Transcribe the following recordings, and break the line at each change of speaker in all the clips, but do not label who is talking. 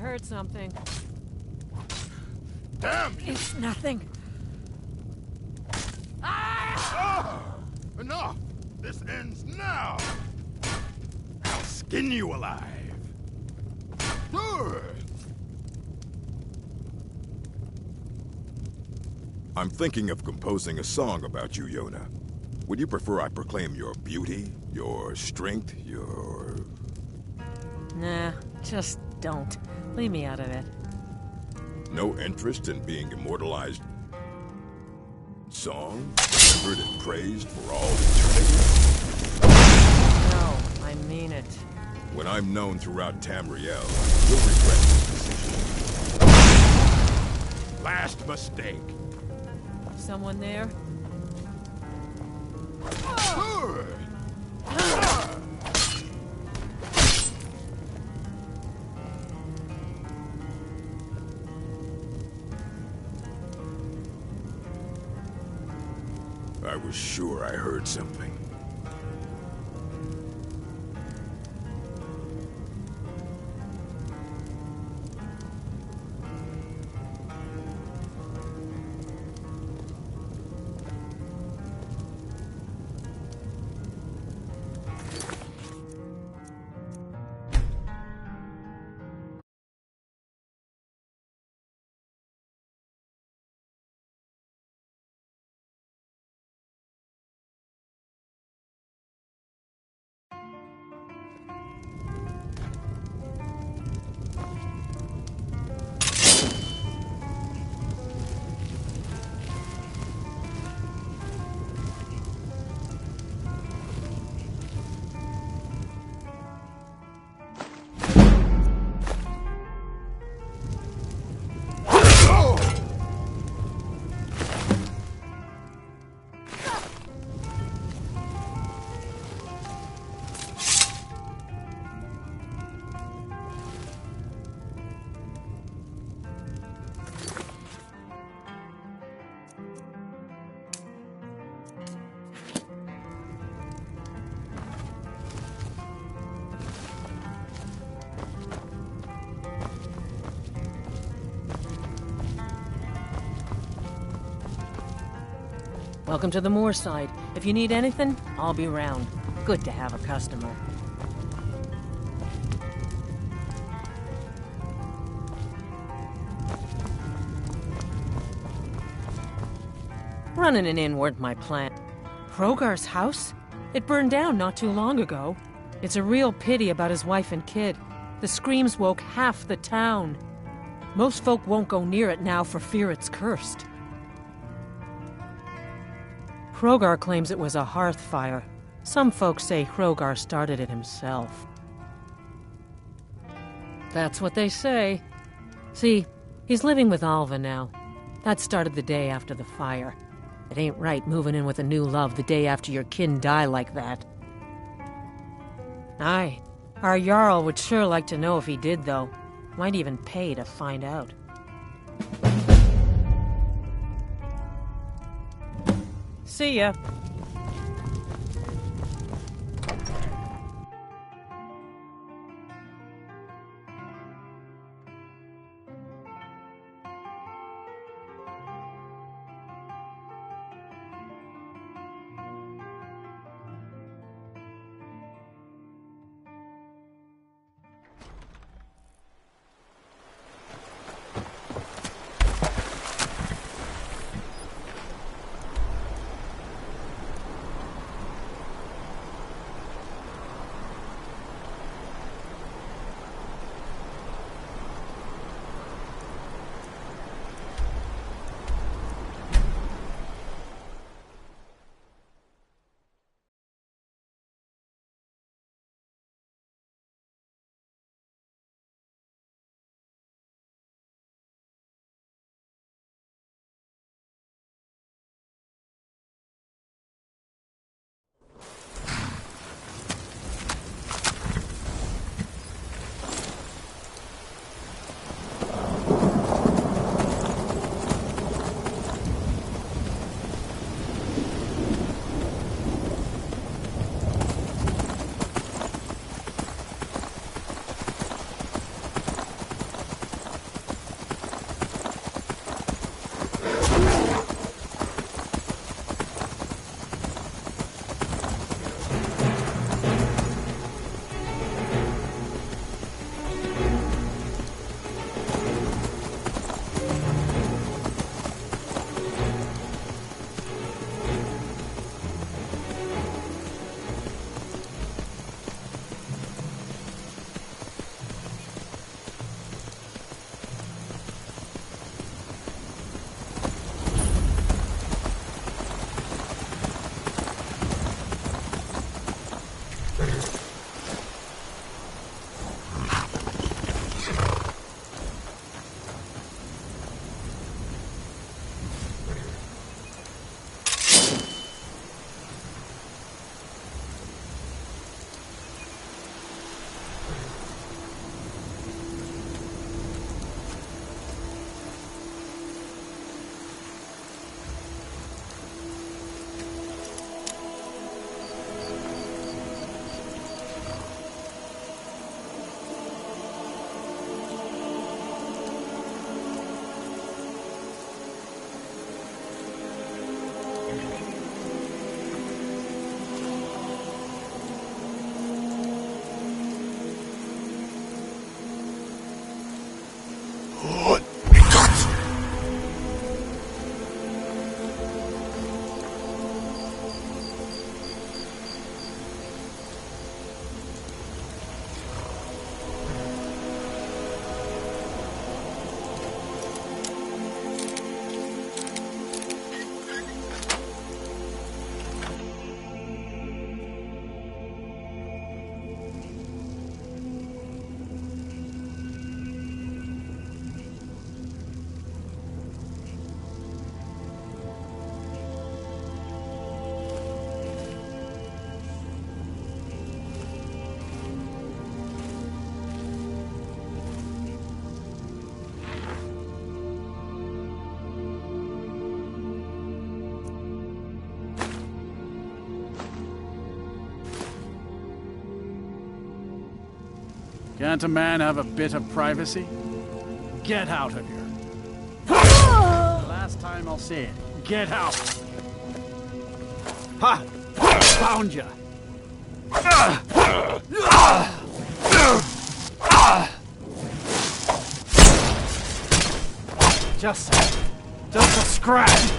heard something.
Damn you!
It's nothing.
Enough! This ends now! I'll skin you alive! I'm thinking of composing a song about you, Yona. Would you prefer I proclaim your beauty, your strength, your...
Nah, just don't. Leave me out of it.
No interest in being immortalized? Song? Remembered and praised for all eternity?
No, I mean it.
When I'm known throughout Tamriel, you'll regret this decision. Last mistake.
Someone there?
I was sure I heard something.
Welcome to the Moorside. If you need anything, I'll be round. Good to have a customer. Running an inn weren't my plan. Hrogar's house? It burned down not too long ago. It's a real pity about his wife and kid. The screams woke half the town. Most folk won't go near it now for fear it's cursed. Hrogar claims it was a hearth fire. Some folks say Hrogar started it himself. That's what they say. See, he's living with Alva now. That started the day after the fire. It ain't right moving in with a new love the day after your kin die like that. Aye, our Jarl would sure like to know if he did, though. Might even pay to find out. See ya.
Can't a man have a bit of privacy? Get out of here. The last time I'll say it. Get out! Ha! Found ya! Just a scratch!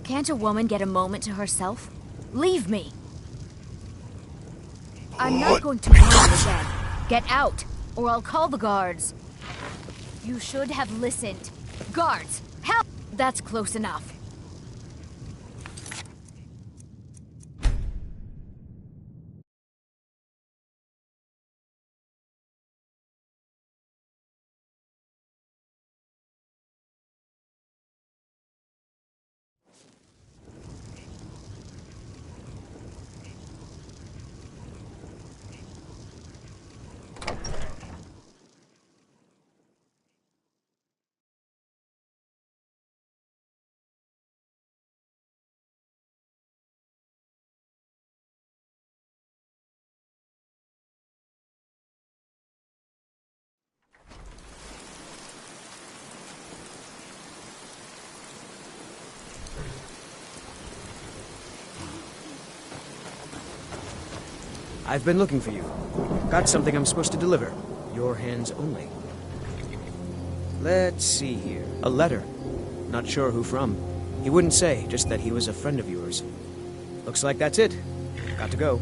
Can't a woman get a moment to herself? Leave me! I'm not going to warn you again. Get out, or I'll call the guards. You should have listened. Guards, help! That's close enough.
I've been looking for you. Got something I'm supposed to deliver. Your hands only. Let's see here. A letter. Not sure who from. He wouldn't say, just that he was a friend of yours. Looks like that's it. Got to go.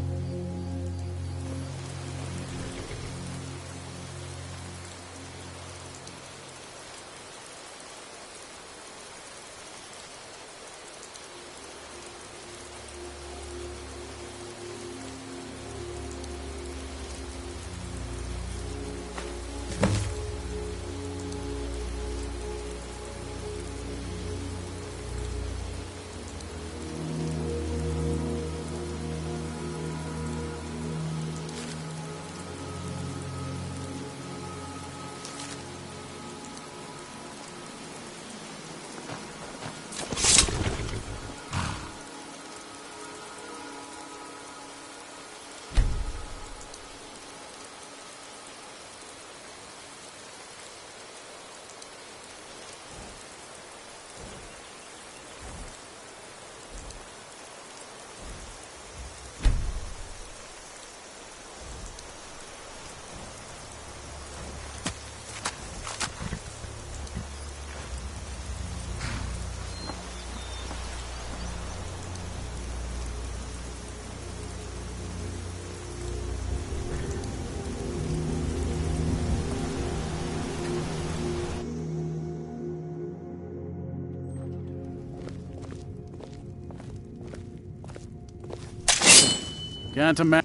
Can't imagine.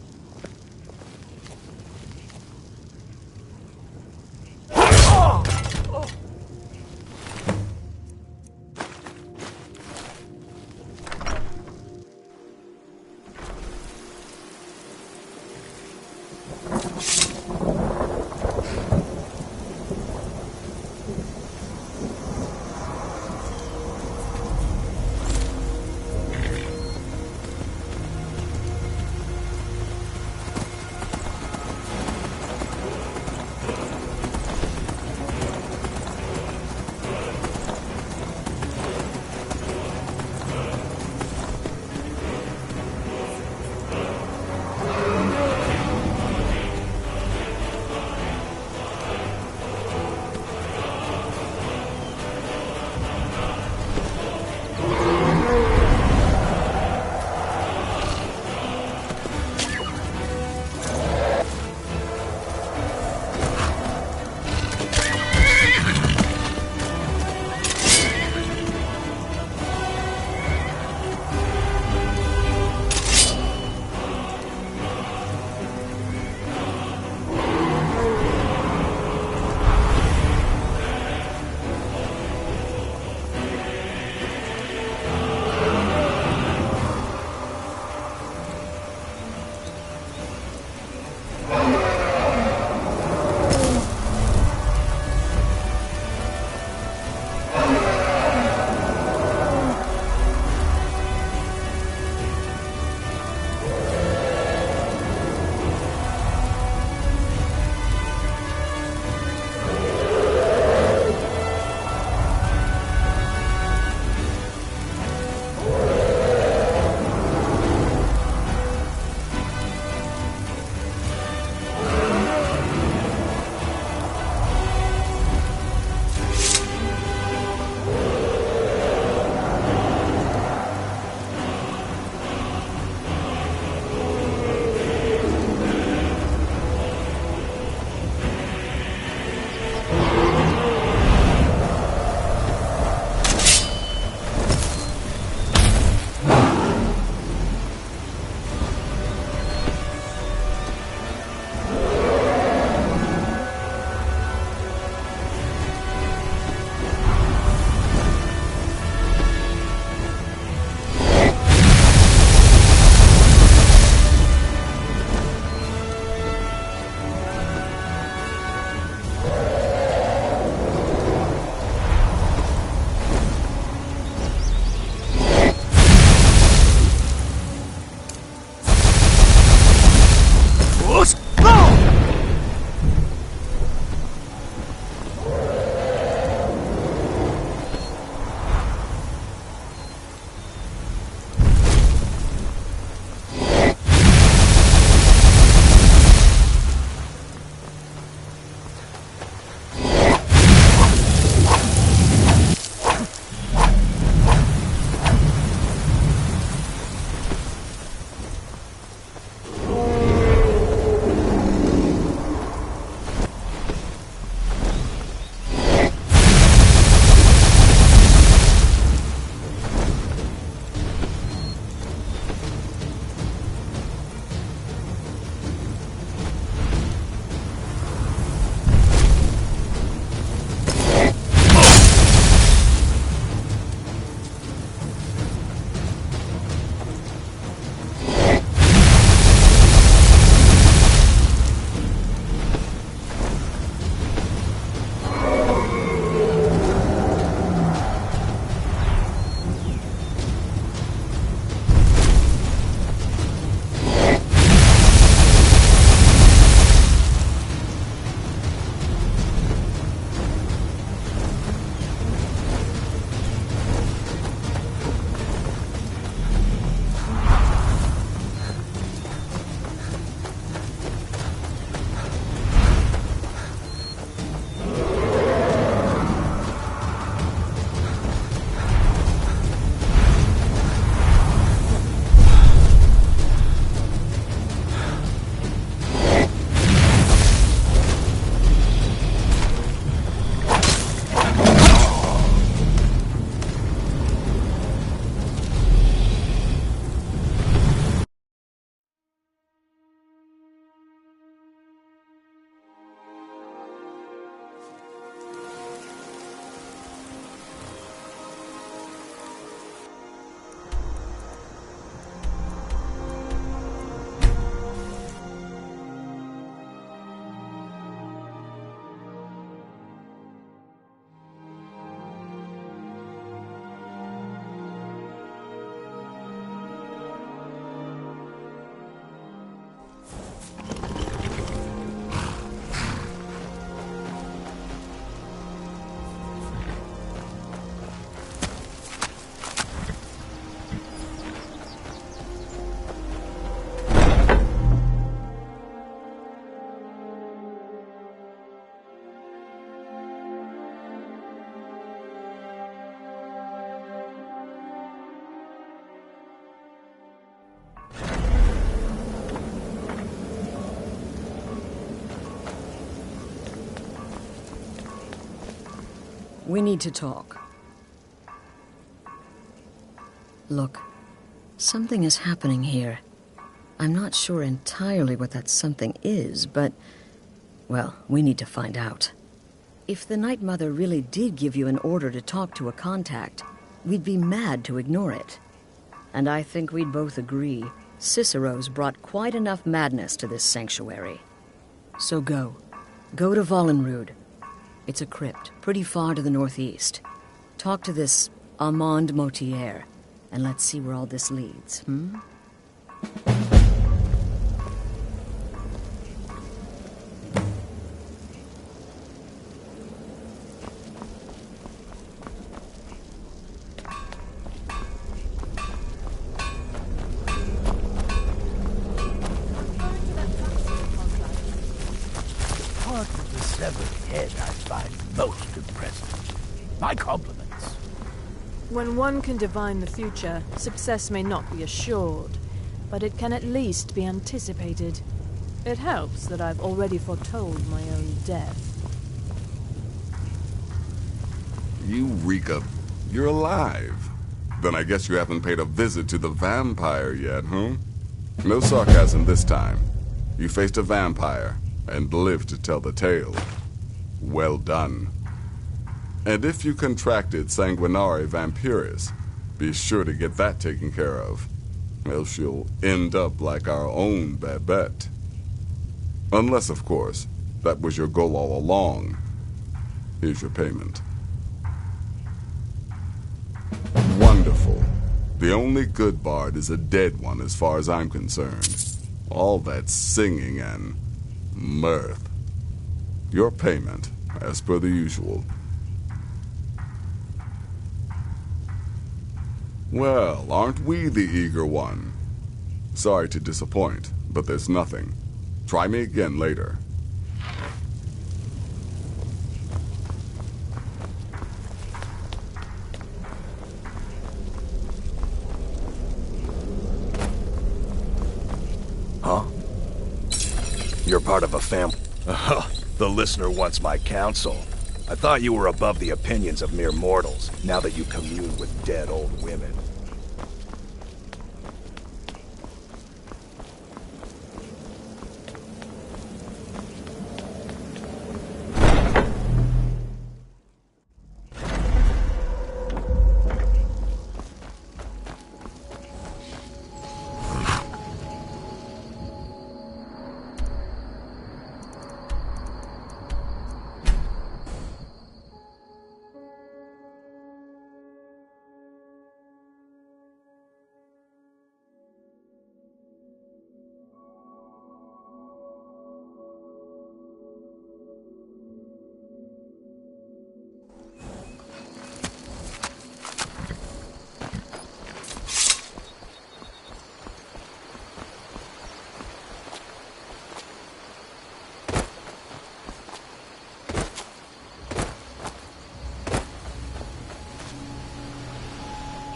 We need to talk. Look, something is happening here. I'm not sure entirely what that something is, but... well, we need to find out. If the Night Mother really did give you an order to talk to a contact, we'd be mad to ignore it. And I think we'd both agree Cicero's brought quite enough madness to this sanctuary. So go. Go to Vollenrud. It's a crypt, pretty far to the northeast. Talk to this Armand Motier, and let's see where all this leads,
Most impressive. My compliments.
When one can divine the future, success may not be assured, but it can at least be anticipated. It helps that I've already foretold my own death.
Eureka. You're alive. Then I guess you haven't paid a visit to the vampire yet, huh? No sarcasm this time. You faced a vampire and lived to tell the tale. Well done. And if you contracted sanguinare vampiris, be sure to get that taken care of, else you'll end up like our own Babette. Unless, of course, that was your goal all along. Here's your payment. Wonderful. The only good bard is a dead one as far as I'm concerned. All that singing and mirth. Your payment, as per the usual. Well, aren't we the eager one? Sorry to disappoint, but there's nothing. Try me again later.
Huh? You're part of a family. The listener wants my counsel. I thought you were above the opinions of mere mortals, now that you commune with dead old women.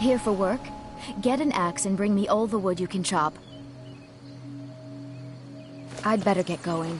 Here for work? Get an axe and bring me all the wood you can chop. I'd better get going.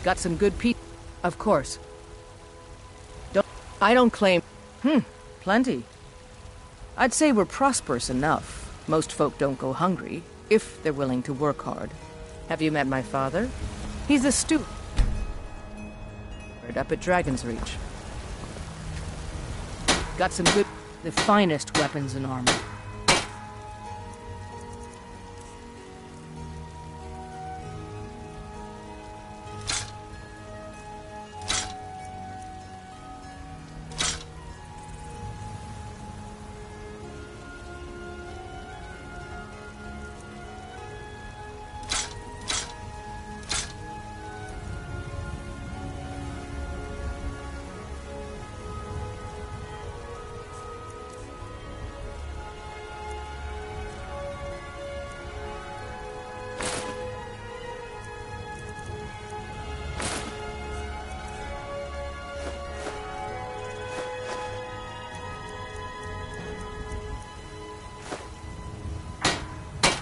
Got some good people. Of course. I don't claim... Plenty. I'd say we're prosperous enough. Most folk don't go hungry, if they're willing to work hard. Have you met my father? He's a student. Up at Dragon's Reach. Got some good... the finest weapons and armor.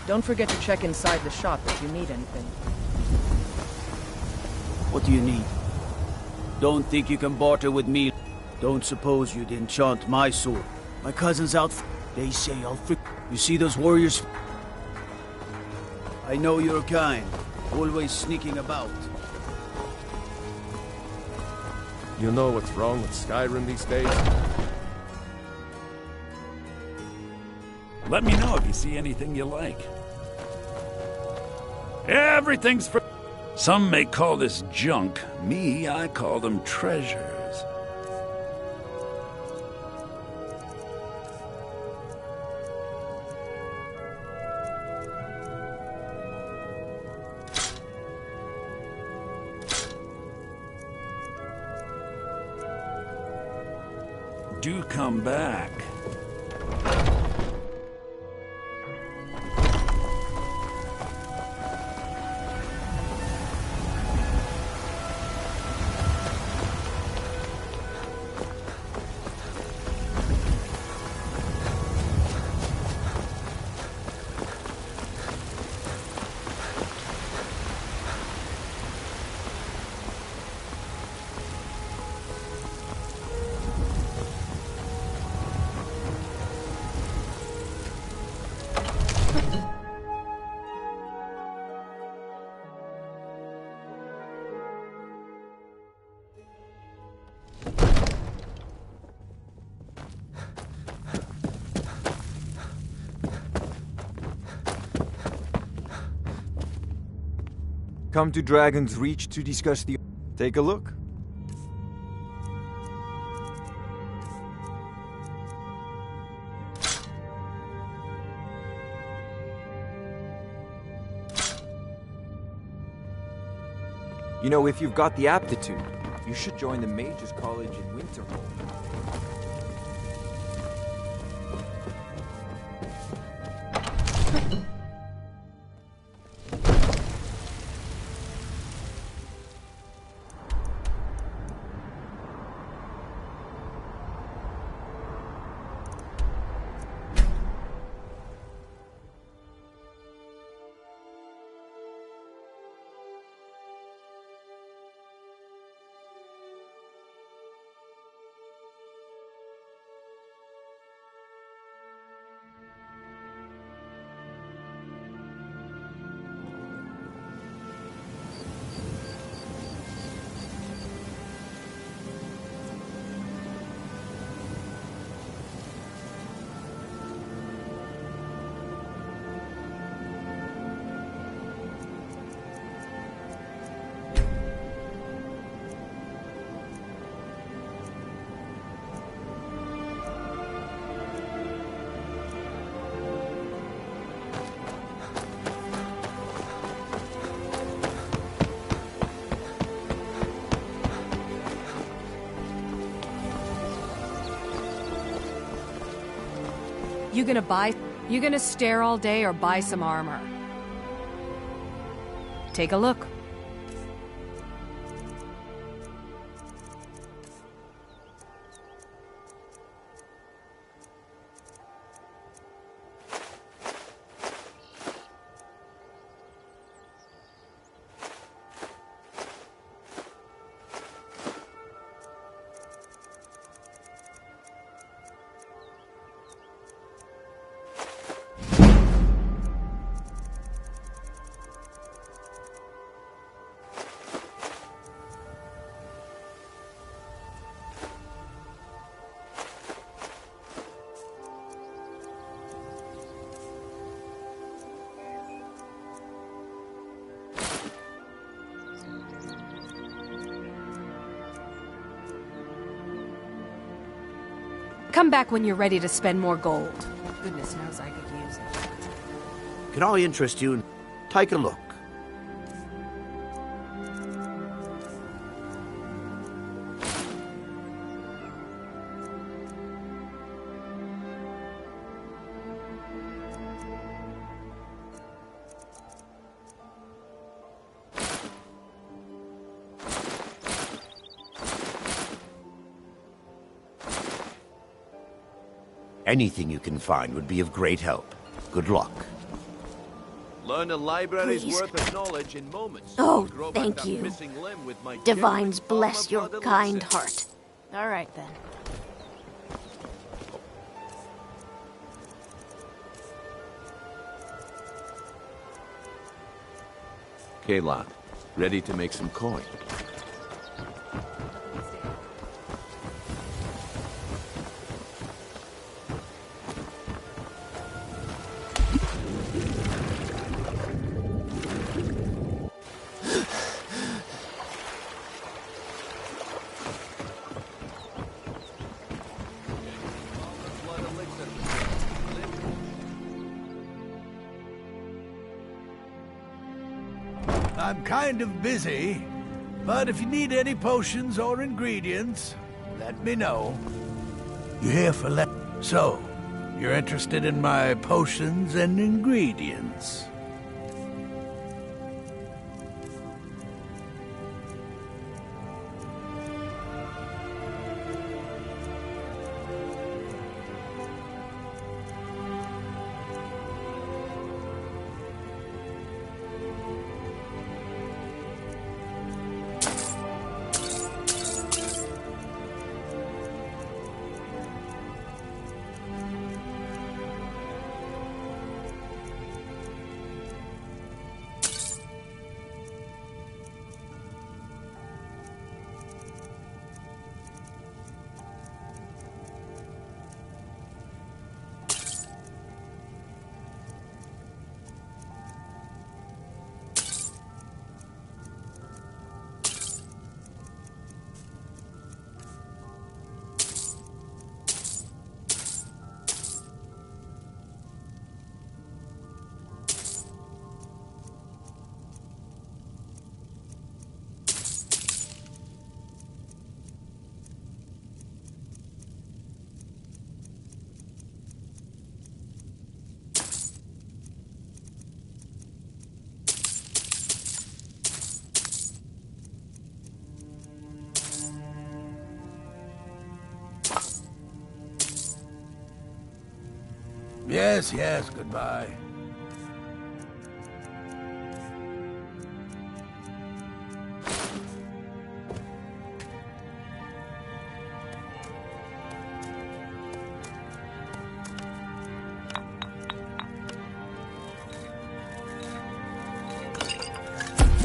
Don't forget to check inside the shop if you need anything.
What do you need? Don't think you can barter with me. Don't suppose you'd enchant my sword. My cousin's out. They say I'll frick. You see those warriors? I know you're kind. Always sneaking about.
You know what's wrong with Skyrim these days?
Let me know if you see anything you like. Everything's for... Some may call this junk. Me, I call them treasures. Do come back.
Come to Dragon's Reach to discuss the... Take a look. You know, if you've got the aptitude, you should join the Mages College in Winterhold.
You gonna stare all day or buy some armor? Take a look. Come back when you're ready to spend more gold. Goodness knows I could use it.
Can I interest you? Take a look. Anything you can find would be of great help. Good luck.
Learn a library's
Please.
worth of knowledge in moments.
Oh,
Grow back
thank
that
you.
missing limb with my
Divines
genuine
bless
armor
your
brother
kind
Lucius.
heart. All right, then.
Kalon, ready to make some coin.
I'm kind of busy, but if you need any potions or ingredients, let me know. You're here for So, you're interested in my potions and ingredients? Yes, goodbye.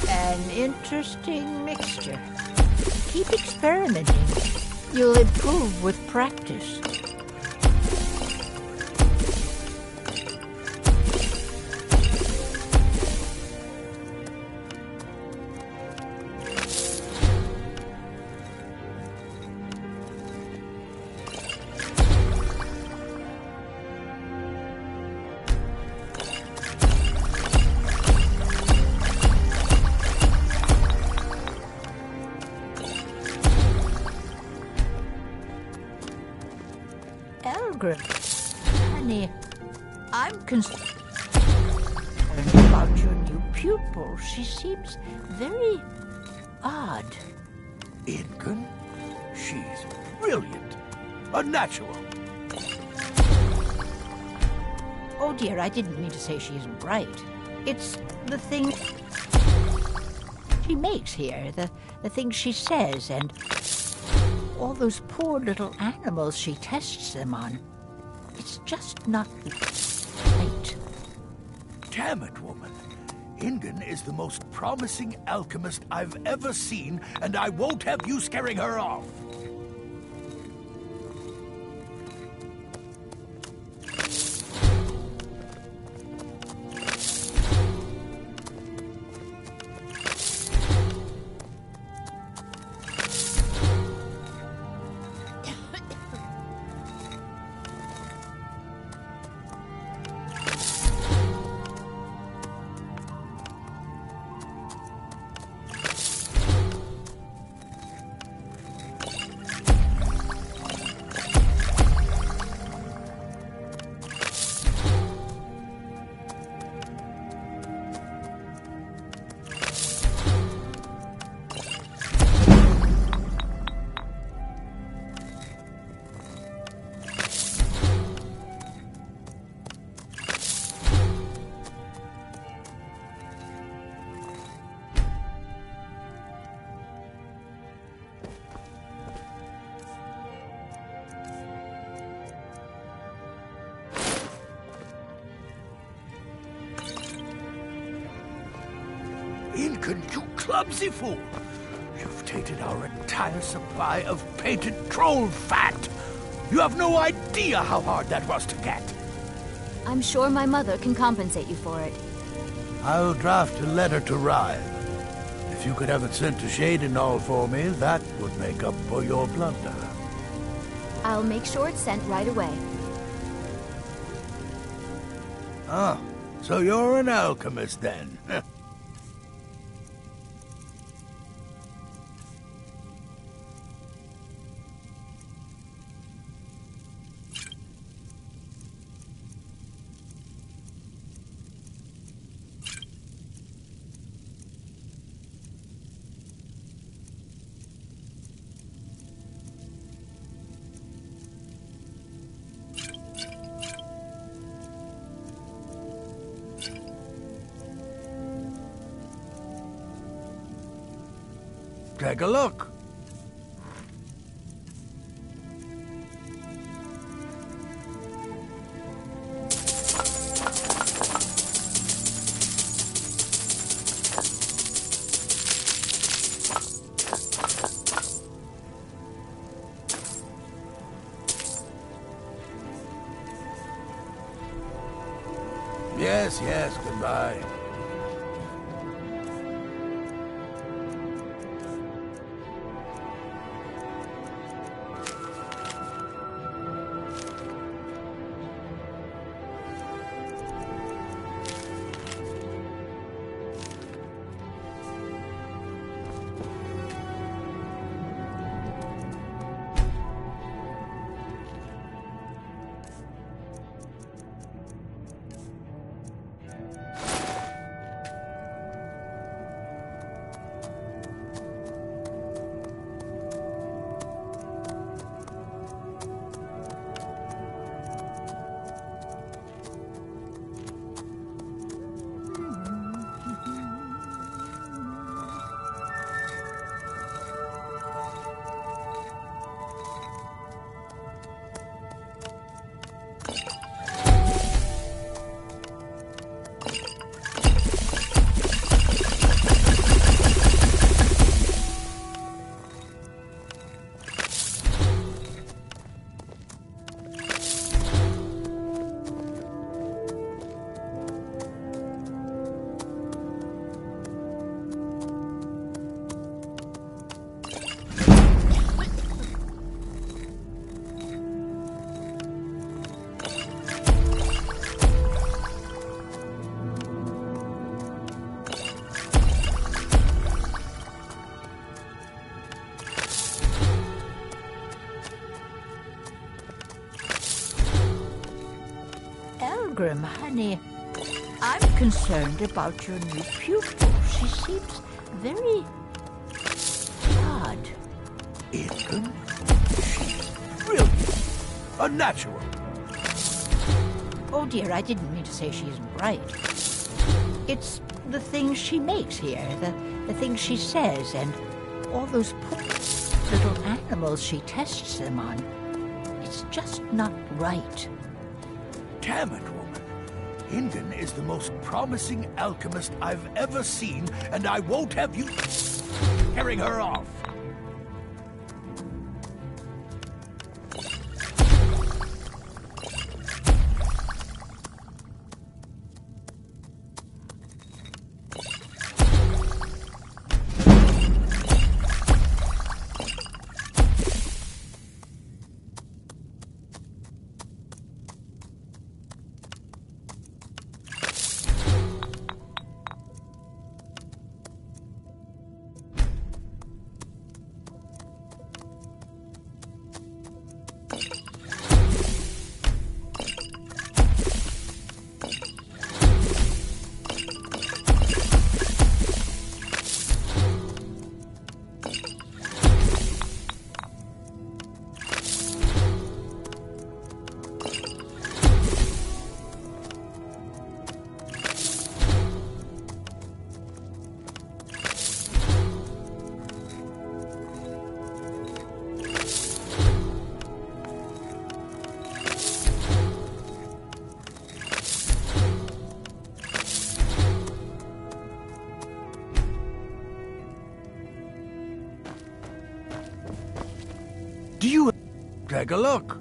An interesting mixture. Keep experimenting. You'll improve with practice. Honey, I'm concerned about your new pupil. She seems very odd.
Ingun? She's brilliant. A natural.
Oh dear, I didn't mean to say she isn't bright. It's the thing she makes here, the things she says, and all those poor little animals she tests them on. It's just not right.
Damn it, woman. Ingun is the most promising alchemist I've ever seen, and I won't have you scaring her off. Incan, you clumsy fool! You've tainted our entire supply of painted troll fat! You have no idea how hard that was to get!
I'm sure my mother can compensate you for it.
I'll draft a letter to Ryan. If you could have it sent to Shadenall for me, that would make up for your blunder.
I'll make sure it's sent right away.
Ah, so you're an alchemist then? Take a look. Yes, goodbye.
Honey, I'm concerned about your new pupil. She seems very odd.
Incan? She's brilliant. A natural.
Oh dear, I didn't mean to say she isn't bright. It's the things she makes here, the things she says, and all those little animals she tests them on. It's just not right.
Damn it, woman. Ingan is the most promising alchemist I've ever seen, and I won't have you tearing her off. Do you... Take a look.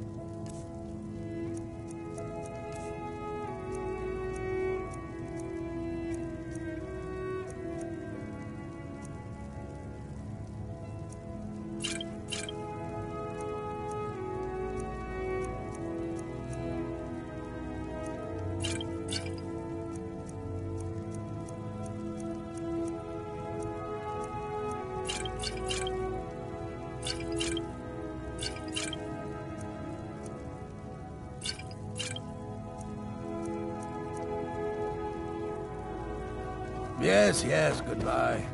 Yes, yes, goodbye.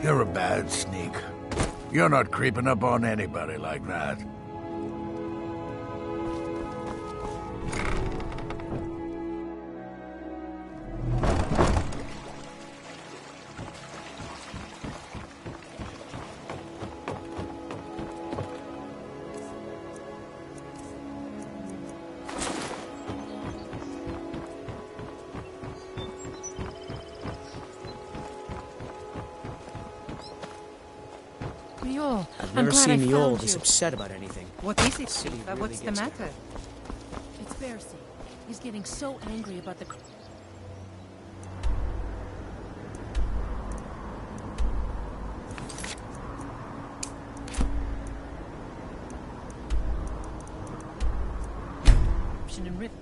You're a bad sneak. You're not creeping up on anybody like that.
Mule,
I've
I'm
never
glad
seen
I
Mule
found
this
you.
upset about anything.
What is it,
City
Sifa?
really
What's the
gets
matter?
down.
It's Bercy. He's getting so angry about the... and written.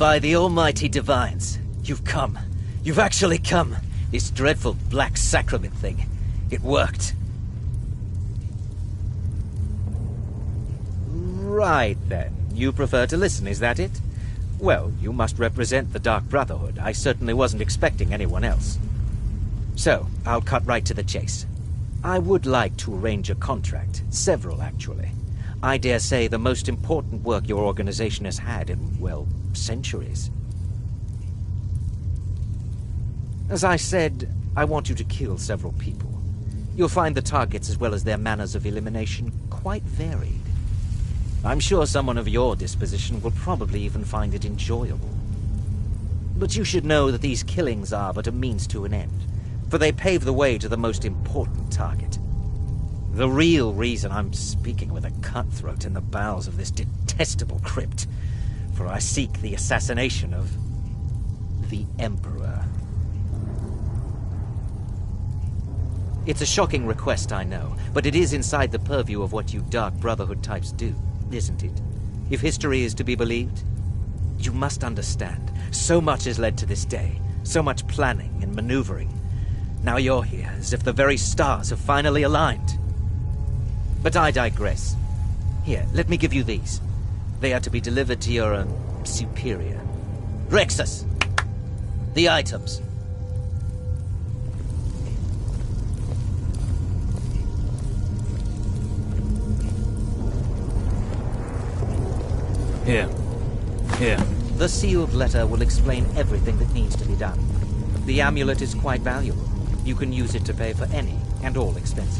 By the almighty divines, you've come. You've actually come. This dreadful black sacrament thing. It worked. Right then. You prefer to listen, is that it? Well, you must represent the Dark Brotherhood. I certainly wasn't expecting anyone else. So, I'll cut right to the chase. I would like to arrange a contract. Several, actually. I dare say the most important work your organization has had in, well, centuries. As I said, I want you to kill several people. You'll find the targets as well as their manners of elimination quite varied. I'm sure someone of your disposition will probably even find it enjoyable. But you should know that these killings are but a means to an end, for they pave the way to the most important target. The real reason I'm speaking with a cutthroat in the bowels of this detestable crypt, for I seek the assassination of the Emperor. It's a shocking request, I know, but it is inside the purview of what you Dark Brotherhood types do, isn't it? If history is to be believed, you must understand, so much has led to this day, so much planning and maneuvering. Now you're here, as if the very stars have finally aligned. But I digress. Here, let me give you these. They are to be delivered to your, superior. Rexus! The items.
Here. Here.
The sealed letter will explain everything that needs to be done. The amulet is quite valuable. You can use it to pay for any and all expenses.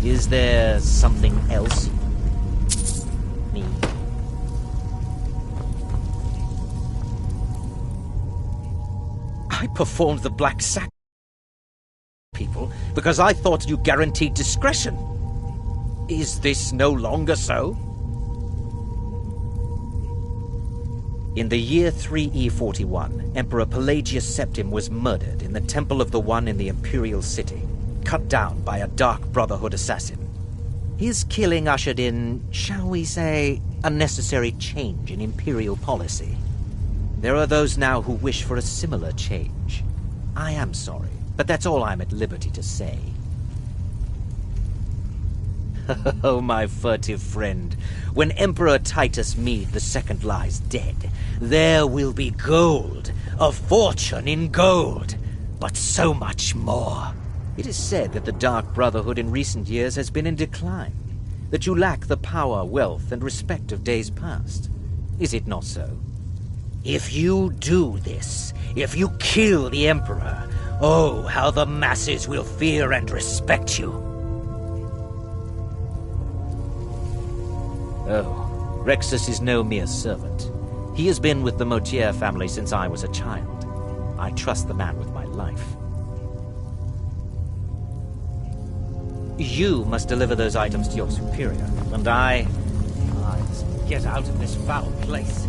Is there something else? Me. I performed the black sack, people, because I thought you guaranteed discretion. Is this no longer so? In the year 3E41, Emperor Pelagius Septim was murdered in the Temple of the One in the Imperial City, cut down by a Dark Brotherhood assassin. His killing ushered in, shall we say, a necessary change in Imperial policy. There are those now who wish for a similar change. I am sorry, but that's all I'm at liberty to say. Oh, my furtive friend, when Emperor Titus Mede II lies dead, there will be gold, a fortune in gold, but so much more. It is said that the Dark Brotherhood in recent years has been in decline, that you lack the power, wealth, and respect of days past. Is it not so? If you do this, if you kill the Emperor, oh, how the masses will fear and respect you. Oh, Rexus is no mere servant. He has been with the Motier family since I was a child. I trust the man with my life. You must deliver those items to your superior, and I must get out of this foul place.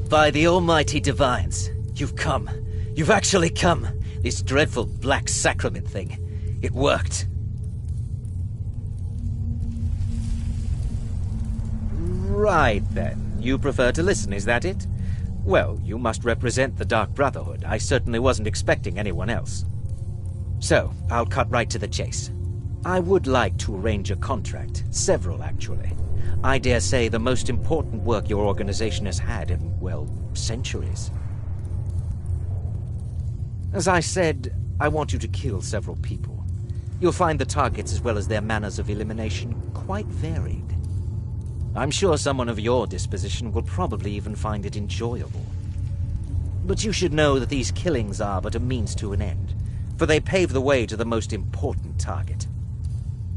By the almighty divines, you've come. You've actually come. This dreadful black sacrament thing. It worked. Right then. You prefer to listen, is that it? Well, you must represent the Dark Brotherhood. I certainly wasn't expecting anyone else. So, I'll cut right to the chase. I would like to arrange a contract. Several, actually. I dare say the most important work your organization has had in, well, centuries. As I said, I want you to kill several people. You'll find the targets as well as their manners of elimination quite varied. I'm sure someone of your disposition will probably even find it enjoyable. But you should know that these killings are but a means to an end, for they pave the way to the most important target.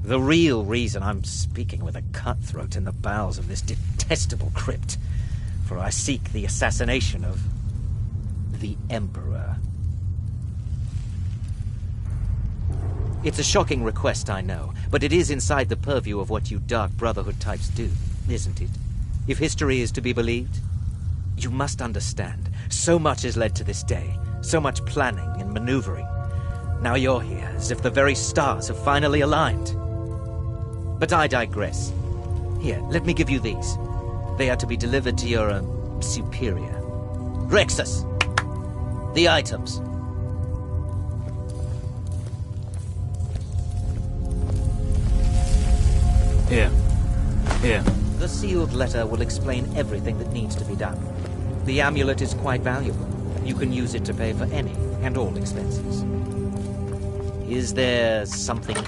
The real reason I'm speaking with a cutthroat in the bowels of this detestable crypt, for I seek the assassination of the Emperor. It's a shocking request, I know, but it is inside the purview of what you Dark Brotherhood types do, isn't it? If history is to be believed, you must understand, so much has led to this day, so much planning and maneuvering. Now you're here, as if the very stars have finally aligned. But I digress. Here, let me give you these. They are to be delivered to your, superior. Rexus! The items.
Here. Here.
The sealed letter will explain everything that needs to be done. The amulet is quite valuable. You can use it to pay for any and all expenses. Is there something else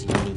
you need?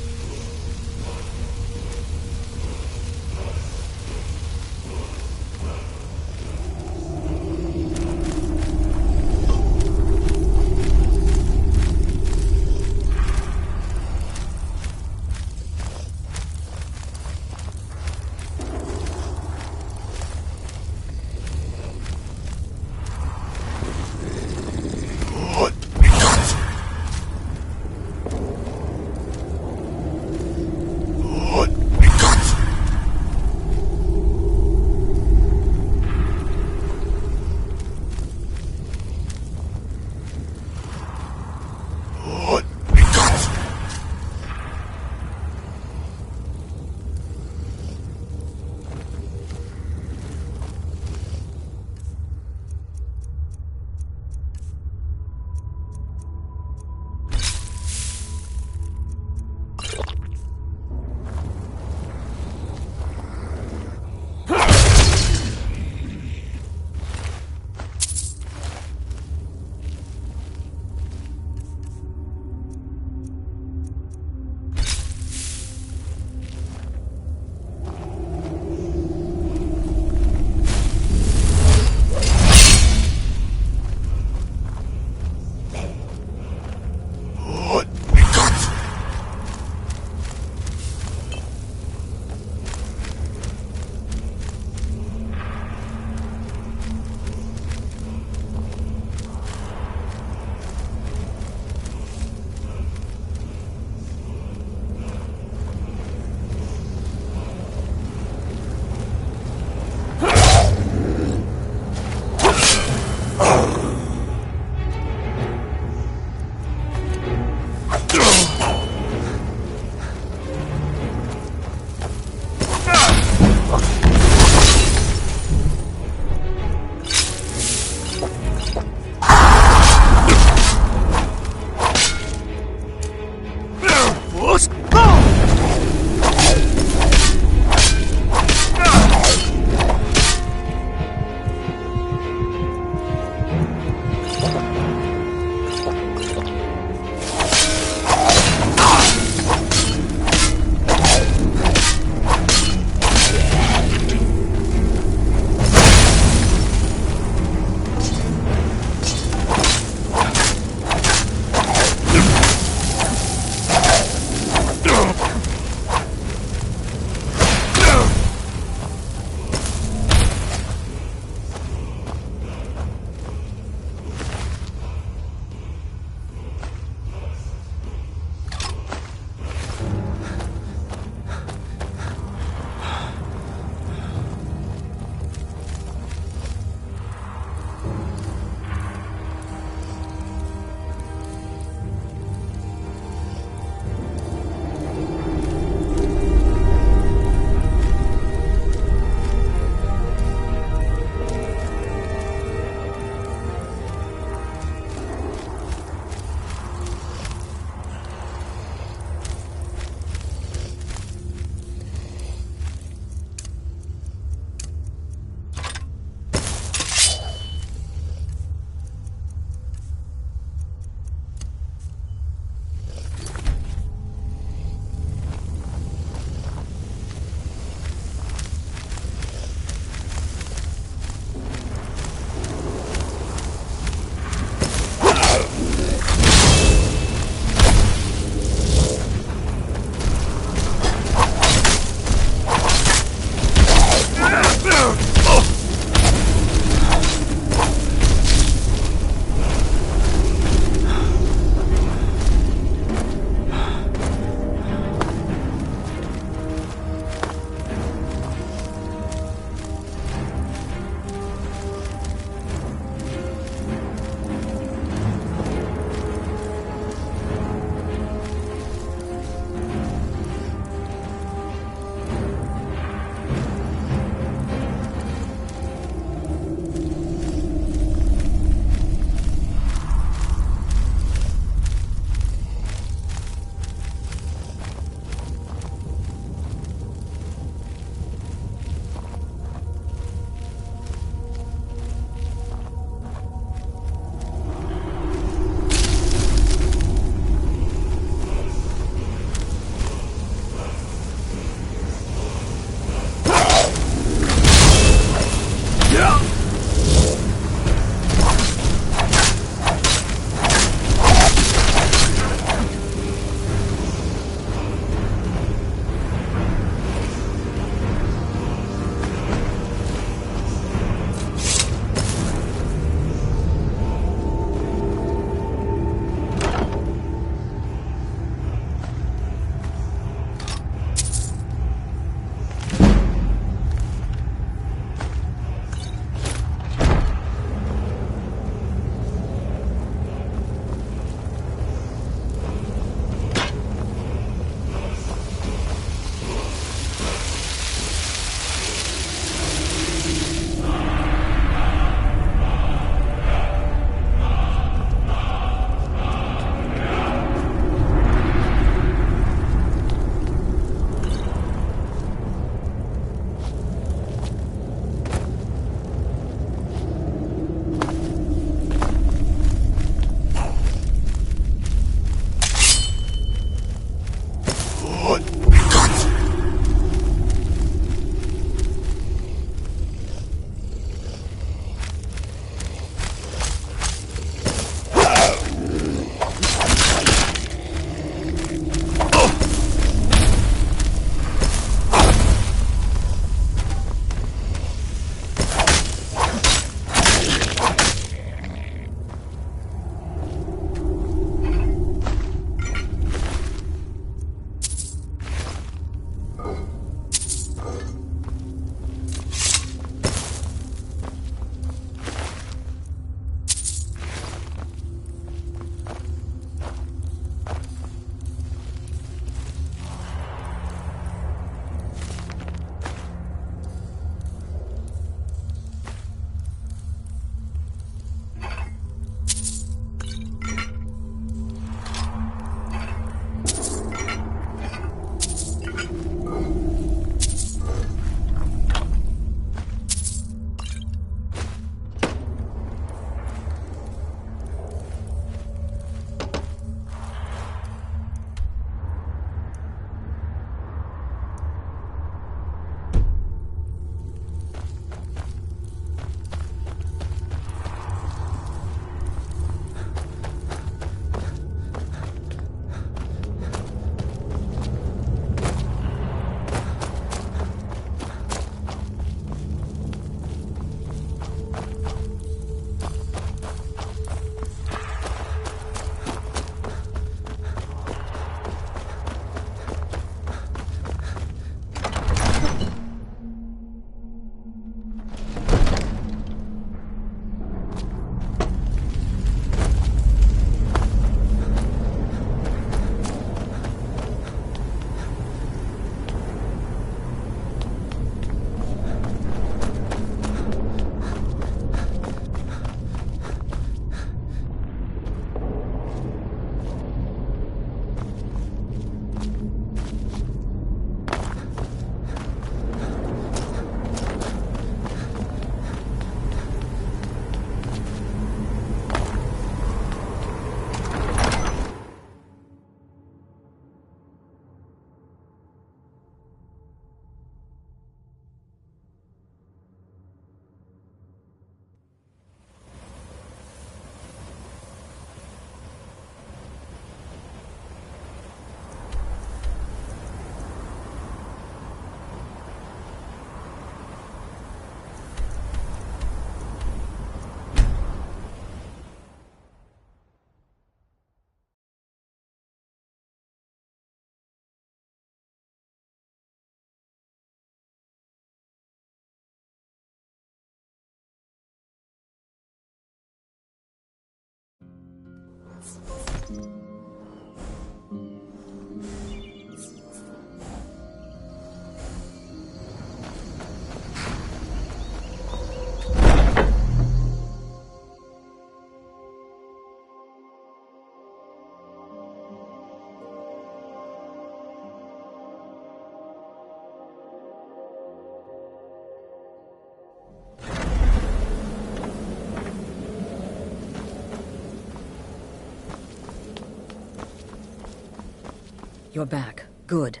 You're back. Good.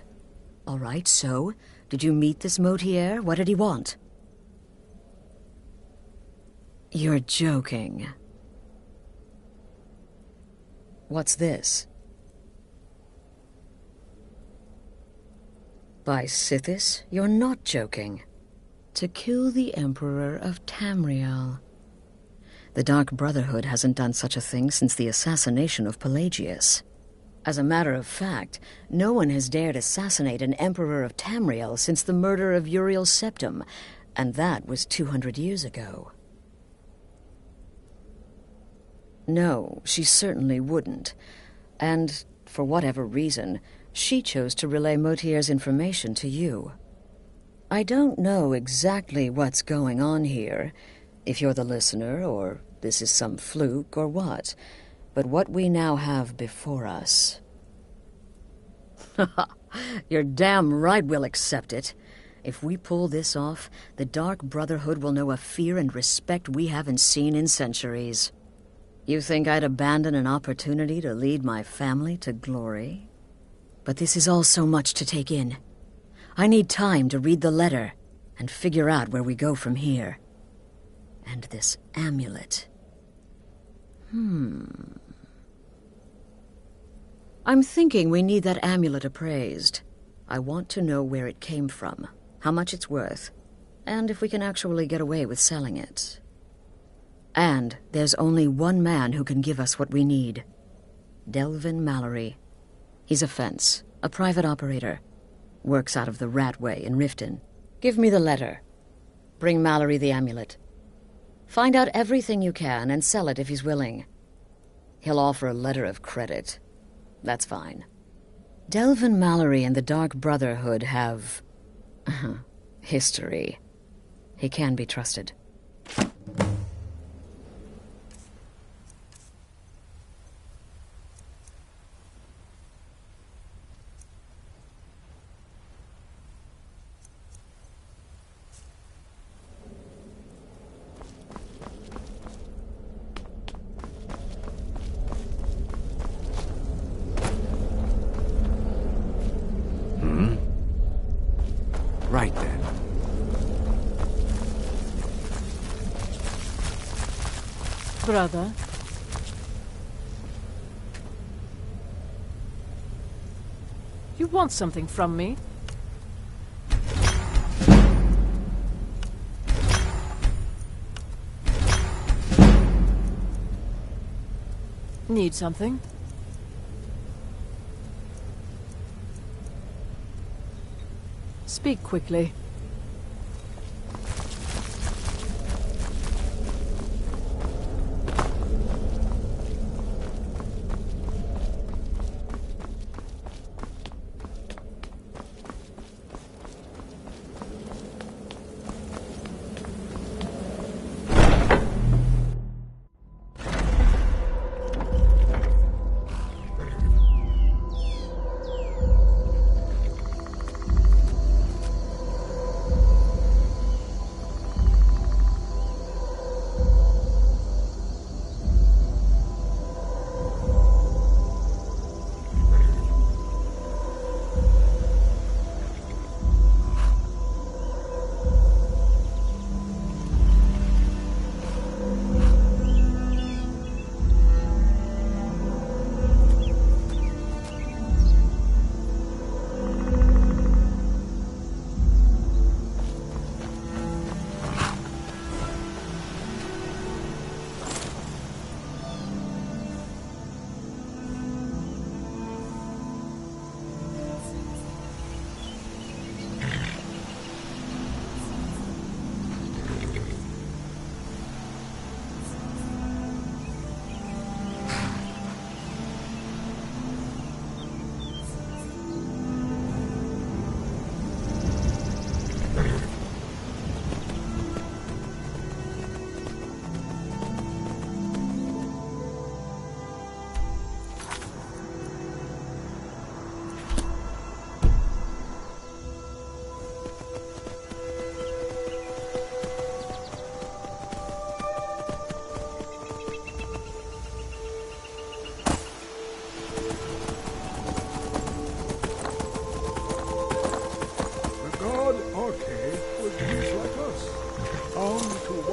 All right, so, did you meet this Motier? What did he want? You're joking. What's this? By Sithis, you're not joking. To kill the Emperor of Tamriel. The Dark Brotherhood hasn't done such a thing since the assassination of Pelagius. As a matter of fact, no one has dared assassinate an Emperor of Tamriel since the murder of Uriel Septim, and that was 200 years ago. No, she certainly wouldn't. And, for whatever reason, she chose to relay Motier's information to you. I don't know exactly what's going on here, if you're the listener, or this is some fluke, or what. But what we now have before us... You're damn right we'll accept it. If we pull this off, the Dark Brotherhood will know a fear and respect we haven't seen in centuries. You think I'd abandon an opportunity to lead my family to glory? But this is all so much to take in. I need time to read the letter and figure out where we go from here. And this amulet... I'm thinking we need that amulet appraised. I want to know where it came from, how much it's worth, and if we can actually get away with selling it. And there's only one man who can give us what we need. Delvin Mallory. He's a fence, a private operator. Works out of the Ratway in Riften. Give me the letter. Bring Mallory the amulet. Find out everything you can and sell it if he's willing. He'll offer a letter of credit. That's fine. Delvin Mallory and the Dark Brotherhood have... history. He can be trusted.
Right then.
Brother? You want something from me? Need something? Speak quickly.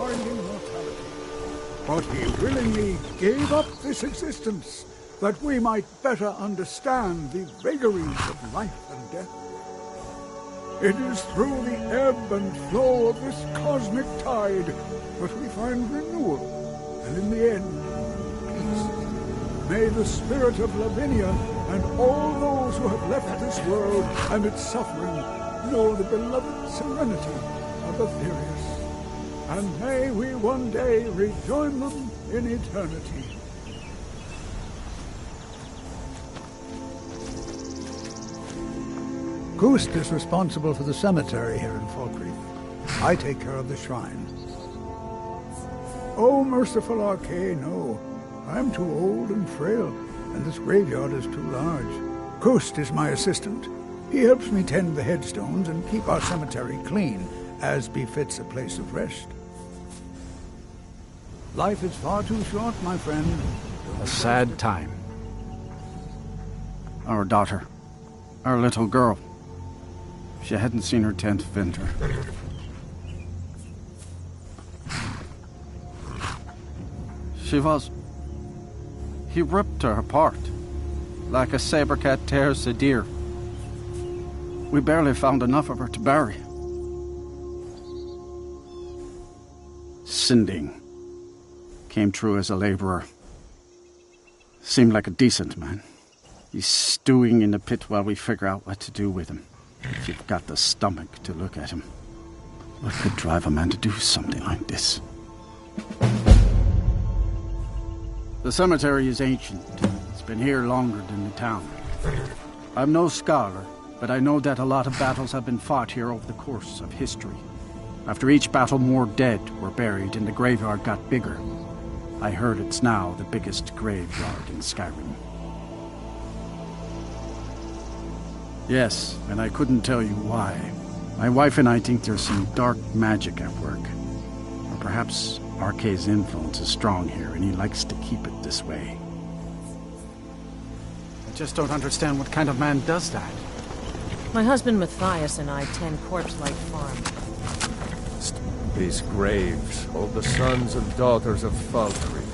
find immortality. But he willingly gave up this existence that we might better understand the vagaries of life and death. It is through the ebb and flow of this cosmic tide that we find renewal, and in the end, peace. May the spirit of Lavinia and all those who have left this world and its suffering know the beloved serenity of Aetherius. And may we one day rejoin them in eternity. Gust is responsible for the cemetery here in Falkreath. I take care of the shrine. Oh, merciful Arcane, no. I'm too old and frail, and this graveyard is too large. Gust is my assistant. He helps me tend the headstones and keep our cemetery clean, as befits a place of rest. Life is far too short, my friend.
A sad time. Our daughter. Our little girl. She hadn't seen her 10th winter. He ripped her apart, like a saber cat tears a deer. We barely found enough of her to bury. Sinding came through as a laborer. Seemed like a decent man. He's stewing in the pit while we figure out what to do with him. If you've got the stomach to look at him. What could drive a man to do something like this? The cemetery is ancient. It's been here longer than the town. I'm no scholar, but I know that a lot of battles have been fought here over the course of history. After each battle, more dead were buried and the graveyard got bigger. I heard it's now the biggest graveyard in Skyrim. Yes, and I couldn't tell you why. My wife and I think there's some dark magic at work. Or perhaps Arkay's influence is strong here, and he likes to keep it this way. I just don't understand what kind of man does that.
My husband Matthias and I tend corpse-like farm.
These graves hold the sons and daughters of Falkreath.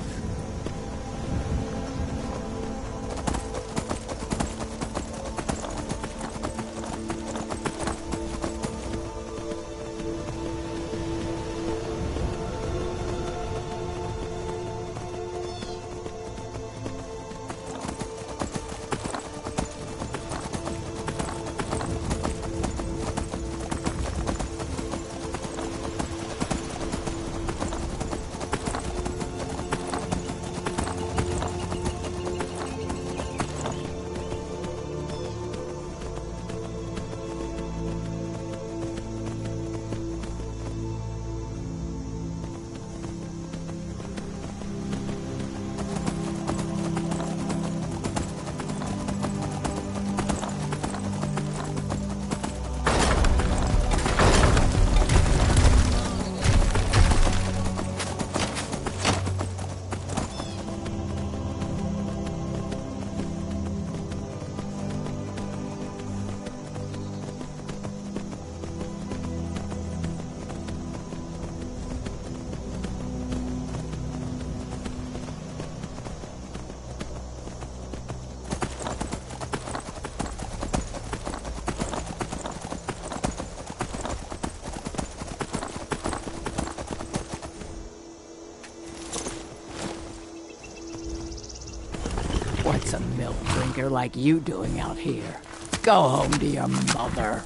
What's a milk drinker like you doing out here? Go home to your mother.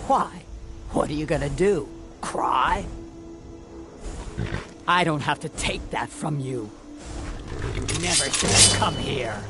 Why? What are you gonna do? Cry? I don't have to take that from you. You never should have come here.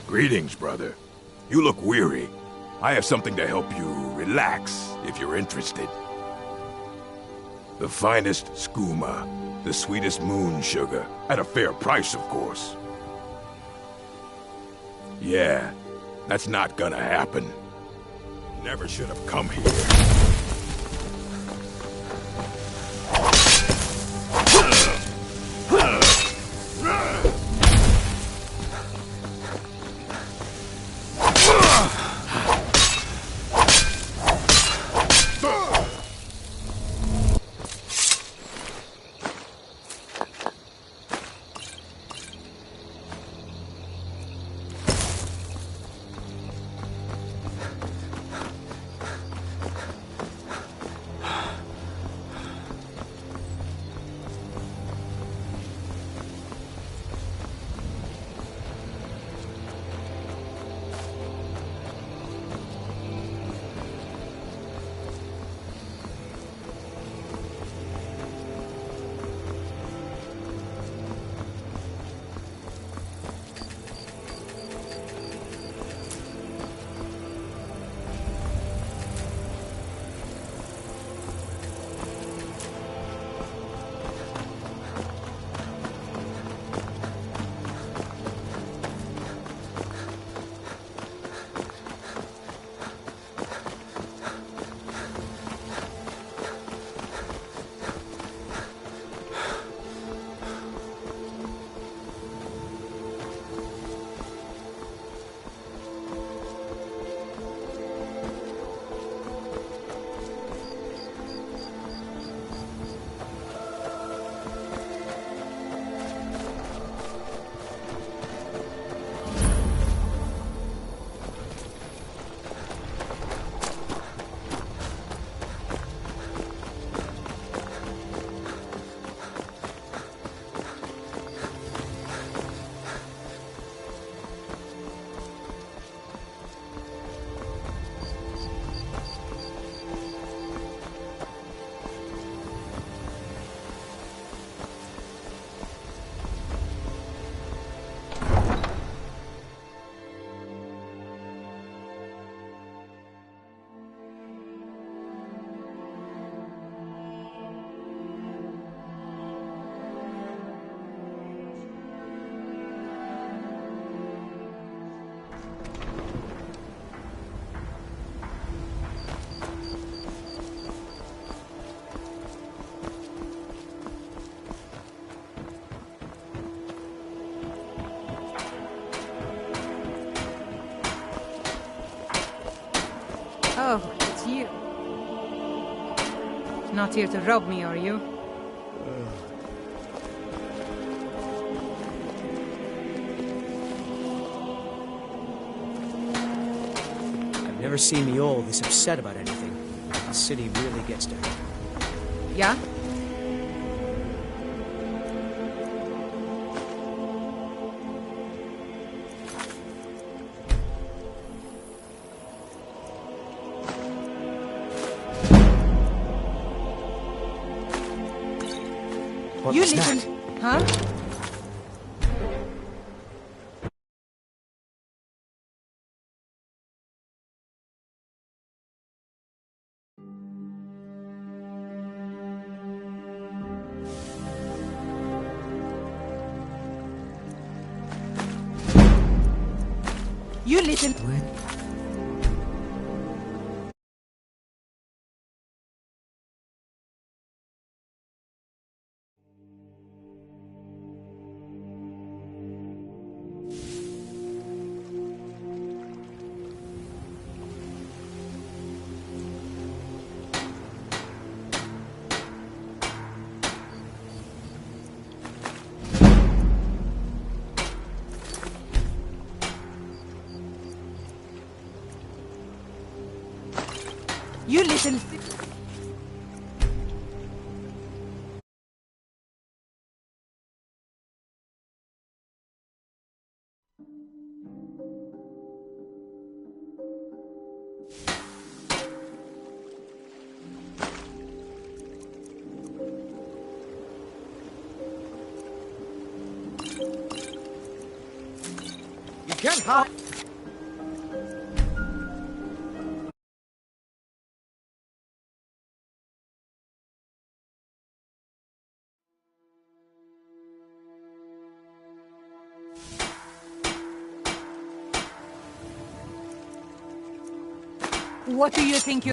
Greetings, brother. You look weary. I have something to help you relax, if you're interested. The finest skooma, the sweetest moon sugar, at a fair price, of course. Yeah, that's not gonna happen. Never should have come here.
Oh, it's you. Not here to rob me, are you?
I've never seen the old this upset about anything. The city really gets to her.
Yeah?
What
You
was
listen,
that?
huh? You listen. You listen.
Get out!
What do you think you...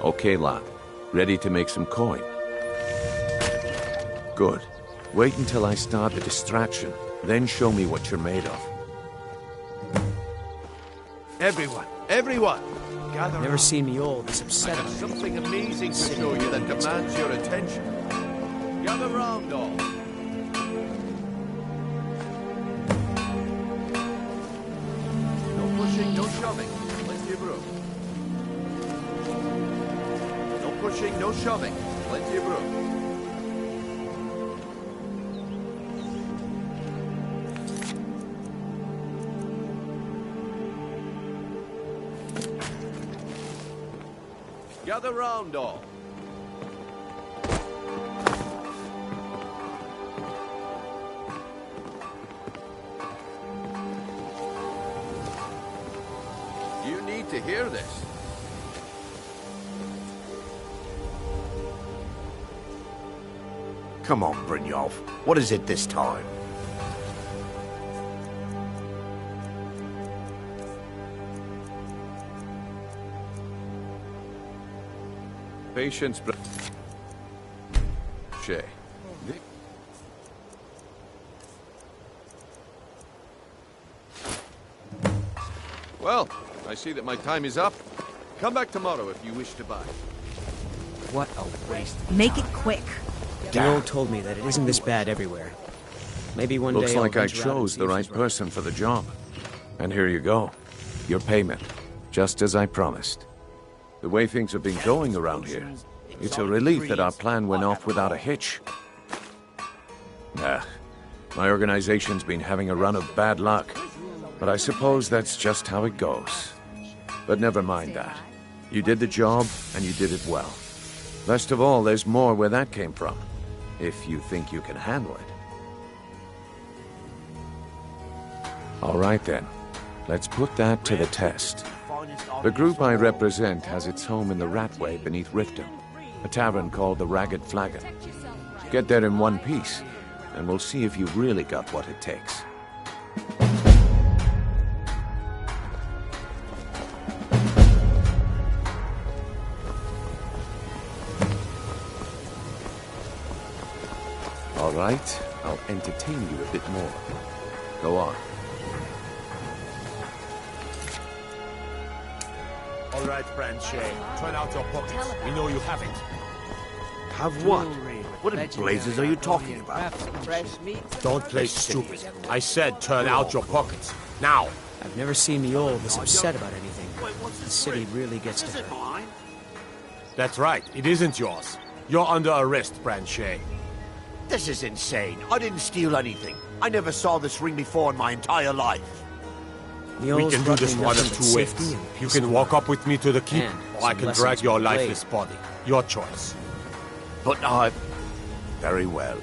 Okay, lad. Ready to make some coin? Good. Wait until I start the distraction, then show me what you're made of.
Everyone! Gather
Never
around.
seen me all this upset.
I have something amazing to show you that demands your attention. Gather round, all. No pushing, no shoving. Plenty of room. No pushing, no shoving. Plenty of room. Gather round, all. You need to hear this.
Come on, Brynjolf. What is it this time?
Patience, Shay.
Well, I see that my time is up. Come back tomorrow if you wish to buy.
What a waste.
Make it quick.
Darrow told me that it isn't this bad everywhere. Maybe one
Looks
day
like
I'll
I
venture out and
chose
see
the
if
right
she's
person for the job. And here you go. Your payment. Just as I promised. The way things have been going around here, it's a relief that our plan went off without a hitch. My organization's been having a run of bad luck. But I suppose that's just how it goes. But never mind that. You did the job, and you did it well. Best of all, there's more where that came from. If you think you can handle it. All right then. Let's put that to the test. The group I represent has its home in the Ratway beneath Riften, a tavern called the Ragged Flagon. Get there in one piece, and we'll see if you've really got what it takes. All right, I'll entertain you a bit more. Go on.
All right, Branchet. Turn out your pockets. We know you have it.
Have what? What in blazes are you talking about?
Don't play stupid. I said turn out your pockets. Now!
I've never seen me all this upset about anything. The city really gets to her.
That's right. It isn't yours. You're under arrest, Branchet.
This is insane. I didn't steal anything. I never saw this ring before in my entire life.
We can do this one of two ways. You can walk up with me to the keep, or I can drag your lifeless body. Your choice.
But very well.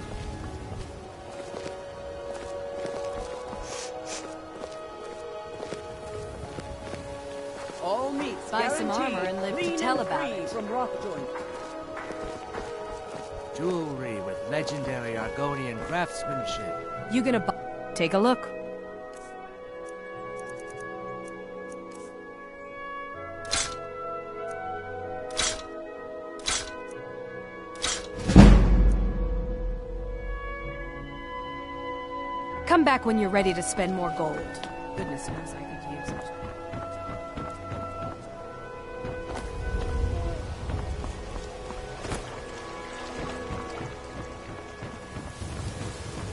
All meats
Buy some armor and live to tell about it.
From Rockjoint.
Jewelry with legendary Argonian craftsmanship.
You gonna buy? Take a look. Come back when you're ready to spend more gold. Goodness knows I could use it.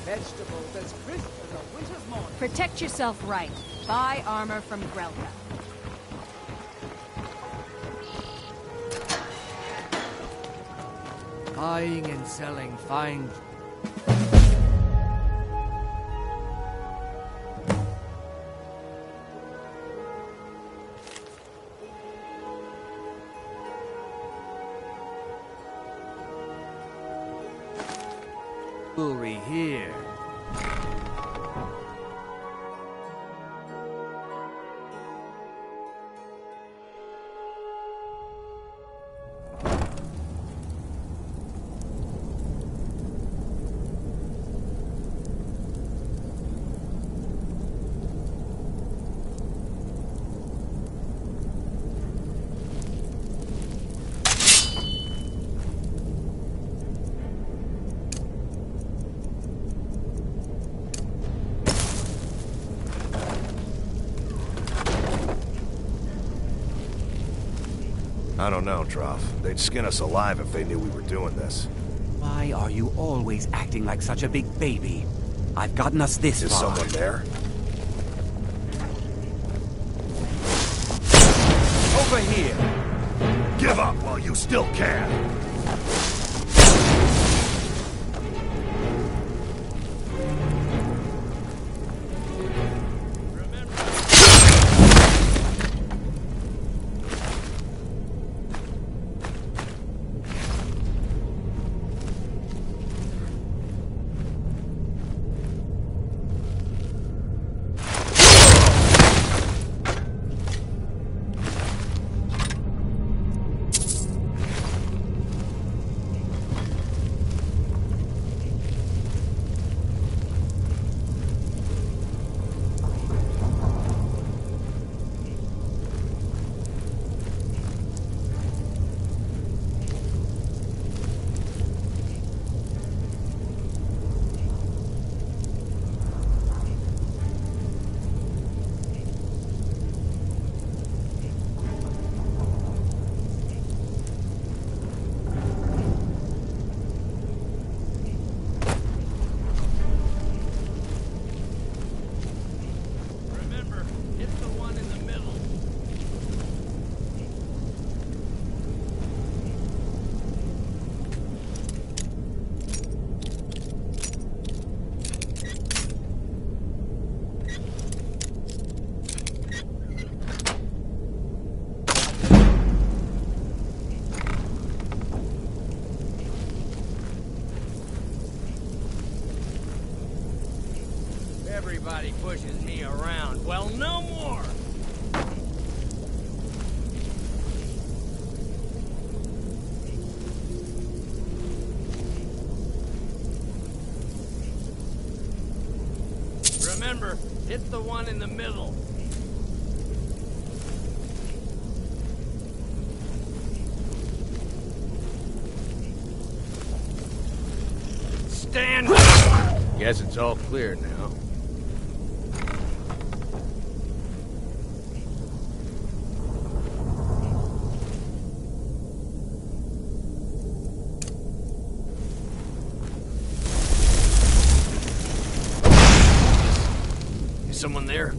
Vegetables as crisp as a winter's morning.
Protect yourself right. Buy armor from Grelka.
Buying and selling fine. Jewelry here.
I don't know, Droff. They'd skin us alive if they knew we were doing this.
Why are you always acting like such a big baby? I've gotten us this far.
Is someone there?
Over here!
Give up while you still can!
Everybody pushes me around. Well, no more! Remember, hit the one in the middle. Stand up! Guess it's all clear now. Someone there?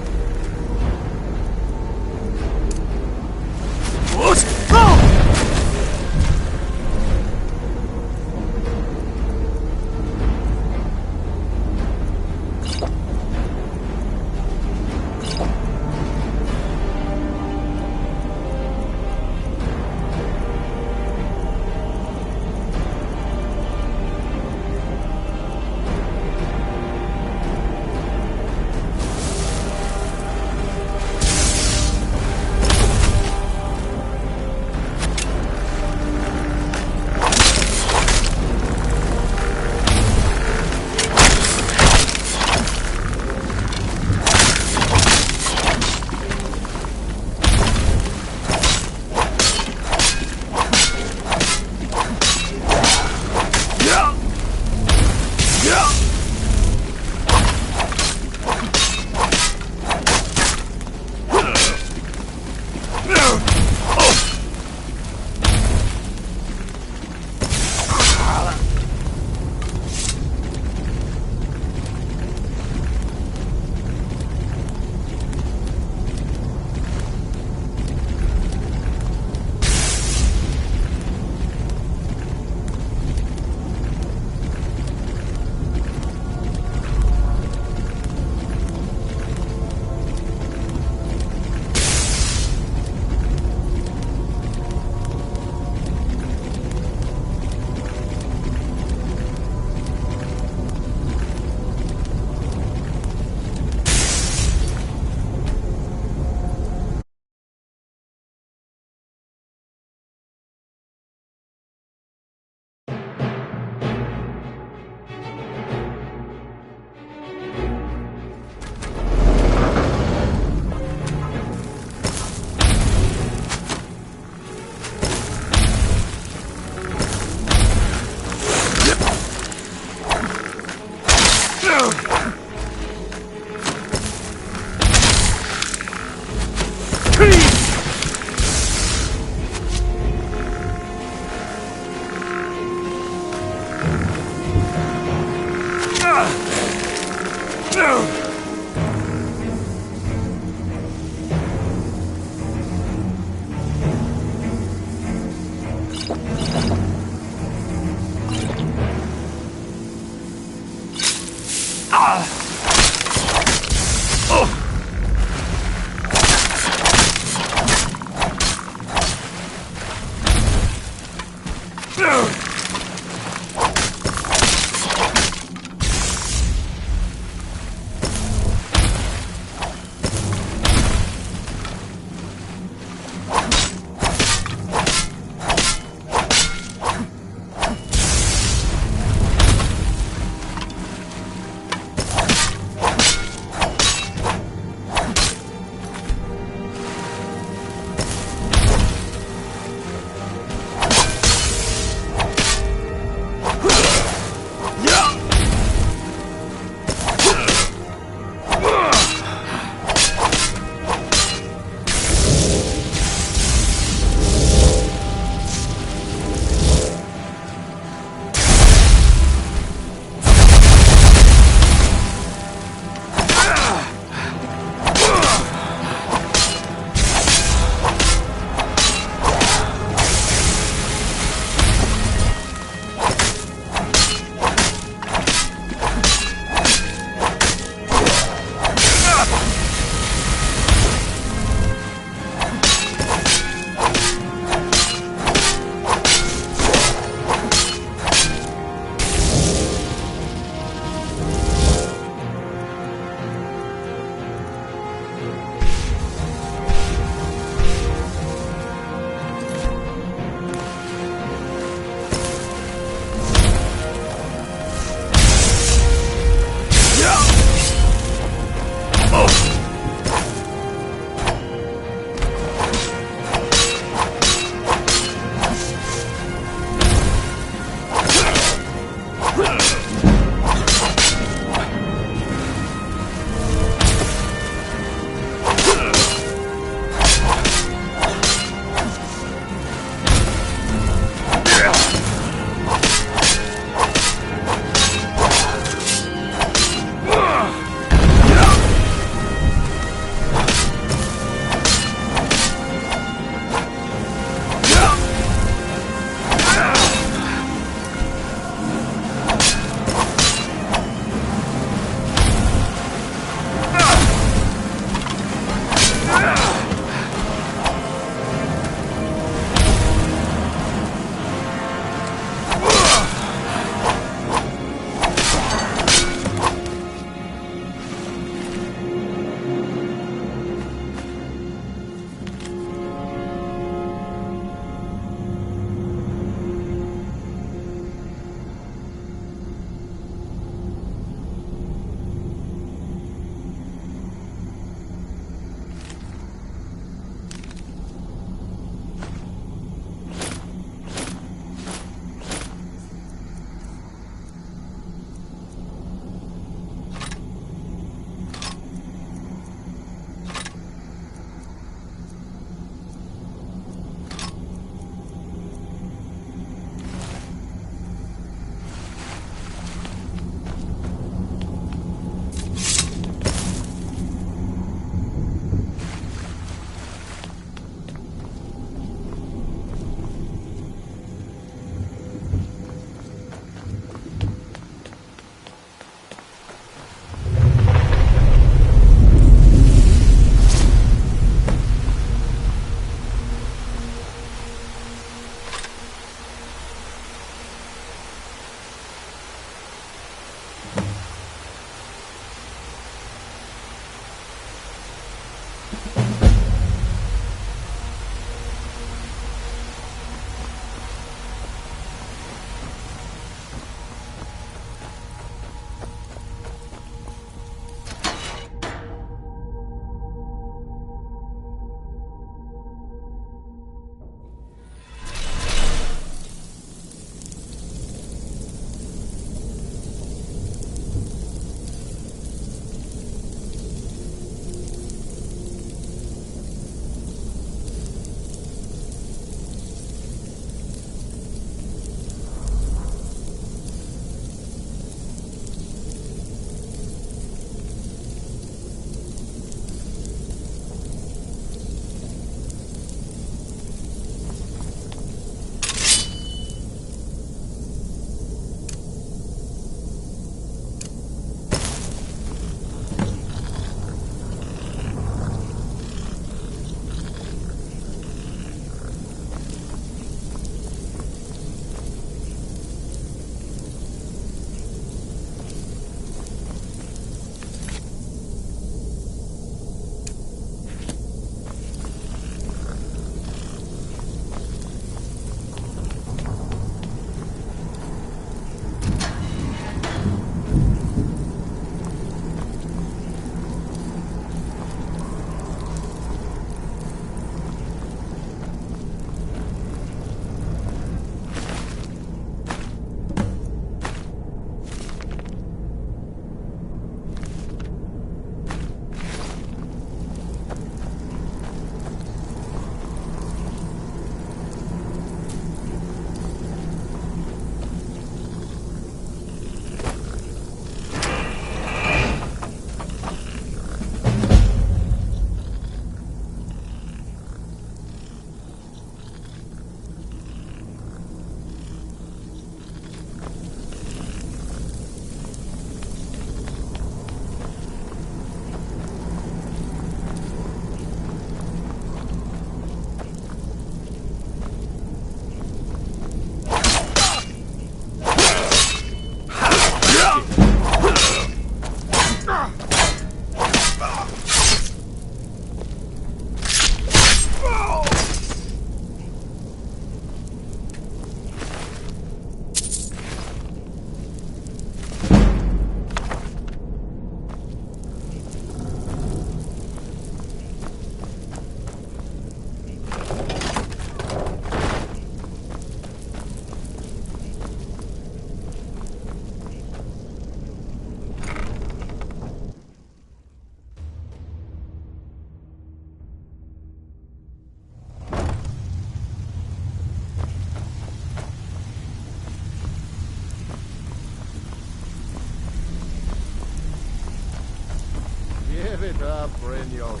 it up, Brynjolf.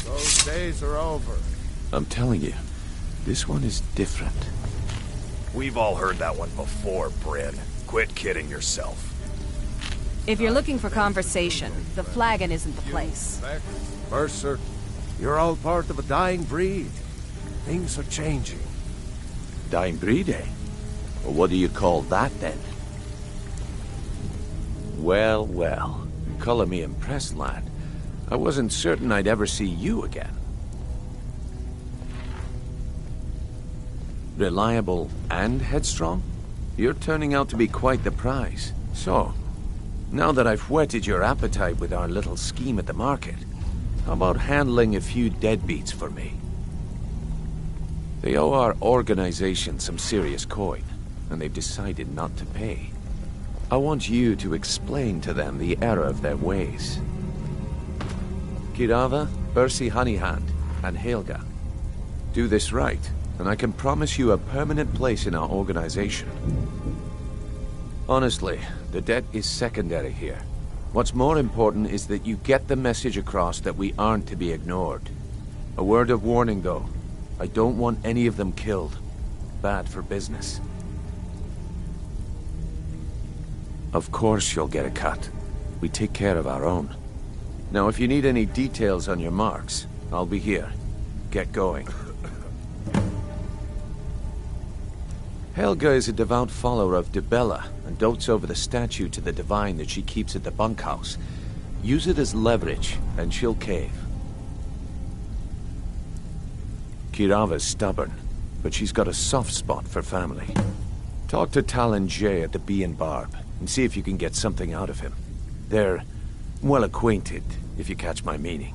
Those days are over.
I'm telling you, this one is different.
We've all heard that one before, Bryn. Quit kidding yourself.
If you're looking for conversation, the flagon isn't the place.
Mercer, you're all part of a dying breed. Things are changing.
Dying breed, eh? Well, what do you call that, then? Well, well. Color me impressed, lad. I wasn't certain I'd ever see you again. Reliable and headstrong? You're turning out to be quite the prize. So, now that I've whetted your appetite with our little scheme at the market, how about handling a few deadbeats for me? They owe our organization some serious coin, and they've decided not to pay. I want you to explain to them the error of their ways. Kirava, Ursi Honeyhand, and Helga. Do this right, and I can promise you a permanent place in our organization. Honestly, the debt is secondary here. What's more important is that you get the message across that we aren't to be ignored. A word of warning, though. I don't want any of them killed. Bad for business. Of course you'll get a cut. We take care of our own. Now, if you need any details on your marks, I'll be here. Get going. Helga is a devout follower of Dibella and dotes over the statue to the divine that she keeps at the bunkhouse. Use it as leverage, and she'll cave. Kirava's stubborn, but she's got a soft spot for family. Talk to Talon Jay at the Bee and Barb, and see if you can get something out of him. They're well acquainted, if you catch my meaning.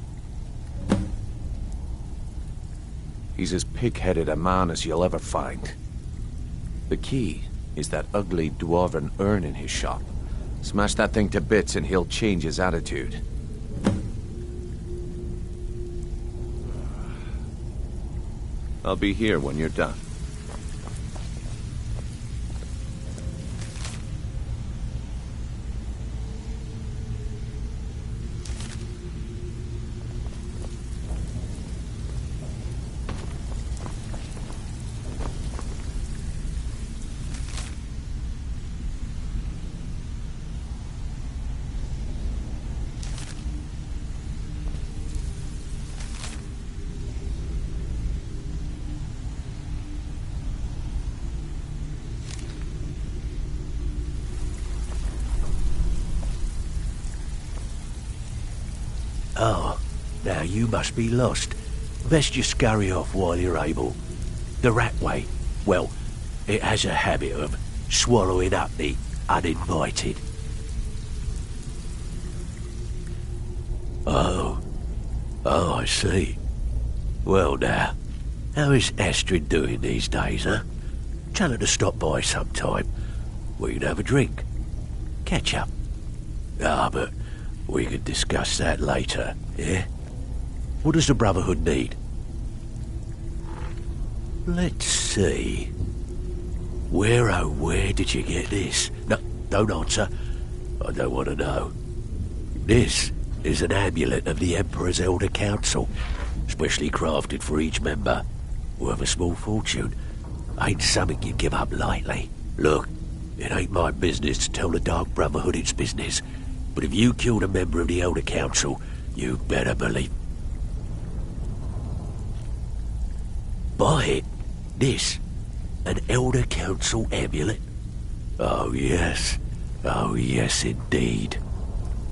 He's as pig-headed a man as you'll ever find. The key is that ugly dwarven urn in his shop. Smash that thing to bits and he'll change his attitude. I'll be here when you're done.
Oh, now you must be lost. Best you scurry off while you're able. The Ratway, well, it has a habit of swallowing up the uninvited. Oh, I see. Well now, how is Astrid doing these days, huh? Tell her to stop by sometime. We can have a drink. Catch up. But we can discuss that later, yeah? What does the Brotherhood need? Let's see. Where, oh, where did you get this? No, don't answer. I don't want to know. This is an amulet of the Emperor's Elder Council, specially crafted for each member. Worth a small fortune. Ain't something you give up lightly. Look, it ain't my business to tell the Dark Brotherhood its business. But if you killed a member of the Elder Council, you better believe... Buy it. This. An Elder Council amulet. Oh, yes. Oh, yes, indeed.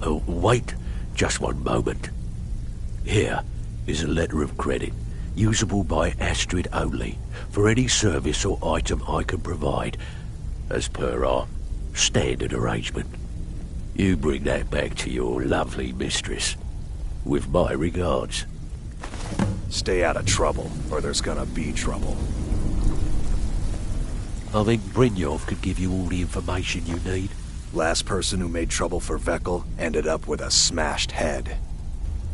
Oh, wait. Just one moment. Here is a letter of credit, usable by Astrid only, for any service or item I can provide, as per our standard arrangement. You bring that back to your lovely mistress. With my regards.
Stay out of trouble, or there's gonna be trouble.
I think Brynjolf could give you all the information you need.
Last person who made trouble for Vekkel ended up with a smashed head.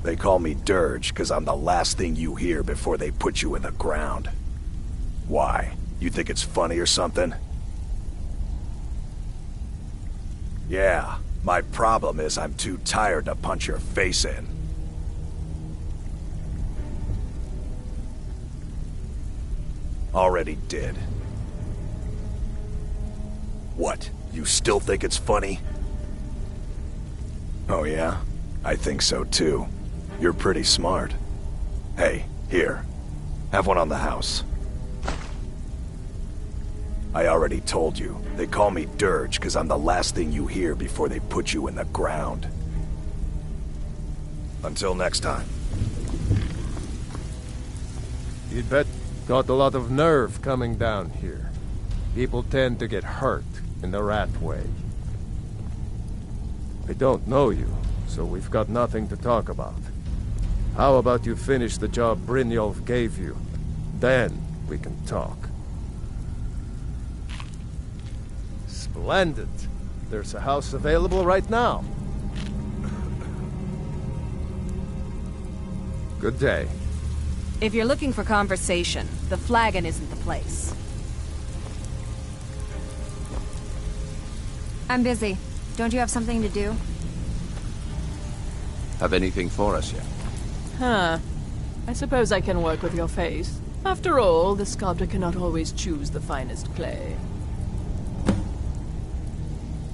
They call me Dirge because I'm the last thing you hear before they put you in the ground. Why? You think it's funny or something? Yeah. My problem is I'm too tired to punch your face in. Already did. What? You still think it's funny? Oh yeah? I think so too. You're pretty smart. Hey, here. Have one on the house. I already told you. They call me Dirge because I'm the last thing you hear before they put you in the ground. Until next time.
You'd bet got a lot of nerve coming down here. People tend to get hurt in the rat way. I don't know you, so we've got nothing to talk about. How about you finish the job Brynjolf gave you? Then we can talk. Splendid. There's a house available right now. Good day.
If you're looking for conversation, the flagon isn't the place.
I'm busy. Don't you have something to do?
Have anything for us yet?
Huh. I suppose I can work with your face. After all, the sculptor cannot always choose the finest clay.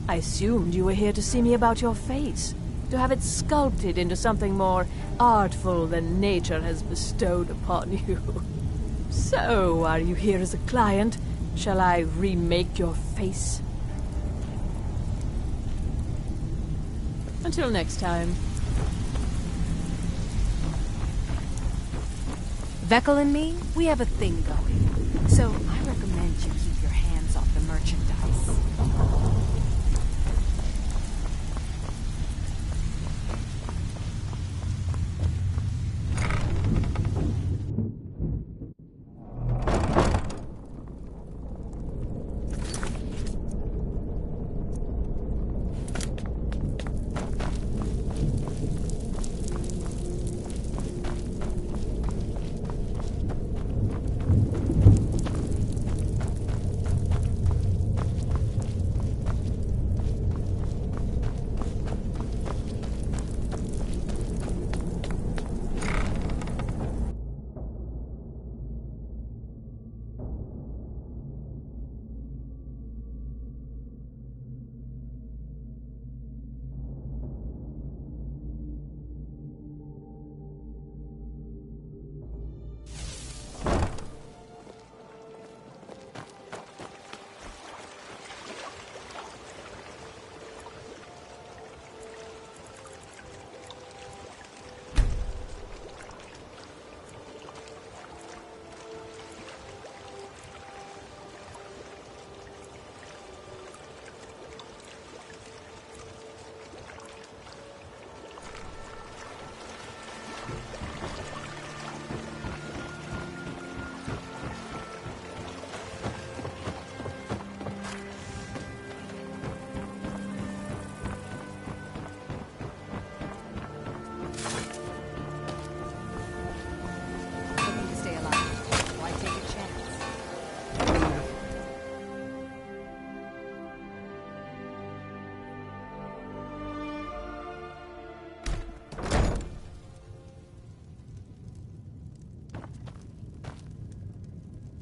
I assumed you were here to see me about your face. To have it sculpted into something more artful than nature has bestowed upon you. So, are you here as a client? Shall I remake your face? Until next time.
Veckel and me, we have a thing going. So I recommend you keep your hands off the merchandise.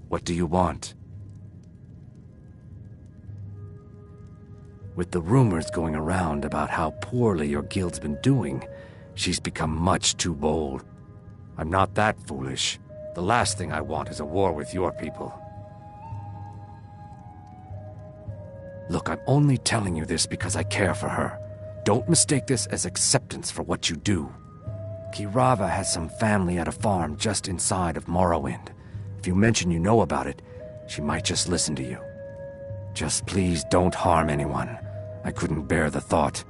What do you want? With the rumors going around about how poorly your guild's been doing, she's become much too bold. I'm not that foolish. The last thing I want is a war with your people. Look, I'm only telling you this because I care for her. Don't mistake this as acceptance for what you do. Kirava has some family at a farm just inside of Morrowind. If you mention you know about it, she might just listen to you. Just please don't harm anyone. I couldn't bear the thought.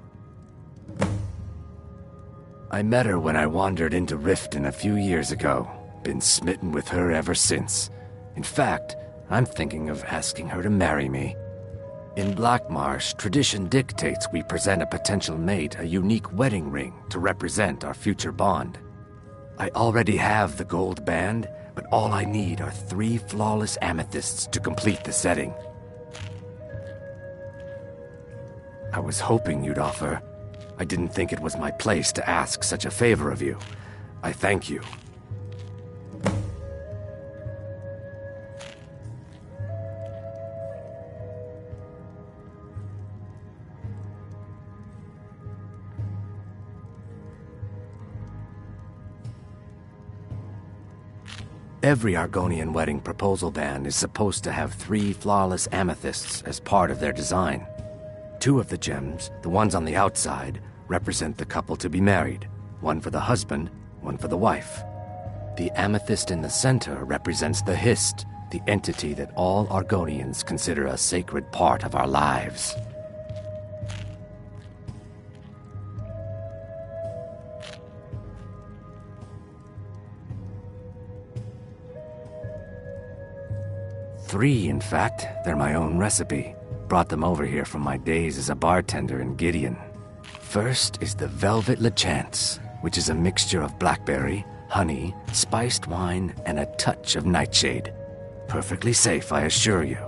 I met her when I wandered into Riften a few years ago. Been smitten with her ever since. In fact, I'm thinking of asking her to marry me. In Blackmarsh, tradition dictates we present a potential mate a unique wedding ring to represent our future bond. I already have the gold band, but all I need are 3 flawless amethysts to complete the setting. I was hoping you'd offer. I didn't think it was my place to ask such a favor of you. I thank you. Every Argonian wedding proposal band is supposed to have 3 flawless amethysts as part of their design. 2 of the gems, the ones on the outside, represent the couple to be married. 1 for the husband, 1 for the wife. The amethyst in the center represents the Hist, the entity that all Argonians consider a sacred part of our lives. Three, in fact. They're my own recipe. Brought them over here from my days as a bartender in Gideon. First is the Velvet Lechance, which is a mixture of blackberry, honey, spiced wine, and a touch of nightshade. Perfectly safe, I assure you.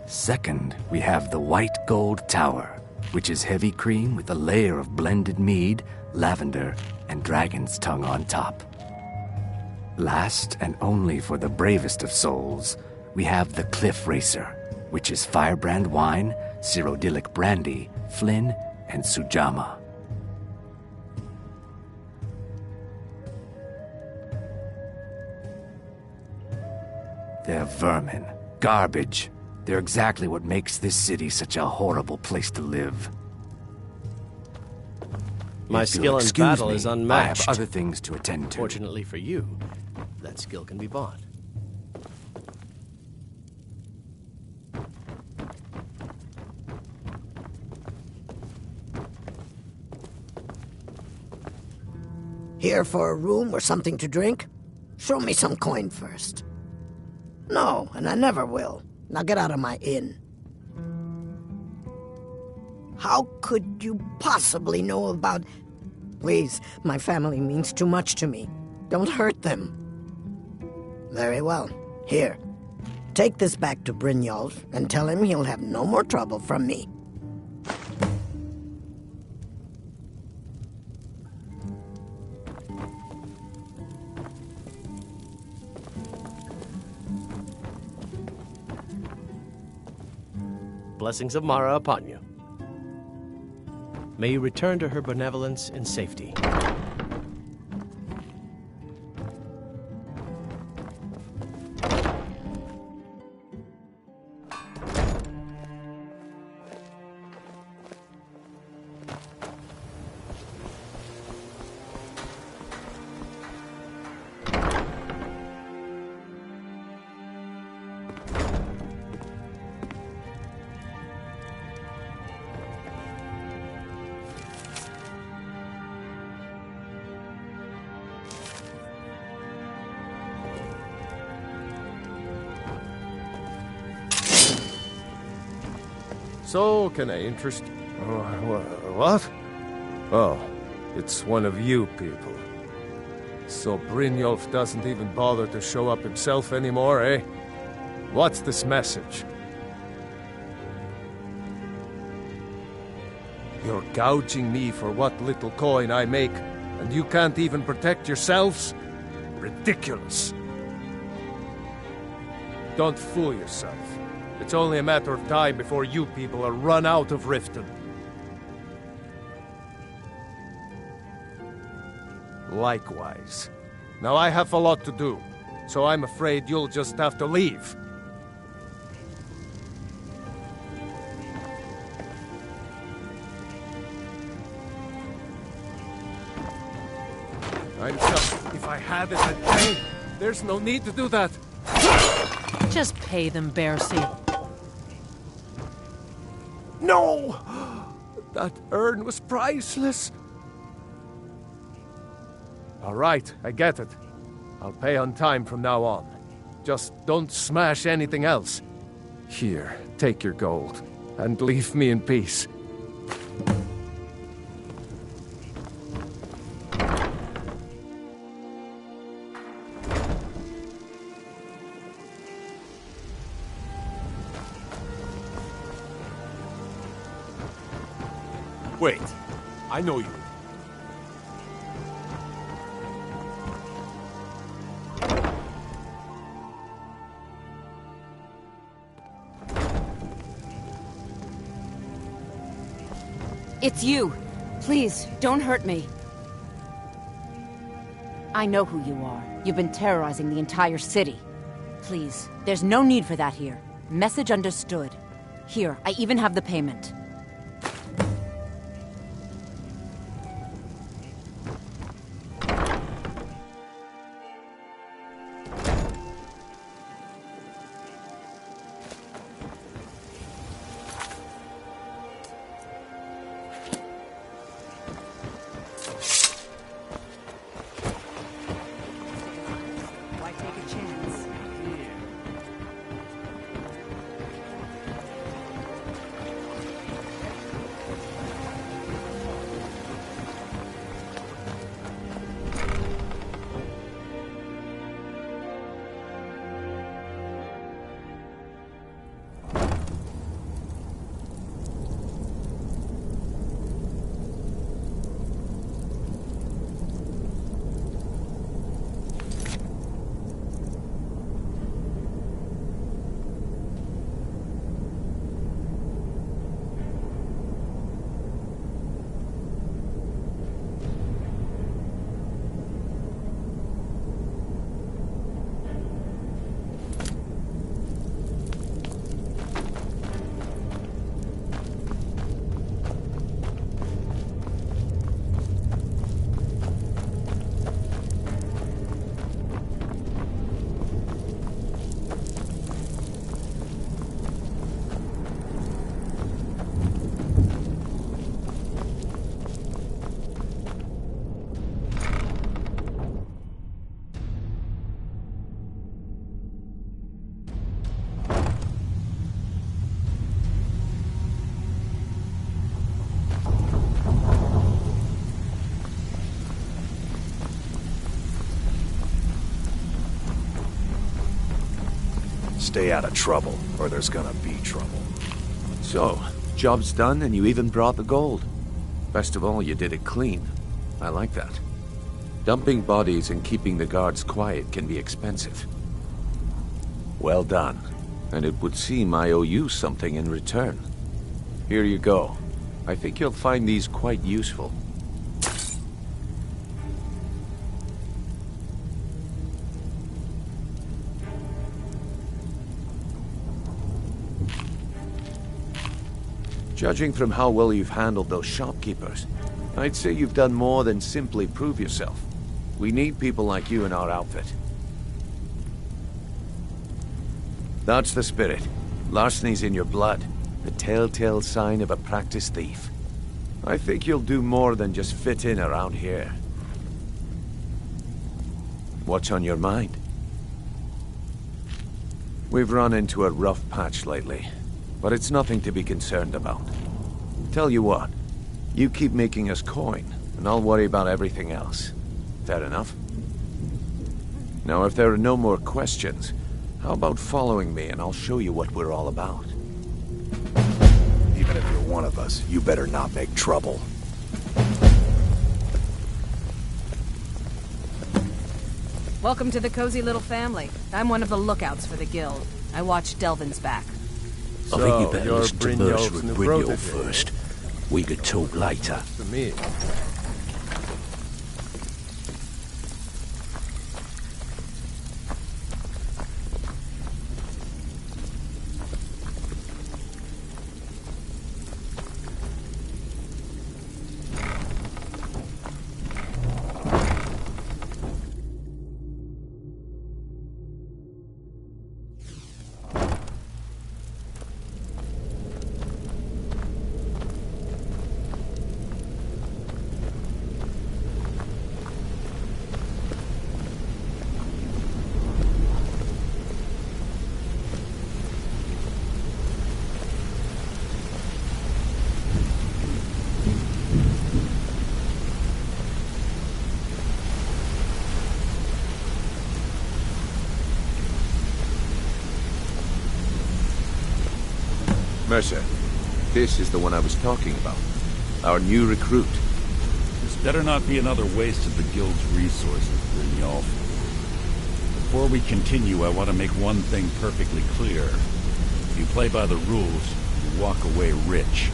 Second, we have the White Gold Tower, which is heavy cream with a layer of blended mead, lavender, and dragon's tongue on top. Last, and only for the bravest of souls, we have the Cliff Racer, which is firebrand wine, Cyrodiilic brandy, Flynn, and Sujamma. They're vermin. Garbage. They're exactly what makes this city such a horrible place to live.
My skill in battle is unmatched.
I have other things to attend to.
Fortunately for you, that skill can be bought.
Here for a room or something to drink? Show me some coin first. No, and I never will. Now get out of my inn. How could you possibly know about... Please, my family means too much to me. Don't hurt them. Very well. Here. Take this back to Brynjolf and tell him he'll have no more trouble from me.
Blessings of Mara upon you. May you return to her benevolence in safety.
So, can I interest... what? Oh, it's one of you people. So Brynjolf doesn't even bother to show up himself anymore, eh? What's this message? You're gouging me for what little coin I make, and you can't even protect yourselves? Ridiculous. Don't fool yourself. It's only a matter of time before you people are run out of Riften. Likewise. Now I have a lot to do, so I'm afraid you'll just have to leave. I'm just... if I had it, I'd pay. There's no need to do that.
Just pay them, Bercy.
No! That urn was priceless. All right, I get it. I'll pay on time from now on. Just don't smash anything else. Here, take your gold, and leave me in peace.
Wait, I know you.
It's you. Please, don't hurt me. I know who you are. You've been terrorizing the entire city. Please, there's no need for that here. Message understood. Here, I even have the payment.
Stay out of trouble, or there's gonna be trouble.
So, job's done and you even brought the gold. Best of all, you did it clean. I like that. Dumping bodies and keeping the guards quiet can be expensive. Well done. And it would seem I owe you something in return. Here you go. I think you'll find these quite useful. Judging from how well you've handled those shopkeepers, I'd say you've done more than simply prove yourself. We need people like you in our outfit. That's the spirit. Larceny's in your blood, the telltale sign of a practiced thief. I think you'll do more than just fit in around here. What's on your mind? We've run into a rough patch lately, but it's nothing to be concerned about. Tell you what, you keep making us coin, and I'll worry about everything else. Fair enough? Now, if there are no more questions, how about following me and I'll show you what we're all about?
Even if you're one of us, you better not make trouble.
Welcome to the cozy little family. I'm one of the lookouts for the guild. I watch Delvin's back.
I think you better listen to Mercer and Brynjolf first. We could talk later.
For me.
Mercer, this is the one I was talking about. Our new recruit.
This better not be another waste of the guild's resources, Brynjolf. Before we continue, I want to make one thing perfectly clear. If you play by the rules, you walk away rich.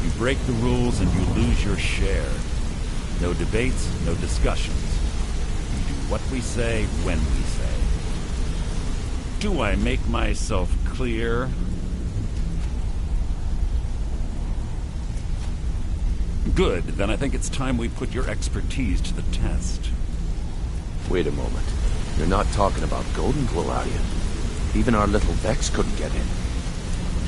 You break the rules and you lose your share. No debates, no discussions. You do What we say, when we say. Do I make myself clear? Good, then I think it's time we put your expertise to the test.
Wait a moment. You're not talking about Golden Glow, are you? Even our little Vex couldn't get in.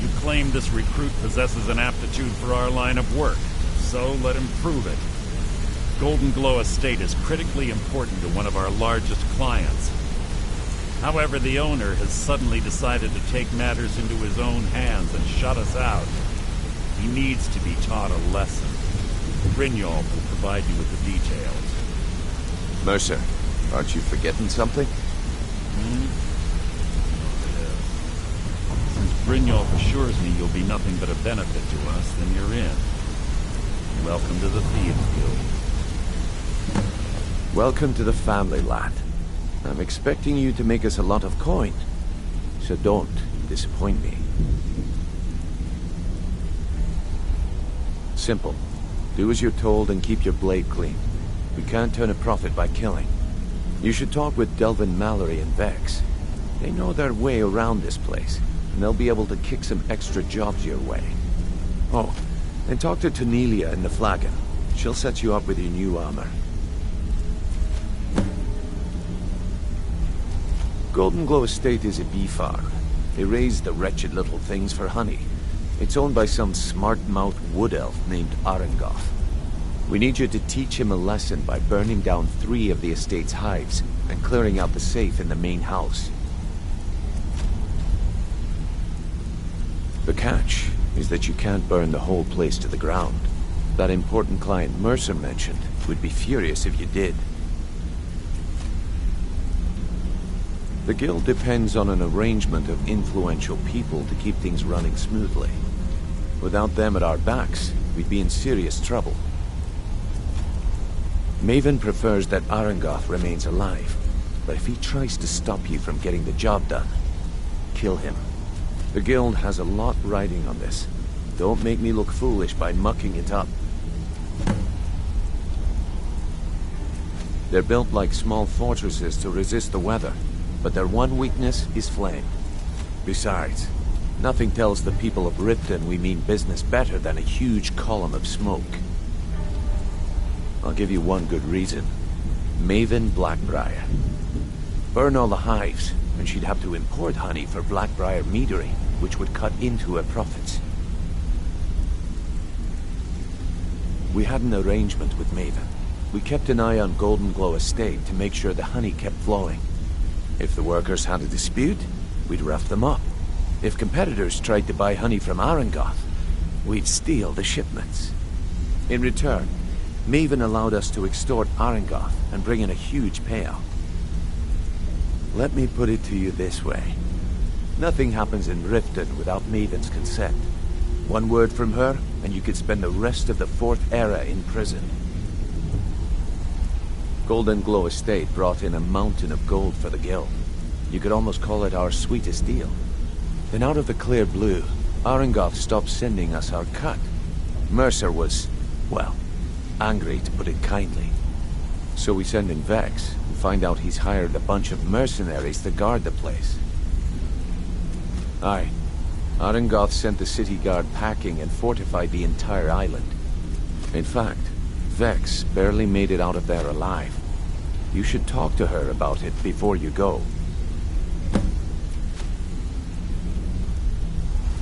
You claim this recruit possesses an aptitude for our line of work, so let him prove it. Golden Glow Estate is critically important to one of our largest clients. However, the owner has suddenly decided to take matters into his own hands and shut us out. He needs to be taught a lesson. Brynjolf will provide you with the details.
Mercer, aren't you forgetting something?
Since Brynjolf assures me you'll be nothing but a benefit to us, then you're in. Welcome to the Thieves Guild.
Welcome to the family, lad. I'm expecting you to make us a lot of coin, so don't disappoint me. Simple. Do as you're told and keep your blade clean. We can't turn a profit by killing. You should talk with Delvin Mallory and Vex. They know their way around this place, and they'll be able to kick some extra jobs your way. Oh, and talk to Tanelia in the Flagon. She'll set you up with your new armor. Golden Glow Estate is a bee farm. They raise the wretched little things for honey. It's owned by some smart-mouthed wood elf named Arengoth. We need you to teach him a lesson by burning down 3 of the estate's hives and clearing out the safe in the main house. The catch is that you can't burn the whole place to the ground. That important client Mercer mentioned would be furious if you did. The guild depends on an arrangement of influential people to keep things running smoothly. Without them at our backs, we'd be in serious trouble. Maven prefers that Arengoth remains alive, but if he tries to stop you from getting the job done, kill him. The guild has a lot riding on this. Don't make me look foolish by mucking it up. They're built like small fortresses to resist the weather, but their one weakness is flame. Besides, nothing tells the people of Riften we mean business better than a huge column of smoke. I'll give you one good reason. Maven Blackbriar. Burn all the hives, and she'd have to import honey for Blackbriar metering, which would cut into her profits. We had an arrangement with Maven. We kept an eye on Golden Glow Estate to make sure the honey kept flowing. If the workers had a dispute, we'd rough them up. If competitors tried to buy honey from Arengoth, we'd steal the shipments. In return, Maven allowed us to extort Arengoth and bring in a huge payout. Let me put it to you this way. Nothing happens in Riften without Maven's consent. One word from her, and you could spend the rest of the 4th era in prison. Golden Glow Estate brought in a mountain of gold for the guild. You could almost call it our sweetest deal. Then out of the clear blue, Arengoth stopped sending us our cut. Mercer was, well, angry to put it kindly. So we send in Vex and find out he's hired a bunch of mercenaries to guard the place. Aye. Arengoth sent the city guard packing and fortified the entire island. In fact, Vex barely made it out of there alive. You should talk to her about it before you go.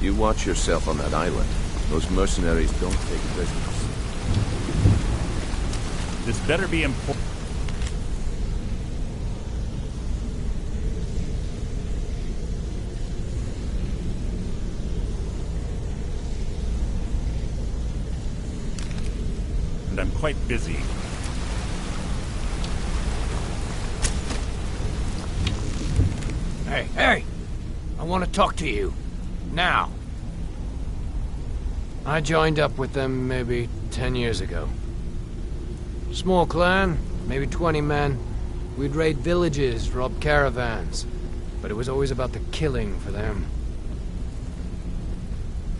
You watch yourself on that island. Those mercenaries don't take prisoners.
This better be important. And I'm quite busy.
Hey! I want to talk to you. Now. I joined up with them maybe 10 years ago. Small clan, maybe 20 men. We'd raid villages, rob caravans. But it was always about the killing for them.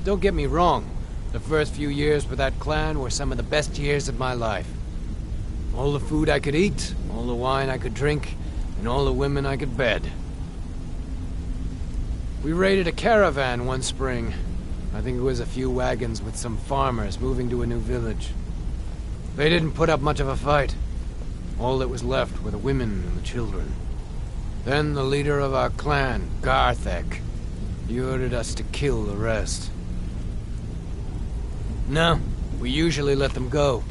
Don't get me wrong. The first few years with that clan were some of the best years of my life. All the food I could eat, all the wine I could drink, and all the women I could bed. We raided a caravan one spring. I think it was a few wagons with some farmers moving to a new village. They didn't put up much of a fight. All that was left were the women and the children. Then the leader of our clan, Garthek, he ordered us to kill the rest. No, we usually let them go.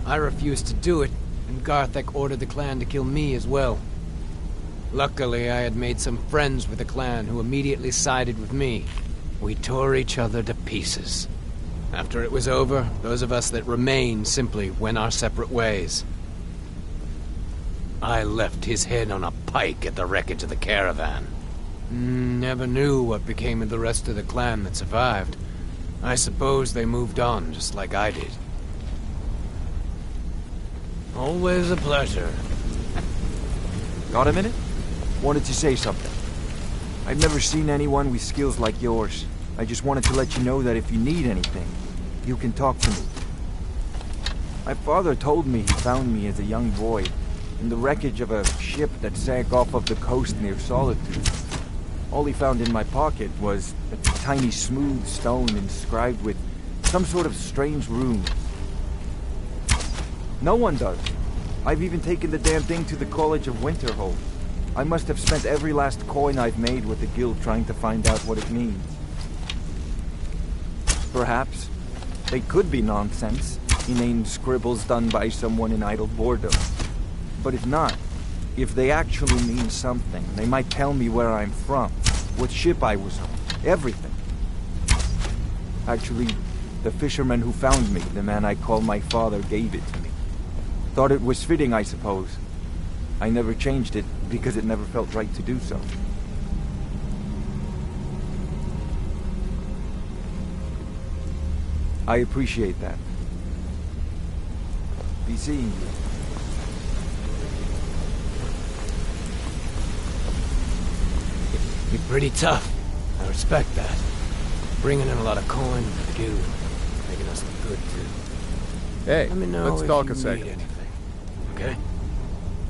I refused to do it, and Garthek ordered the clan to kill me as well. Luckily, I had made some friends with the clan who immediately sided with me. We tore each other to pieces. After it was over, those of us that remained simply went our separate ways. I left his head on a pike at the wreckage of the caravan. Never knew what became of the rest of the clan that survived. I suppose they moved on just like I did. Always a pleasure.
Got a minute? Wanted to say something. I've never seen anyone with skills like yours. I just wanted to let you know that if you need anything, you can talk to me. My father told me he found me as a young boy in the wreckage of a ship that sank off of the coast near Solitude. All he found in my pocket was a tiny smooth stone inscribed with some sort of strange rune. No one does. I've even taken the damn thing to the College of Winterhold. I must have spent every last coin I've made with the guild trying to find out what it means. Perhaps they could be nonsense, inane scribbles done by someone in idle boredom. But if not, if they actually mean something, they might tell me where I'm from, what ship I was on, everything. Actually, the fisherman who found me, the man I call my father, gave it to me. Thought it was fitting, I suppose. I never changed it because it never felt right to do so. I appreciate that. Be seeing you.
You're pretty tough. I respect that. Bringing in a lot of coin for the guild. Making us look good, too.
Hey,
Let me know
let's
if
talk
you
a second.
need anything. Okay?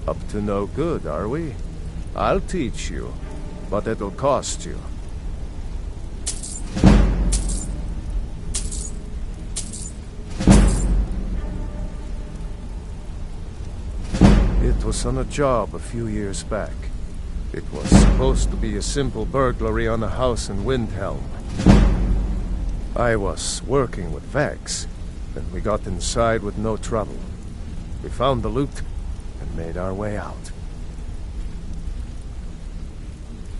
Up to no good, are we? I'll teach you, but it'll cost you. It was on a job a few years back. It was supposed to be a simple burglary on a house in Windhelm. I was working with Vex, and we got inside with no trouble. We found the loot and made our way out.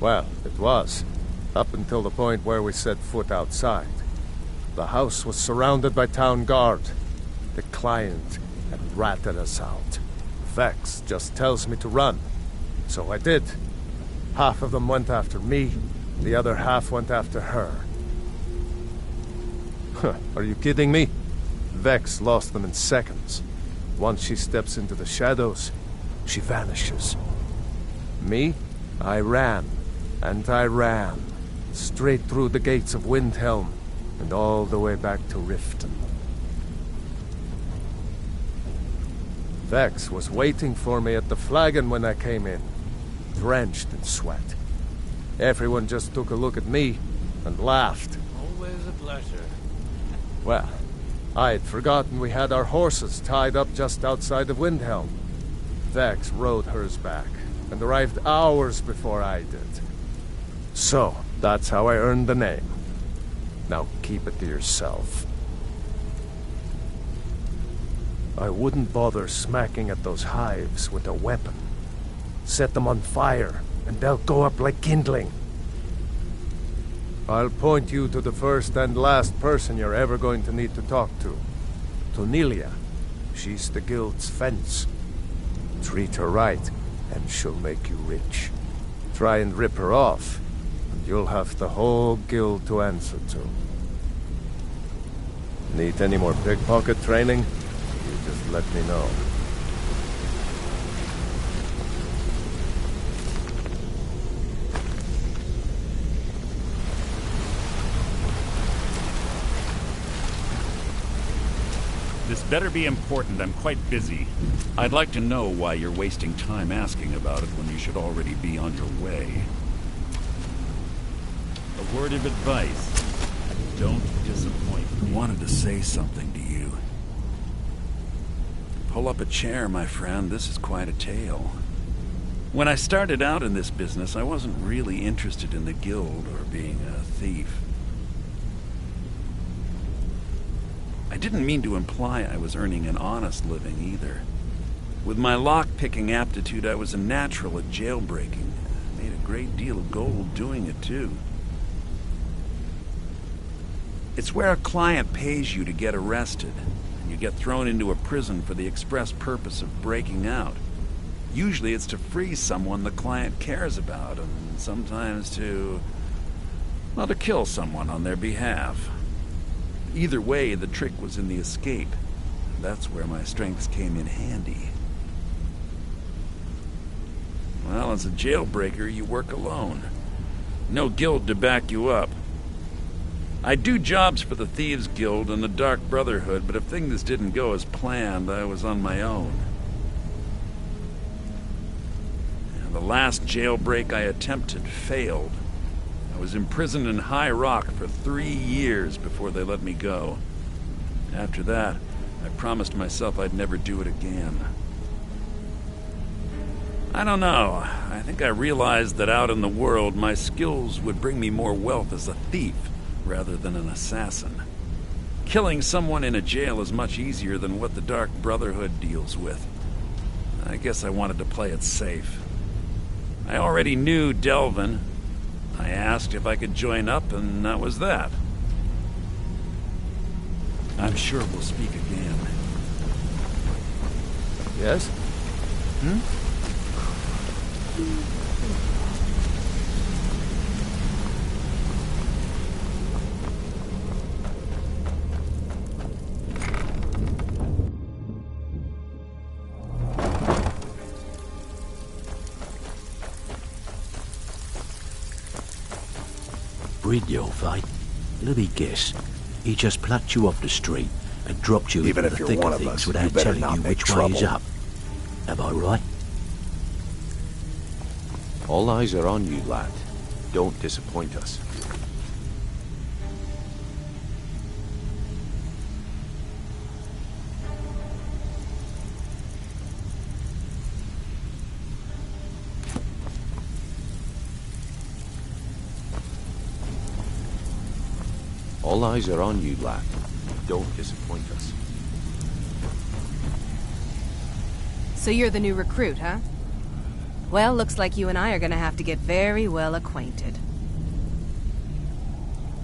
Well, it was, up until the point where we set foot outside. The house was surrounded by town guard. The client had ratted us out. Vex just tells me to run, so I did. Half of them went after me, the other half went after her. Are you kidding me? Vex lost them in seconds. Once she steps into the shadows, she vanishes. Me? I ran, and I ran, straight through the gates of Windhelm, and all the way back to Riften. Vex was waiting for me at the flagon when I came in, drenched in sweat. Everyone just took a look at me and laughed.
Always a pleasure.
Well, I had forgotten we had our horses tied up just outside of Windhelm. Vex rode hers back and arrived hours before I did. So, that's how I earned the name. Now keep it to yourself. I wouldn't bother smacking at those hives with a weapon. Set them on fire, and they'll go up like kindling. I'll point you to the first and last person you're ever going to need to talk to. Tonilia. She's the guild's fence. Treat her right, and she'll make you rich. Try and rip her off, and you'll have the whole guild to answer to. Need any more pickpocket training? You just let me know.
This
Better be important. I'm quite busy. I'd like to know why you're wasting time asking about it when you should already be on your way. A word of advice. Don't disappoint me. I wanted to say something to you. Pull up a chair, my friend. This is quite a tale. When I started out in this business, I wasn't really interested in the guild or being a thief. I didn't mean to imply I was earning an honest living either. With my lock-picking aptitude, I was a natural at jailbreaking. I made a great deal of gold doing it, too. It's where a client pays you to get arrested, and you get thrown into a prison for the express purpose of breaking out. Usually it's to free someone the client cares about, and sometimes to kill someone on their behalf. Either way, the trick was in the escape. That's where my strengths came in handy. Well, as a jailbreaker, you work alone. No guild to back you up. I do jobs for the Thieves Guild and the Dark Brotherhood, but if things didn't go as planned, I was on my own. And the last jailbreak I attempted failed. I was imprisoned in High Rock for 3 years before they let me go. After that, I promised myself I'd never do it again. I don't know. I think I realized that out in the world, my skills would bring me more wealth as a thief rather than an assassin. Killing someone in a jail is much easier than what the Dark Brotherhood deals with. I guess I wanted to play it safe. I already knew Delvin. I asked if I could join up, and that was that. I'm sure we'll speak again.
Yes?
Brynjolf, eh? Let me guess. He just plucked you off the street and dropped you
Even
into
if
the
you're
thick
one
of
of
things
us,
without
you better
telling
not
you
make
which way is
trouble.
up. Am I right?
All eyes are on you, lad. Don't disappoint us. All eyes are on you, lad. Don't disappoint us.
So you're the new recruit, huh? Well, looks like you and I are gonna have to get very well acquainted.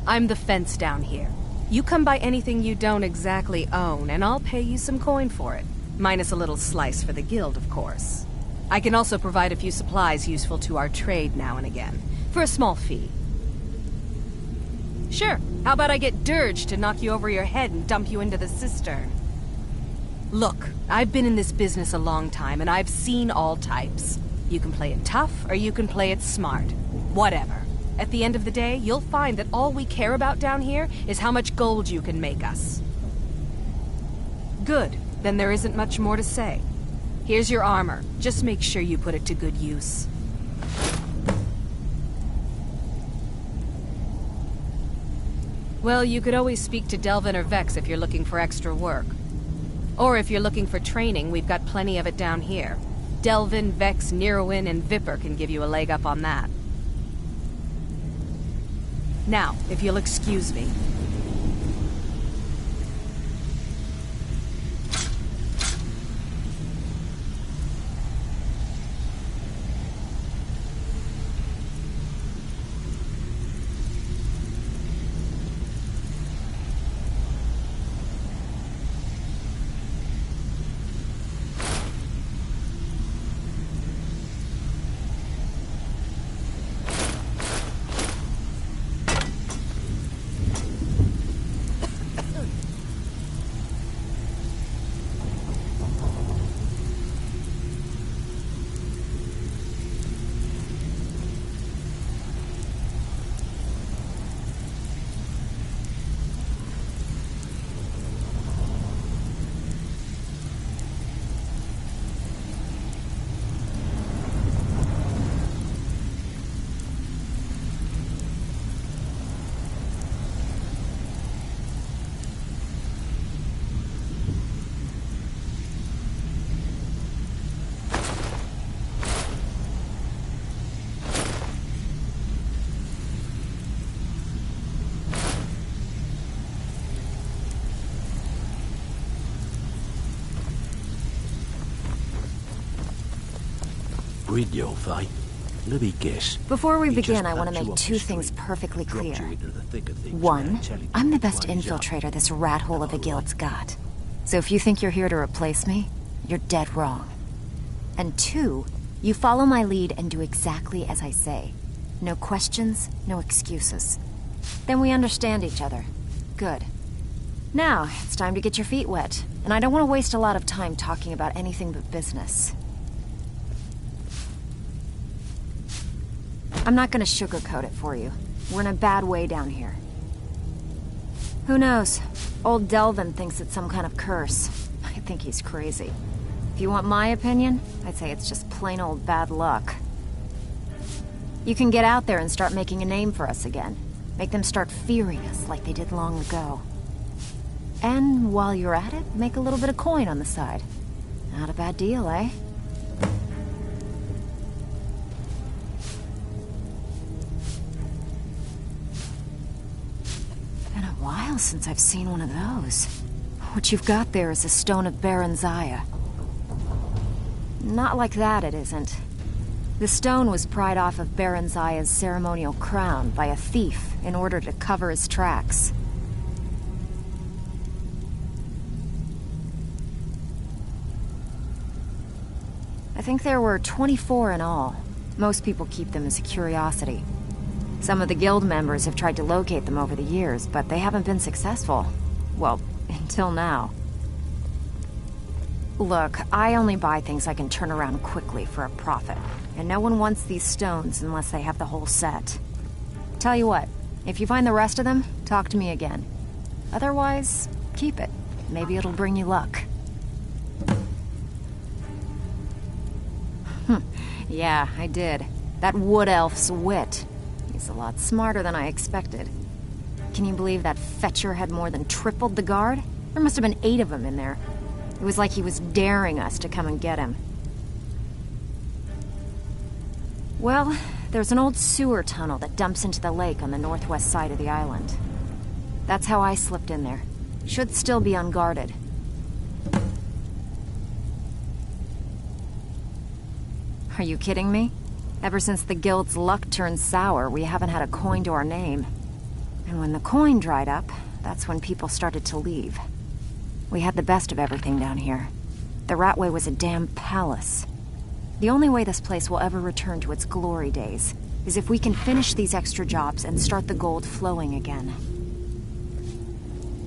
I'm the fence down here. You come by anything you don't exactly own, and I'll pay you some coin for it. Minus a little slice for the guild, of course. I can also provide a few supplies useful to our trade now and again, for a small fee. Sure, how about I get Dirge to knock you over your head and dump you into the cistern? Look, I've been in this business a long time, and I've seen all types. You can play it tough, or you can play it smart. Whatever. At the end of the day, you'll find that all we care about down here is how much gold you can make us. Good. Then there isn't much more to say. Here's your armor. Just make sure you put it to good use. Well, you could always speak to Delvin or Vex if you're looking for extra work. Or if you're looking for training, we've got plenty of it down here. Delvin, Vex, Nirwin, and Vipper can give you a leg up on that. Now, if you'll excuse me.
Brynjolf, eh? Let me guess.
Before we
He just
begin, I want
plucked
to
you
make
off the
two
street,
things perfectly
dropped
clear.
you into the thick of things
One,
without telling you
I'm the
which
best
way he's up.
infiltrator this rat hole of a guild's got. So if you think you're here to replace me, you're dead wrong. And two, you follow my lead and do exactly as I say. No questions, no excuses. Then we understand each other. Good. Now, it's time to get your feet wet. And I don't want to waste a lot of time talking about anything but business. I'm not gonna sugarcoat it for you. We're in a bad way down here. Who knows? Old Delvin thinks it's some kind of curse. I think he's crazy. If you want my opinion, I'd say it's just plain old bad luck. You can get out there and start making a name for us again. Make them start fearing us like they did long ago. And while you're at it, make a little bit of coin on the side. Not a bad deal, eh? Been a while since I've seen one of those. What you've got there is a stone of Baron Zaya. Not like that, it isn't. The stone was pried off of Baron Zaya's ceremonial crown by a thief in order to cover his tracks. I think there were 24 in all. Most people keep them as a curiosity. Some of the guild members have tried to locate them over the years, but they haven't been successful. Well, until now. Look, I only buy things I can turn around quickly for a profit. And no one wants these stones unless they have the whole set. Tell you what, if you find the rest of them, talk to me again. Otherwise, keep it. Maybe it'll bring you luck. Yeah, I did. That wood elf's wit. He's a lot smarter than I expected. Can you believe that fetcher had more than tripled the guard? There must have been 8 of them in there. It was like he was daring us to come and get him. Well, there's an old sewer tunnel that dumps into the lake on the northwest side of the island. That's how I slipped in there. Should still be unguarded. Are you kidding me? Ever since the guild's luck turned sour, we haven't had a coin to our name. And when the coin dried up, that's when people started to leave. We had the best of everything down here. The Ratway was a damn palace. The only way this place will ever return to its glory days is if we can finish these extra jobs and start the gold flowing again.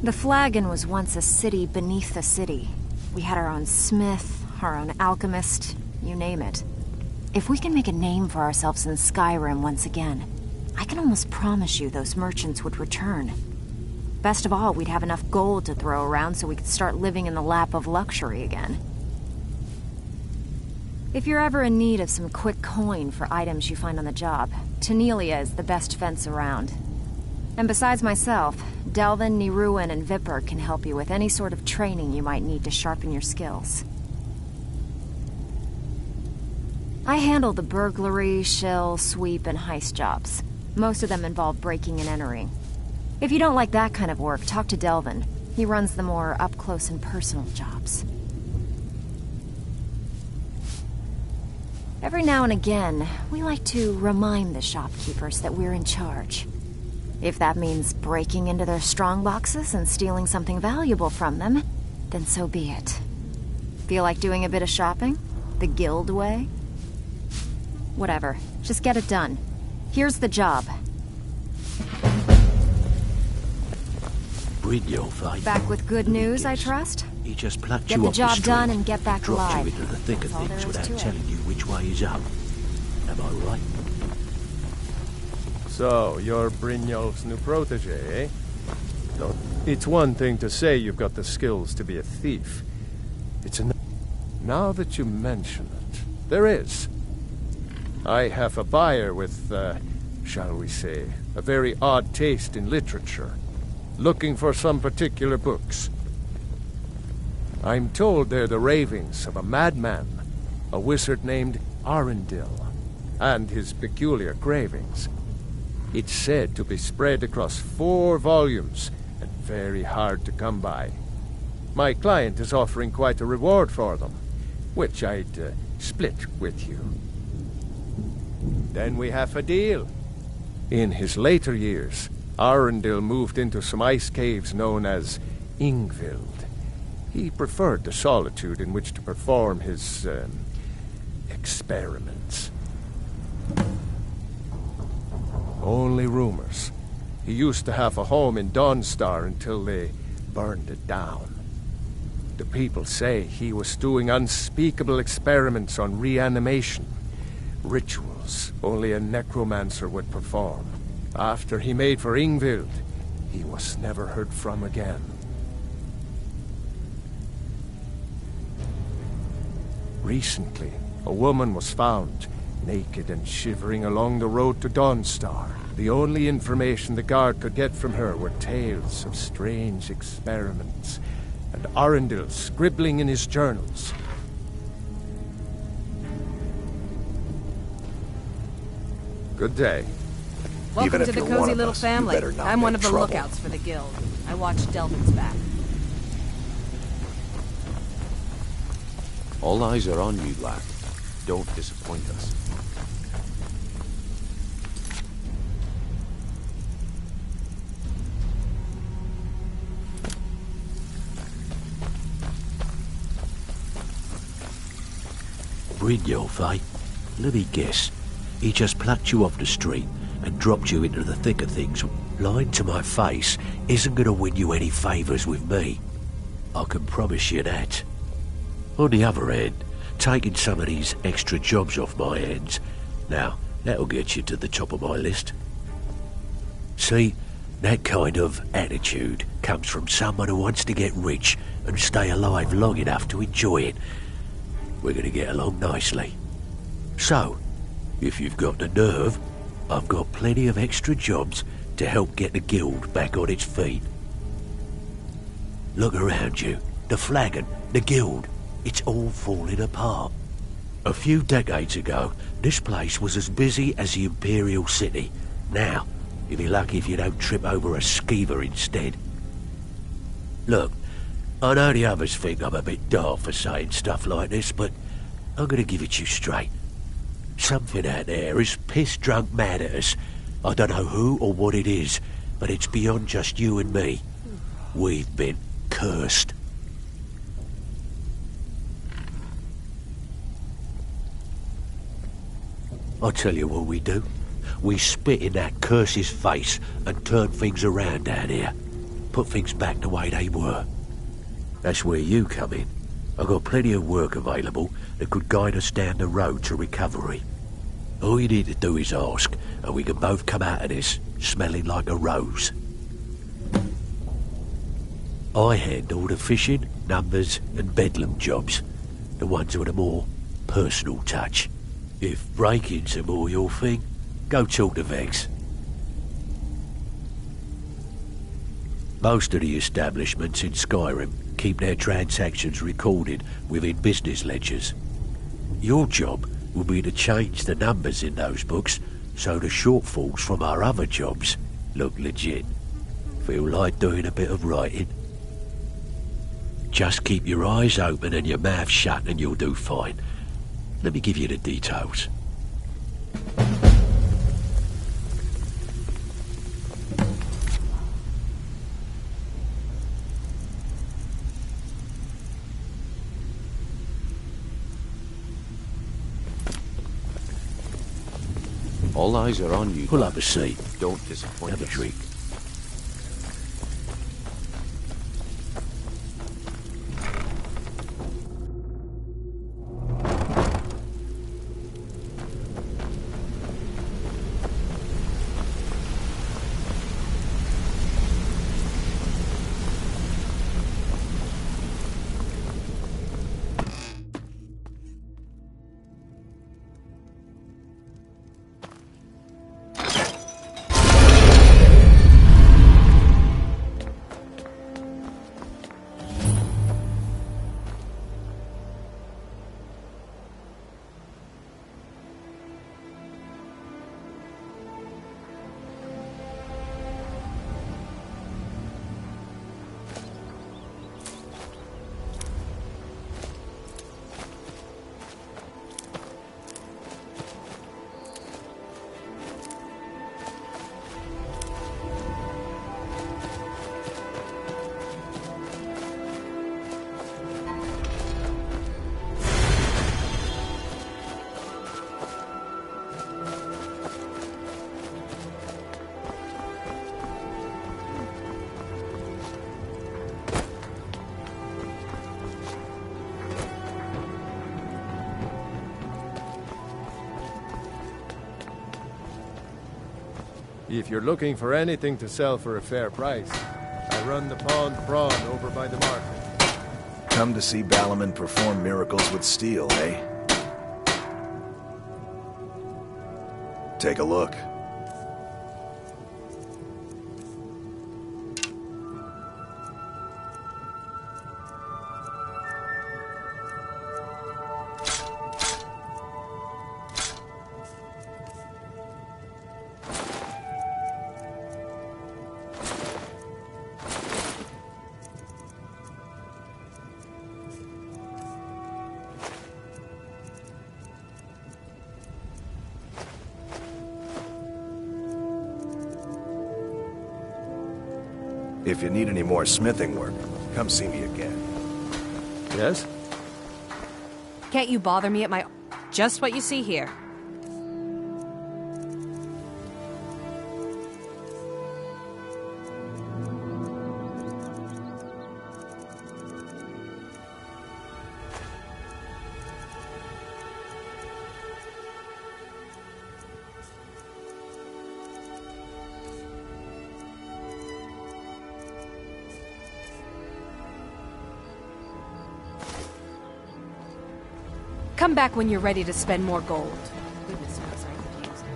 The Flagon was once a city beneath the city. We had our own smith, our own alchemist, you name it. If we can make a name for ourselves in Skyrim once again, I can almost promise you those merchants would return. Best of all, we'd have enough gold to throw around so we could start living in the lap of luxury again. If you're ever in need of some quick coin for items you find on the job, Tanelia is the best fence around. And besides myself, Delvin, Niruin, and Vipper can help you with any sort of training you might need to sharpen your skills. I handle the burglary, shill, sweep, and heist jobs. Most of them involve breaking and entering. If you don't like that kind of work, talk to Delvin. He runs the more up-close and personal jobs. Every now and again, we like to remind the shopkeepers that we're in charge. If that means breaking into their strongboxes and stealing something valuable from them, then so be it. Feel like doing a bit of shopping? The guild way? Whatever. Just get it done. Here's the job.
Brynjolf,
Back with good news, I trust?
He just plucked
Get
you
the
off the
job
street,
done and get back
dropped
alive.
you into the thick of
That's all
things
there is
without
to it.
telling you which way he's up. Am I right?
So, you're Brynjolf's new protege, eh? No, it's one thing to say you've got the skills to be a thief. It's another. Now that you mention it, there is. I have a buyer with, shall we say, a very odd taste in literature, looking for some particular books. I'm told they're the ravings of a madman, a wizard named Arundel, and his peculiar cravings. It's said to be spread across 4 volumes, and very hard to come by. My client is offering quite a reward for them, which I'd split with you. then we have a deal. In his later years, Arundel moved into some ice caves known as Ingvild. He preferred the solitude in which to perform his, experiments. Only rumors. He used to have a home in Dawnstar until they burned it down. The people say he was doing unspeakable experiments on reanimation, rituals only a necromancer would perform. After he made for Ingvild, he was never heard from again. Recently, a woman was found, naked and shivering along the road to Dawnstar. The only information the guard could get from her were tales of strange experiments, and Arundel scribbling in his journals. Good day.
Welcome to the cozy little family. I'm one of the lookouts for the guild. I watch Delvin's back.
All eyes are on you, lad. Don't disappoint us.
Brynjolf, eh? Let me guess. He just plucked you off the street and dropped you into the thick of things. Lying to my face isn't going to win you any favours with me. I can promise you that. On the other hand, taking some of these extra jobs off my hands, now, that'll get you to the top of my list. See, that kind of attitude comes from someone who wants to get rich and stay alive long enough to enjoy it. We're going to get along nicely. So, if you've got the nerve, I've got plenty of extra jobs to help get the guild back on its feet. Look around you. The flagon, the guild, it's all falling apart. A few decades ago, this place was as busy as the Imperial City. Now, you'll be lucky if you don't trip over a skeever instead. Look, I know the others think I'm a bit daft for saying stuff like this, but I'm going to give it to you straight. Something out there is piss-drunk mad at us. I don't know who or what it is, but it's beyond just you and me. We've been cursed. I'll tell you what we do. We spit in that curse's face and turn things around down here. Put things back the way they were. That's where you come in. I've got plenty of work available that could guide us down the road to recovery. All you need to do is ask, and we can both come out of this smelling like a rose. I handle the fishing, numbers, and bedlam jobs. The ones with a more personal touch. If breaking's a more your thing, go talk to Vex. Most of the establishments in Skyrim keep their transactions recorded within business ledgers. Your job will be to change the numbers in those books so the shortfalls from our other jobs look legit. Feel like doing a bit of writing? Just keep your eyes open and your mouth shut and you'll do fine. Let me give you the details.
All eyes are on you.
Pull up a seat.
Don't disappoint us.
Have a drink.
If you're looking for anything to sell for a fair price, I run the pawned prawn over by the market.
Come to see Balaman perform miracles with steel, eh? Take a look. If you need any more smithing work, come see me again.
Yes?
Can't you bother me at my... Just what you see here. Come back when you're ready to spend more gold. Goodness knows I could use it.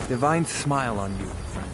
Divine smile on you, friend.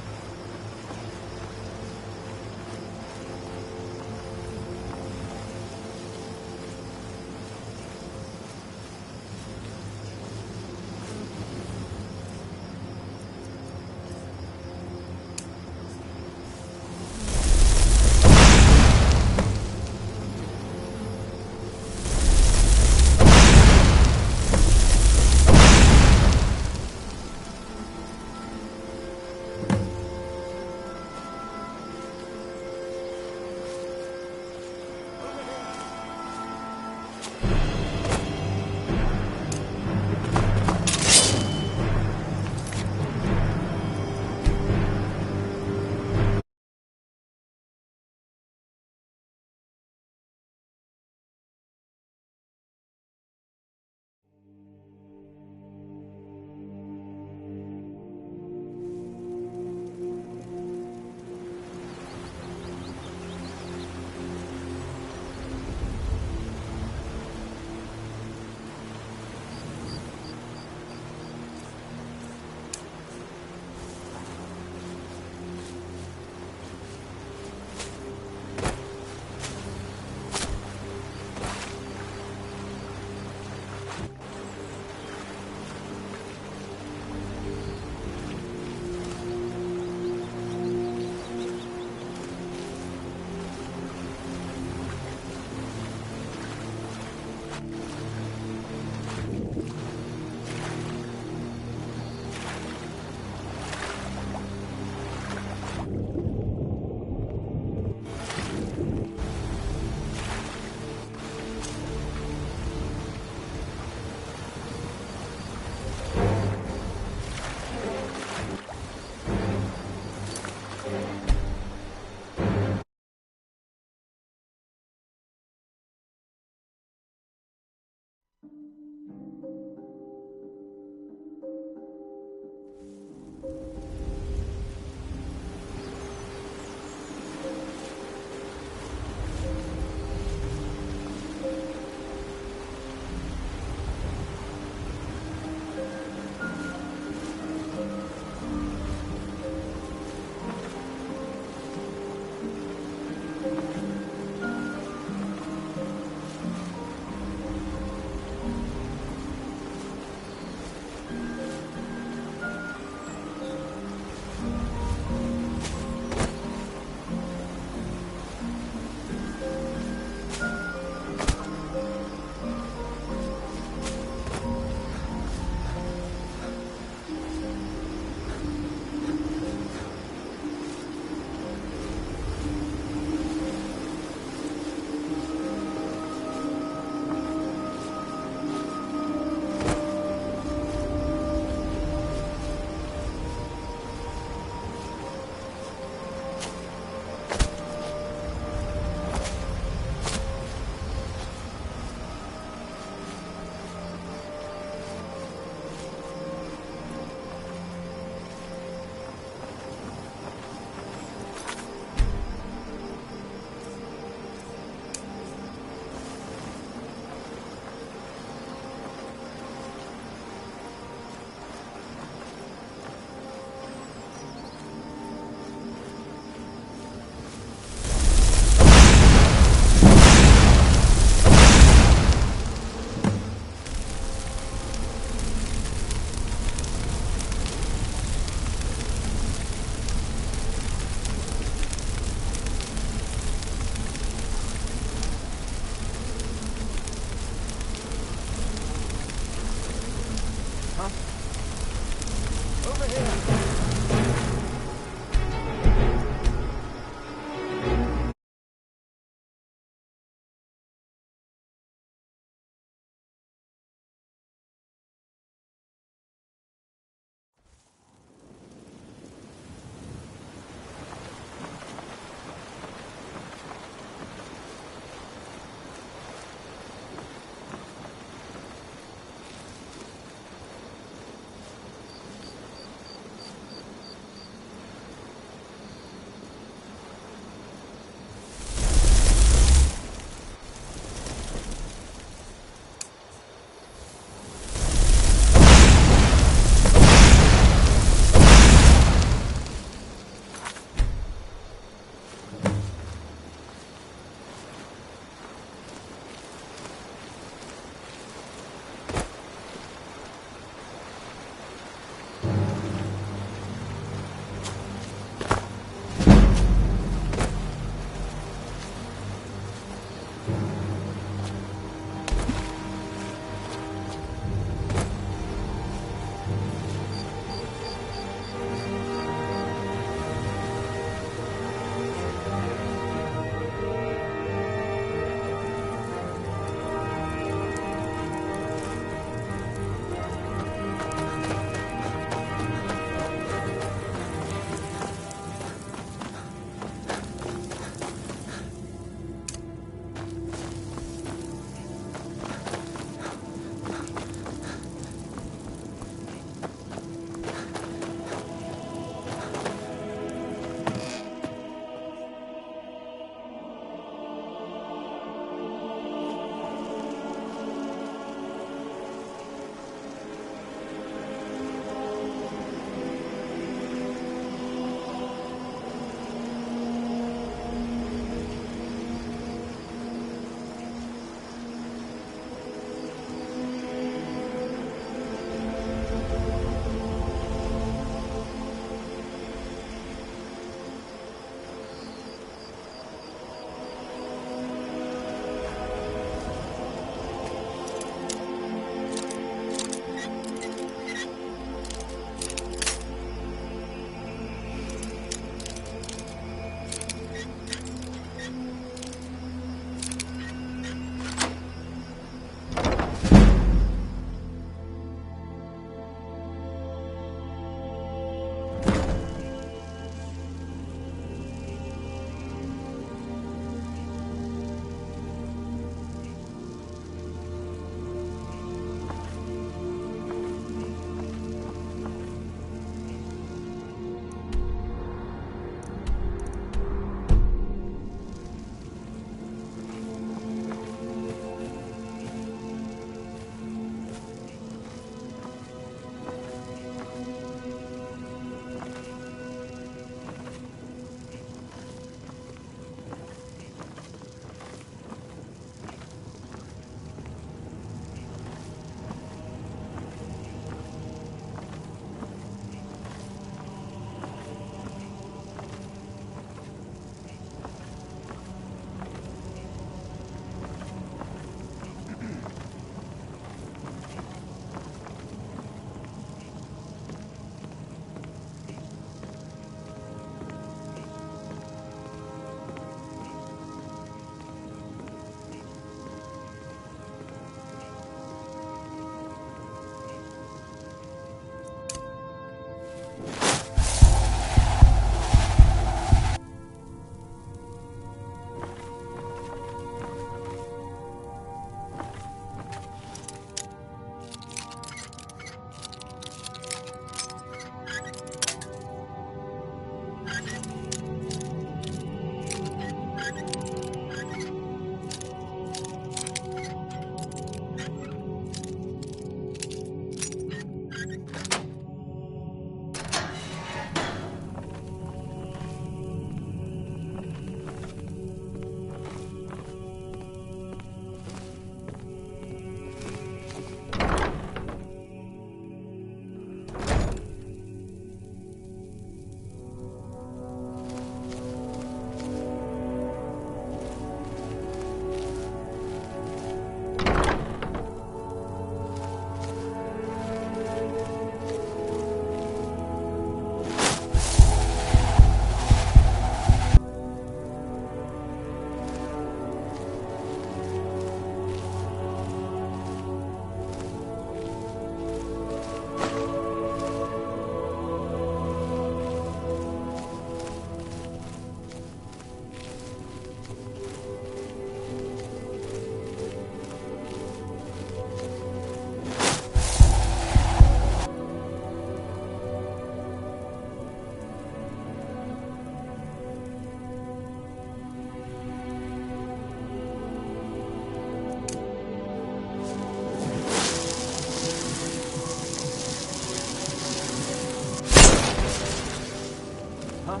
Huh?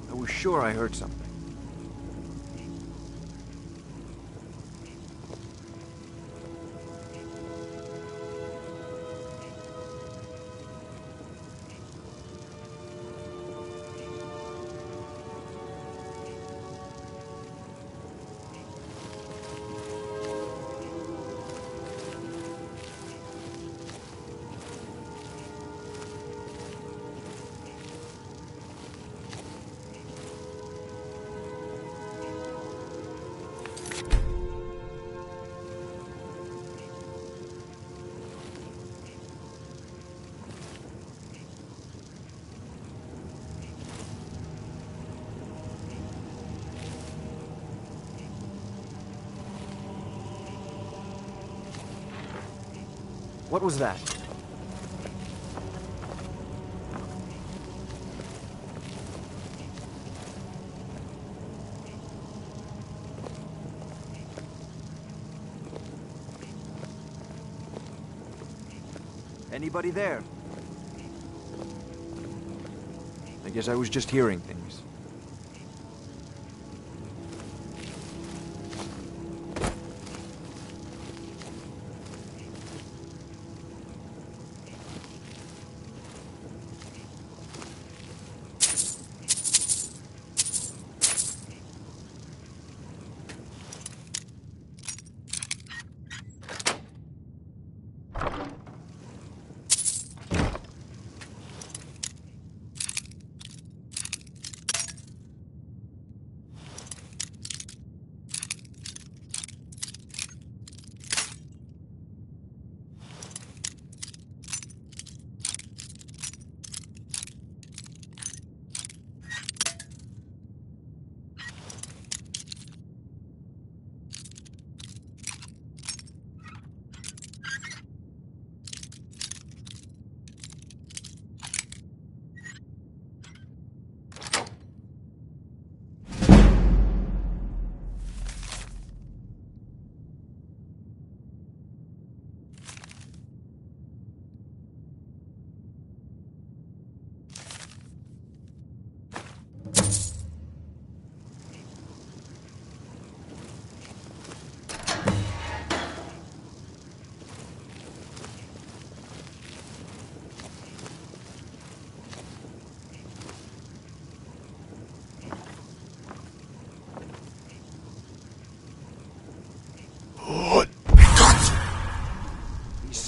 I was sure I heard something. What was that? Anybody there? I guess I was just hearing things.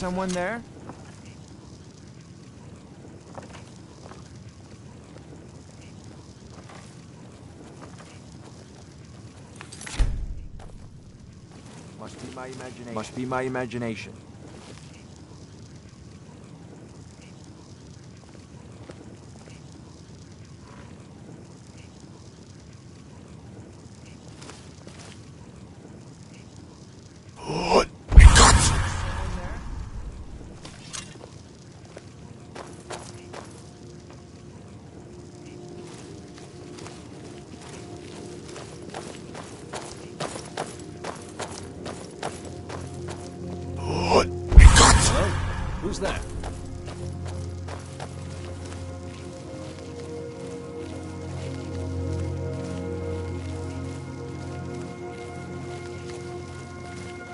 Someone there? Must be my imagination. Must be my imagination.
Who's that?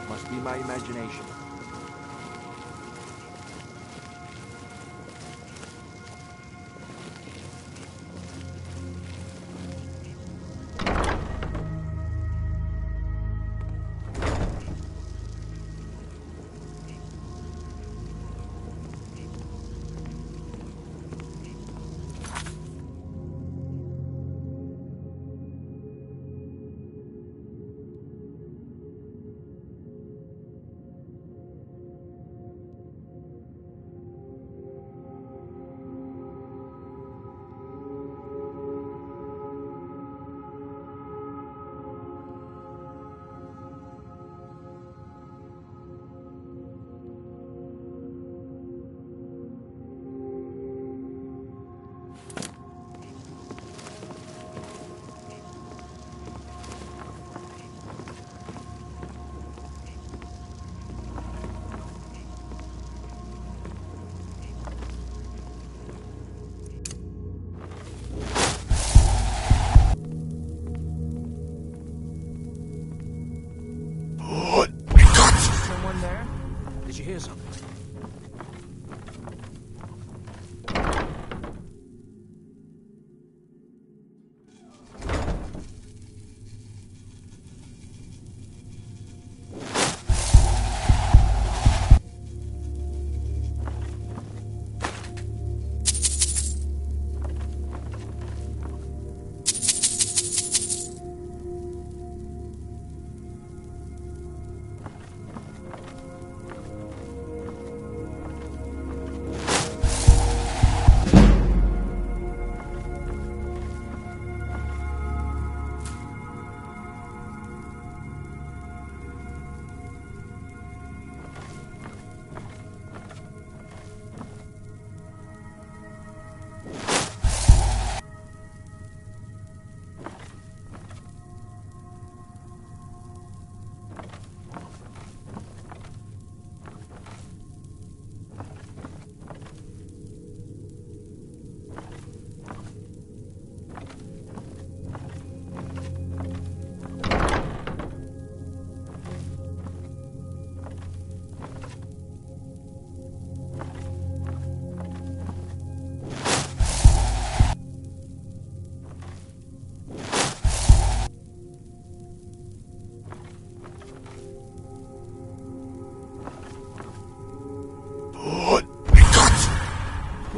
Must be my imagination.
you hear something?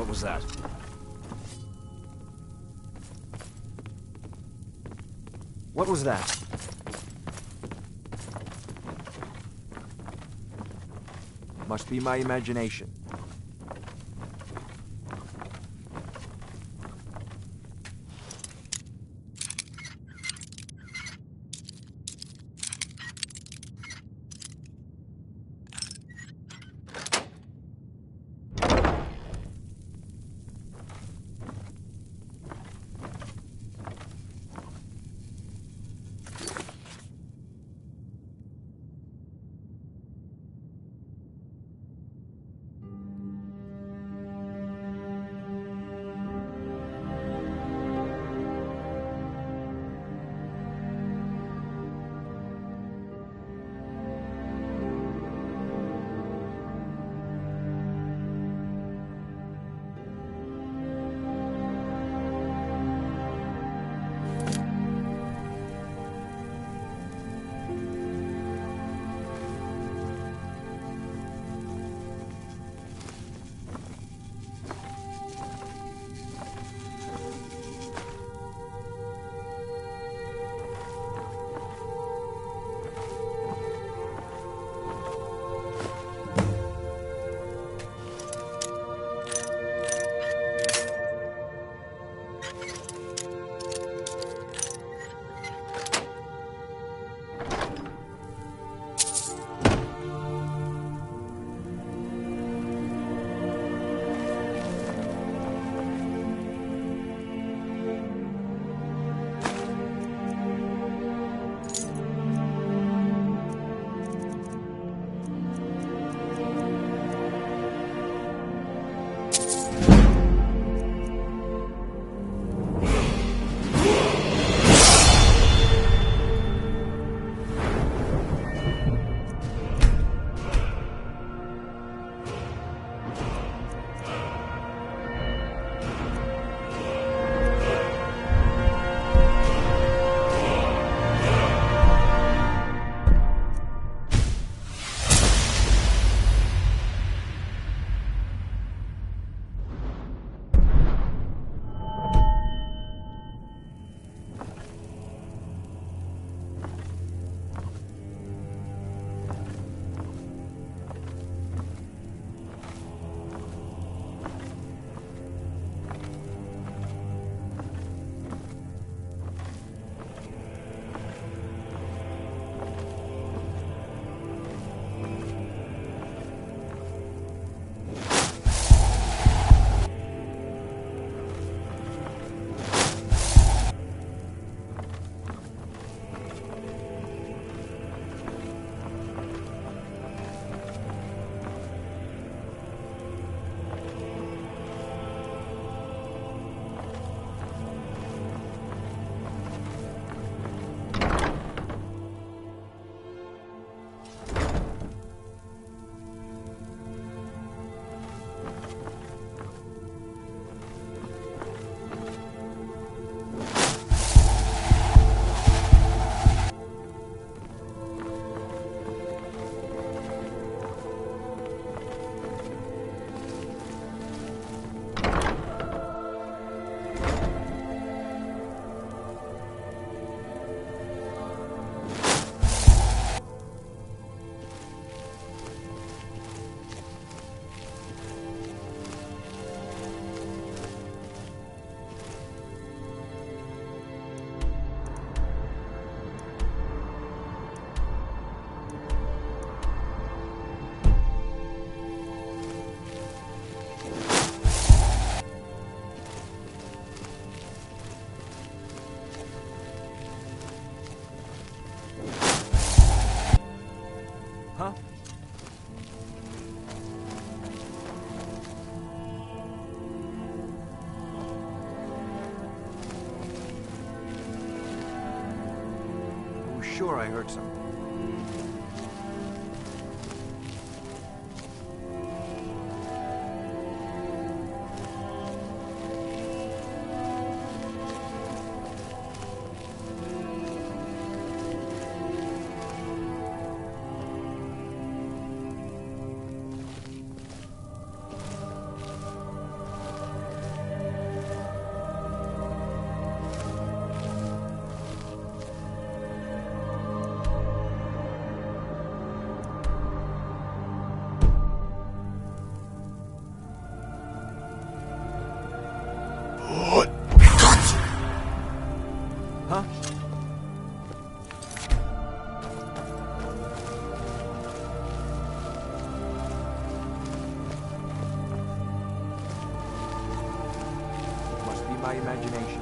What was that?
What was that? Must be my imagination. sure I heard something. Huh? Must be my imagination.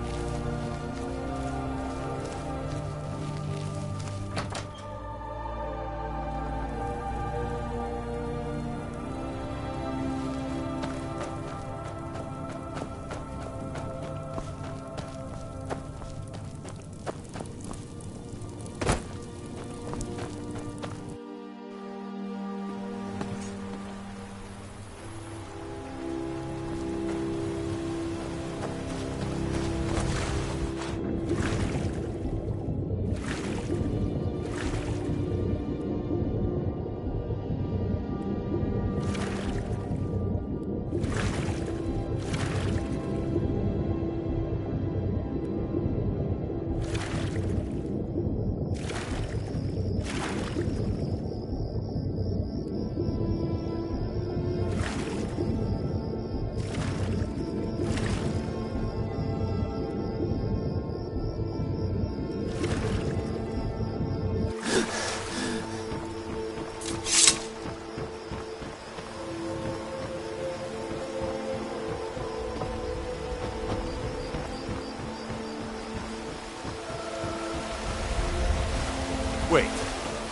Wait,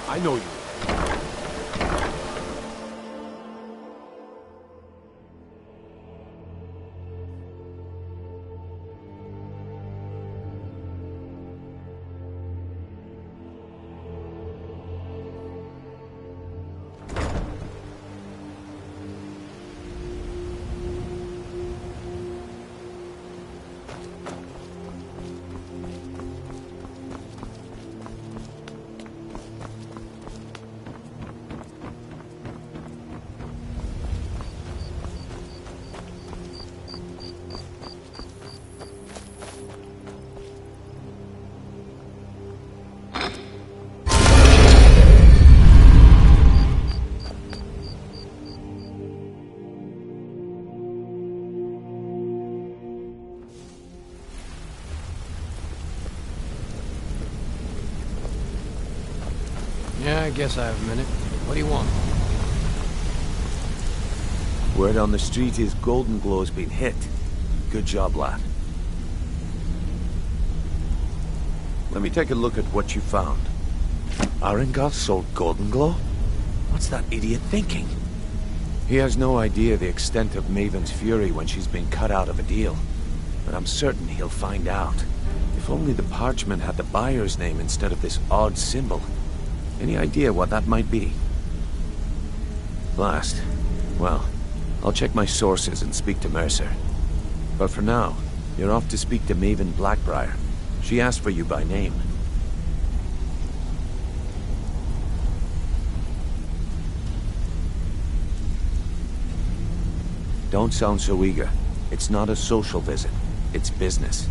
I know you.
Yeah, I guess I have a minute. What do you want?
Word on the street is Golden Glow's been hit. Good job, lad. Let me take a look at what you found. Arengar sold Golden Glow? What's that idiot thinking? He has no idea the extent of Maven's fury when she's been cut out of a deal. But I'm certain he'll find out. If only the parchment had the buyer's name instead of this odd symbol. Any idea what that might be? Last. Well, I'll check my sources and speak to Mercer. But for now, you're off to speak to Maven Blackbriar. She asked for you by name. Don't sound so eager. It's not a social visit. It's business.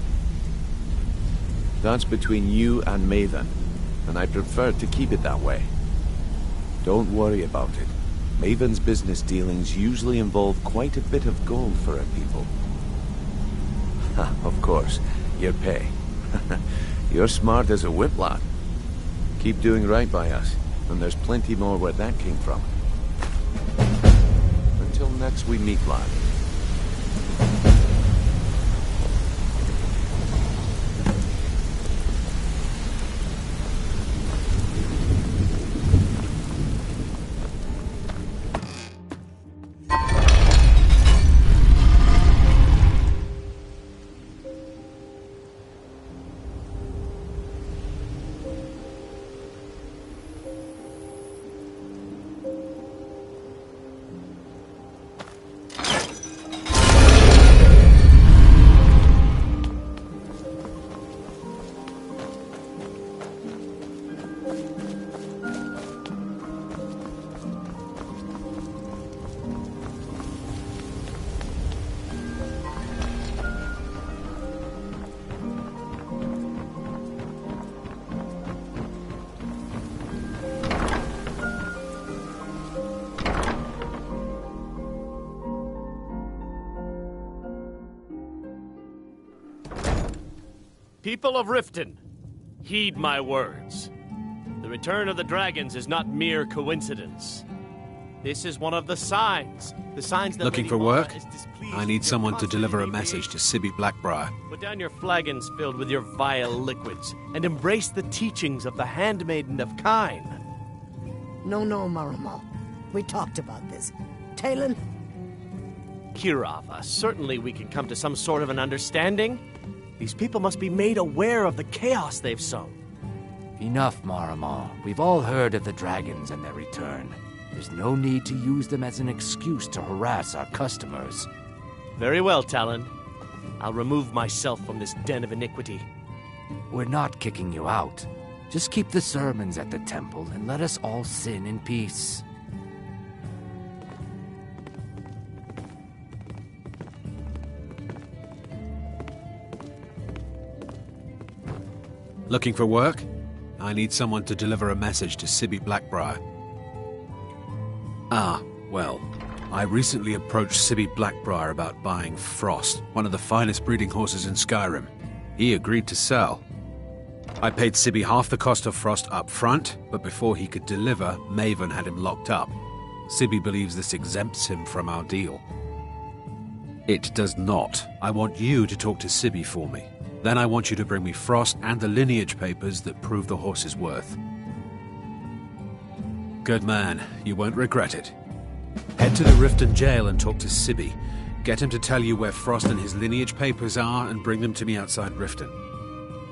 That's between you and Maven, and I prefer to keep it that way. Don't worry about it. Maven's business dealings usually involve quite a bit of gold for her people. Of course, your pay. You're smart as a whip, lad. Keep doing right by us, and there's plenty more where that came from. Until next we meet, lad.
People of Riften, heed my words. The return of the dragons is not mere coincidence. This is one of the signs. The signs that
Looking
Lady
for
Mara
work?
is displeased
I need
with
someone
your
to deliver a
prosperity
message to Sibby Blackbriar.
Put down your flagons filled with your vile liquids, and embrace the teachings of the Handmaiden of Kine.
No, Maramo. We talked about this. Talon?
Kirava, certainly we can come to some sort of an understanding. These people must be made aware of the chaos they've sown.
Enough, Marama. We've all heard of the dragons and their return. There's no need to use them as an excuse to harass our customers.
Very well, Talon. I'll remove myself from this den of iniquity.
We're not kicking you out. Just keep the sermons at the temple and let us all sin in peace.
Looking for work? I need someone to deliver a message to Sibby Blackbriar. Ah, well, I recently approached Sibby Blackbriar about buying Frost, one of the finest breeding horses in Skyrim. He agreed to sell. I paid Sibby half the cost of Frost up front, but before he could deliver, Maven had him locked up. Sibby believes this exempts him from our deal. It does not. I want you to talk to Sibby for me. Then I want you to bring me Frost and the lineage papers that prove the horse's worth. Good man. You won't regret it. Head to the Riften jail and talk to Sibby. Get him to tell you where Frost and his lineage papers are and bring them to me outside Riften.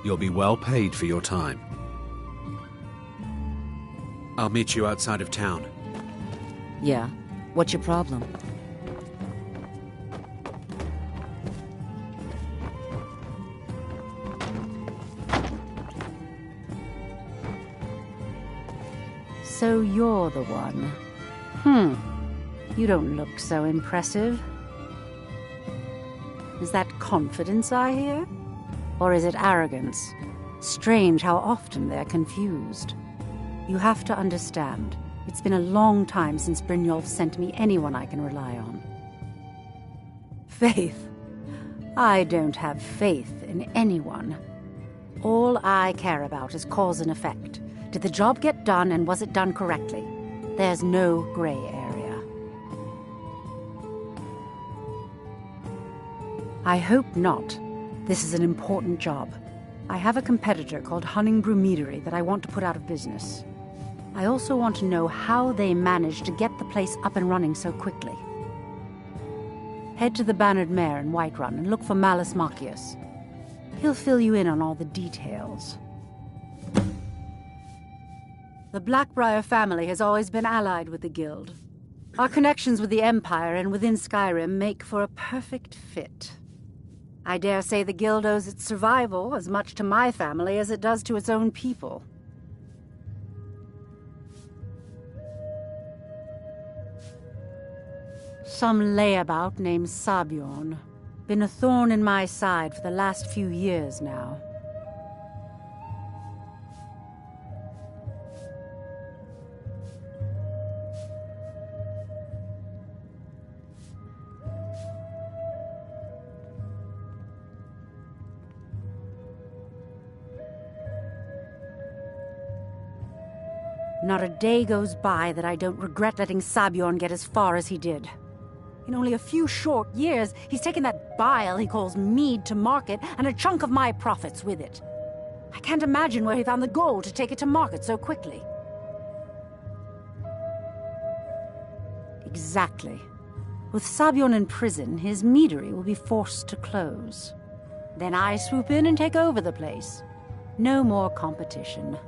You'll be well paid for your time. I'll meet you outside of town.
Yeah? What's your problem? So you're the one. You don't look so impressive. Is that confidence I hear? Or is it arrogance? Strange how often they're confused. You have to understand, it's been a long time since Brynjolf sent me anyone I can rely on. Faith? I don't have faith in anyone. All I care about is cause and effect. Did the job get done, and was it done correctly? There's no gray area. I hope not. This is an important job. I have a competitor called Hunningbrew Meadery that I want to put out of business. I also want to know how they managed to get the place up and running so quickly. Head to the Bannered Mare in Whiterun and look for Malus Machius. He'll fill you in on all the details. The Blackbriar family has always been allied with the Guild. Our connections with the Empire and within Skyrim make for a perfect fit. I dare say the Guild owes its survival as much to my family as it does to its own people. Some layabout named Sabjorn. Been a thorn in my side for the last few years now. Not a day goes by that I don't regret letting Sabjorn get as far as he did. In only a few short years, he's taken that bile he calls mead to market, and a chunk of my profits with it. I can't imagine where he found the gold to take it to market so quickly. Exactly. With Sabjorn in prison, his meadery will be forced to close. Then I swoop in and take over the place. No more competition.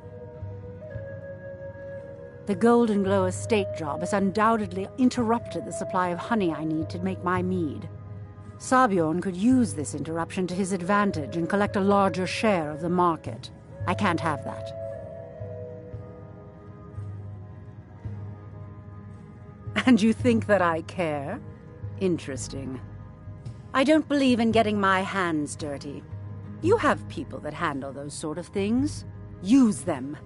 The Golden Glow estate job has undoubtedly interrupted the supply of honey I need to make my mead. Sabjorn could use this interruption to his advantage and collect a larger share of the market. I can't have that. And you think that I care? Interesting. I don't believe in getting my hands dirty. You have people that handle those sort of things. Use them.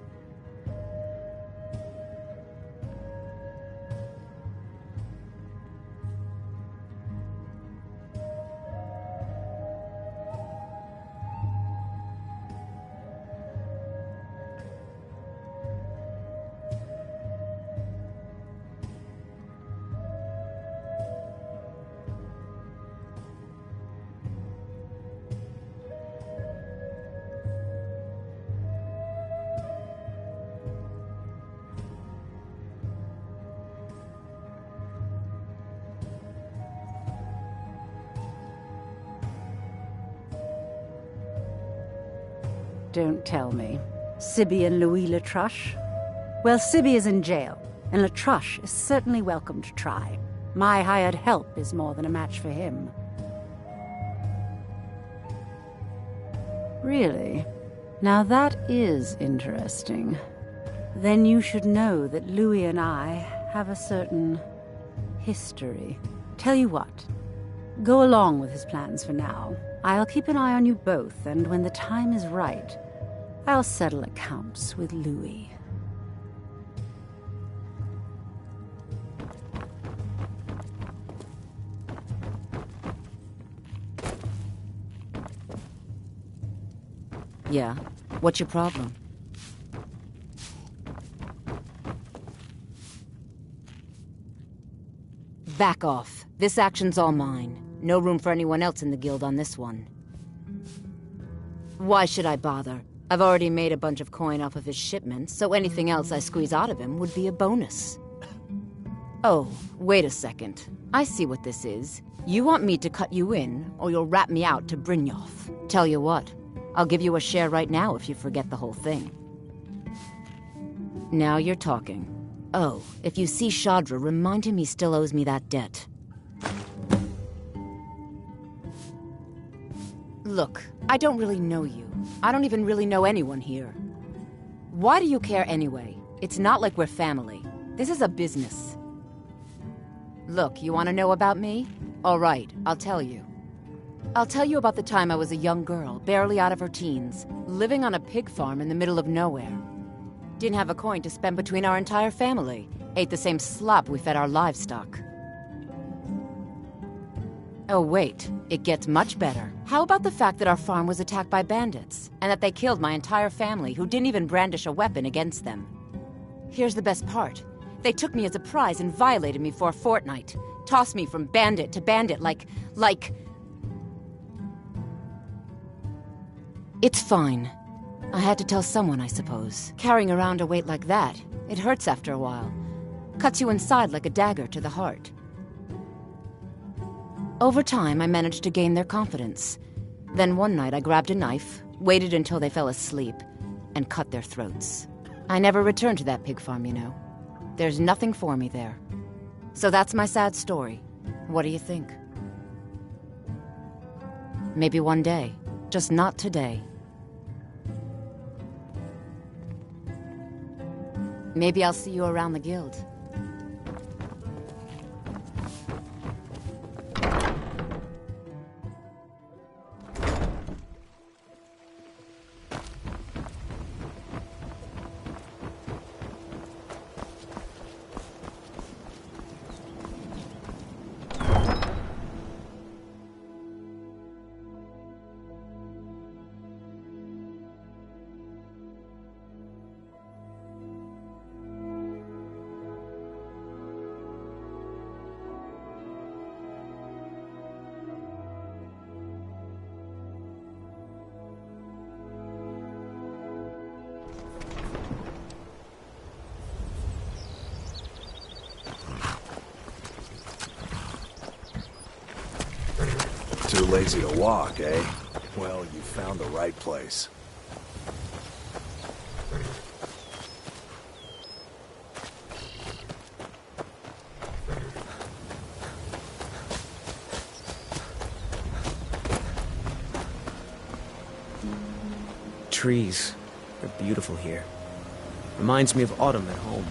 Don't tell me. Sibby and Louis Latruche? Well, Sibby is in jail, and Latruche is certainly welcome to try. My hired help is more than a match for him. Really? Now that is interesting. Then you should know that Louis and I have a certain history. Tell you what, go along with his plans for now. I'll keep an eye on you both, and when the time is right, I'll settle accounts with Louis.
Yeah? What's your problem? Back off. This action's all mine. No room for anyone else in the guild on this one. Why should I bother? I've already made a bunch of coin off of his shipments, so anything else I squeeze out of him would be a bonus. Oh, wait a second. I see what this is. You want me to cut you in, or you'll rat me out to Brynjolf. Tell you what, I'll give you a share right now if you forget the whole thing. Now you're talking. Oh, if you see Shadra, remind him he still owes me that debt. Look, I don't really know you. I don't even really know anyone here. Why do you care anyway? It's not like we're family. This is a business. Look, you want to know about me? All right, I'll tell you. I'll tell you about the time I was a young girl, barely out of her teens, living on a pig farm in the middle of nowhere. Didn't have a coin to spend between our entire family. Ate the same slop we fed our livestock. Oh wait, it gets much better. How about the fact that our farm was attacked by bandits, and that they killed my entire family who didn't even brandish a weapon against them? Here's the best part. They took me as a prize and violated me for a fortnight. Tossed me from bandit to bandit like... It's fine. I had to tell someone, I suppose. Carrying around a weight like that, it hurts after a while. Cuts you inside like a dagger to the heart. Over time, I managed to gain their confidence. Then one night I grabbed a knife, waited until they fell asleep, and cut their throats. I never returned to that pig farm, you know. There's nothing for me there. So that's my sad story. What do you think? Maybe one day, just not today. Maybe I'll see you around the guild.
Too lazy to walk, eh? Well, you found the right place.
Trees. They're beautiful here. Reminds me of autumn at home.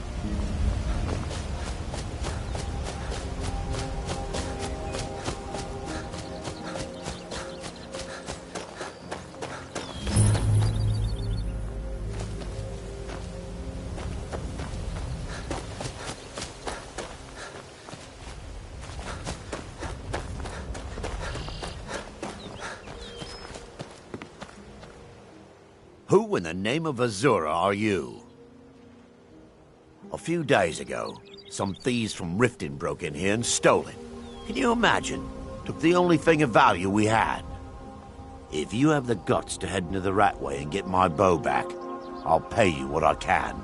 Who in the name of Azura are you? A few days ago, some thieves from Riften broke in here and stole it. Can you imagine? Took the only thing of value we had. If you have the guts to head into the Ratway and get my bow back, I'll pay you what I can.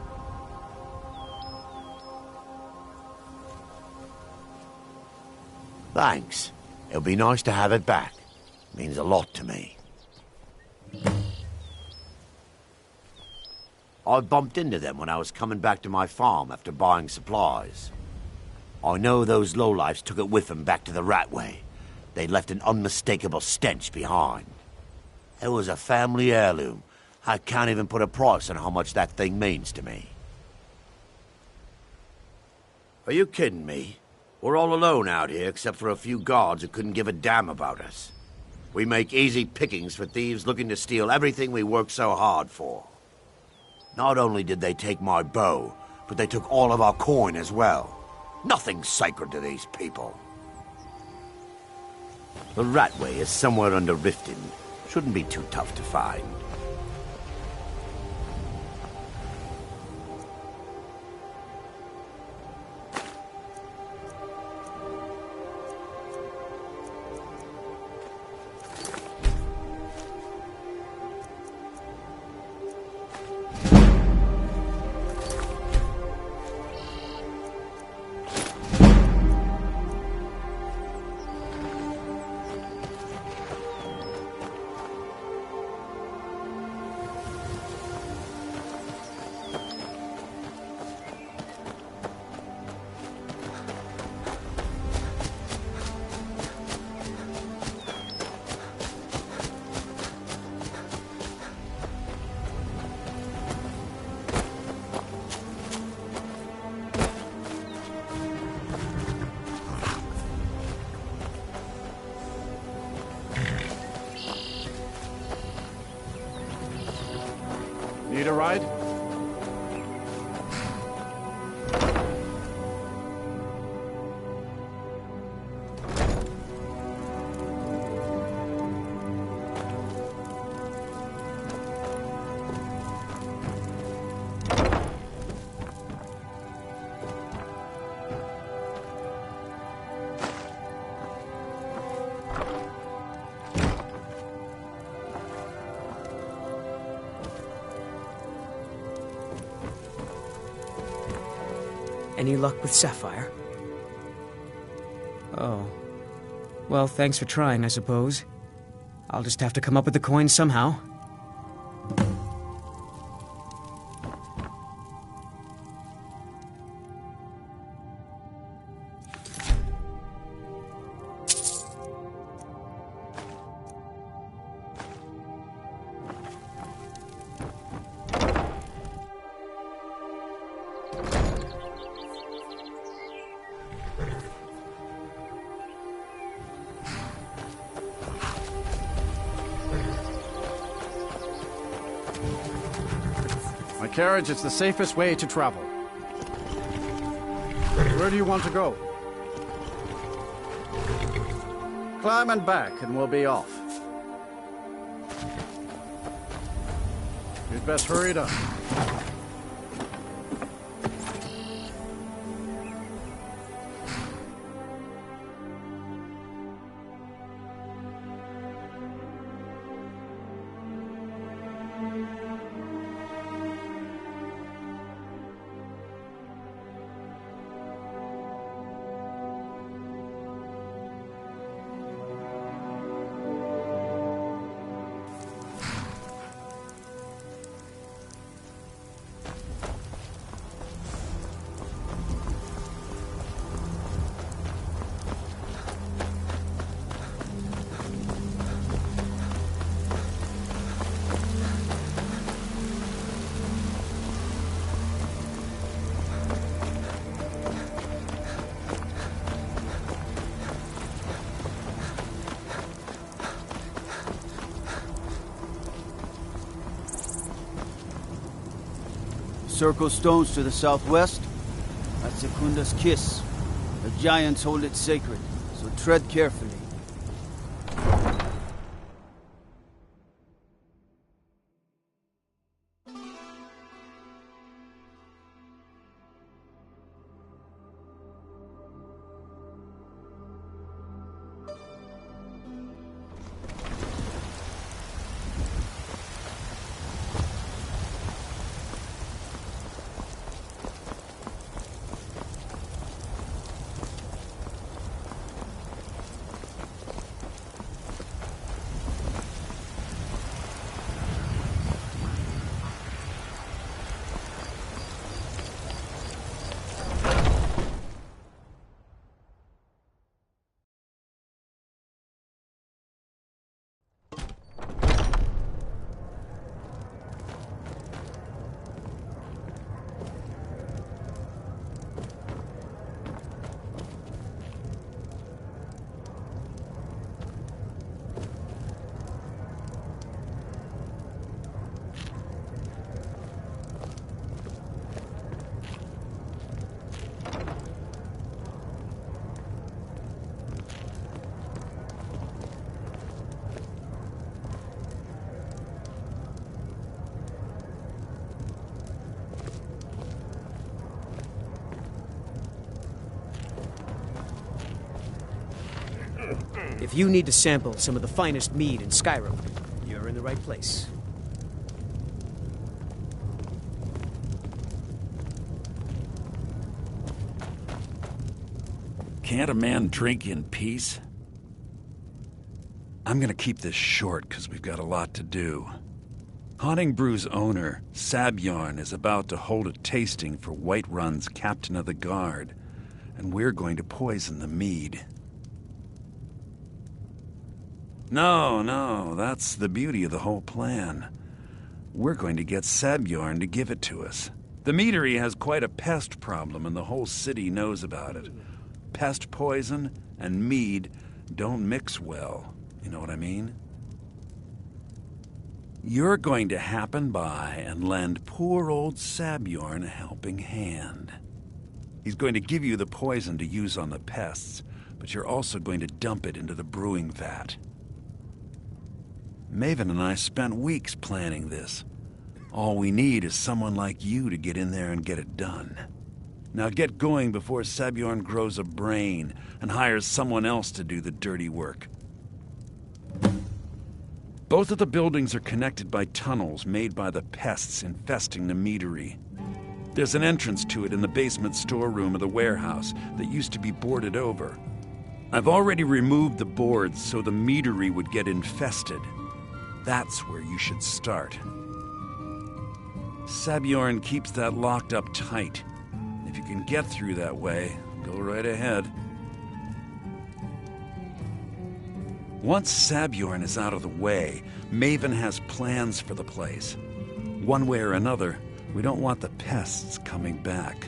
Thanks. It'll be nice to have it back. Means a lot to me. I bumped into them when I was coming back to my farm after buying supplies. I know those lowlifes took it with them back to the Ratway. They left an unmistakable stench behind. It was a family heirloom. I can't even put a price on how much that thing means to me. Are you kidding me? We're all alone out here except for a few guards who couldn't give a damn about us. We make easy pickings for thieves looking to steal everything we work so hard for. Not only did they take my bow, but they took all of our coin as well. Nothing's sacred to these people. The Ratway is somewhere under Riften. Shouldn't be too tough to find.
Need a ride?
Any luck with Sapphire? Oh. Well, thanks for trying, I suppose. I'll just have to come up with the coin somehow.
My carriage is the safest way to travel. Where do you want to go? Climb and back, and we'll be off. You'd best hurry it up.
Circle stones to the southwest. That's Secunda's kiss. The giants hold it sacred, so tread carefully.
If you need to sample some of the finest mead in Skyrim, you're in the right place.
Can't a man drink in peace? I'm gonna keep this short because we've got a lot to do. Haunting Brew's owner, Sabjorn, is about to hold a tasting for Whiterun's captain of the guard, and we're going to poison the mead. No, that's the beauty of the whole plan. We're going to get Sabjorn to give it to us. The meadery has quite a pest problem, and the whole city knows about it. Pest poison and mead don't mix well. You know what I mean? You're going to happen by and lend poor old Sabjorn a helping hand. He's going to give you the poison to use on the pests, but you're also going to dump it into the brewing vat. Maven and I spent weeks planning this. All we need is someone like you to get in there and get it done. Now get going before Sabjorn grows a brain and hires someone else to do the dirty work. Both of the buildings are connected by tunnels made by the pests infesting the meadery. There's an entrance to it in the basement storeroom of the warehouse that used to be boarded over. I've already removed the boards so the meadery would get infested. That's where you should start. Sabjorn keeps that locked up tight. If you can get through that way, go right ahead. Once Sabjorn is out of the way, Maven has plans for the place. One way or another, we don't want the pests coming back.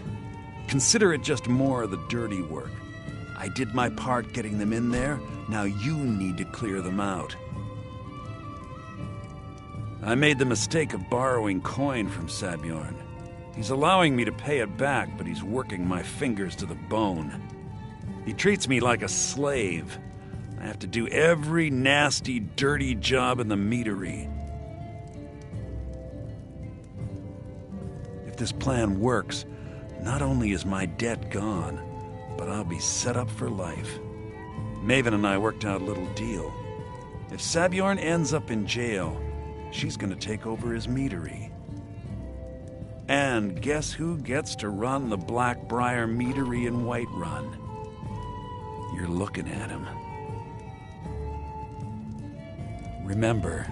Consider it just more of the dirty work. I did my part getting them in there, now you need to clear them out. I made the mistake of borrowing coin from Sabjorn. He's allowing me to pay it back, but he's working my fingers to the bone. He treats me like a slave. I have to do every nasty, dirty job in the meadery. If this plan works, not only is my debt gone, but I'll be set up for life. Maven and I worked out a little deal. If Sabjorn ends up in jail, she's gonna take over his meadery. And guess who gets to run the Blackbriar meadery in Whiterun? You're looking at him. Remember,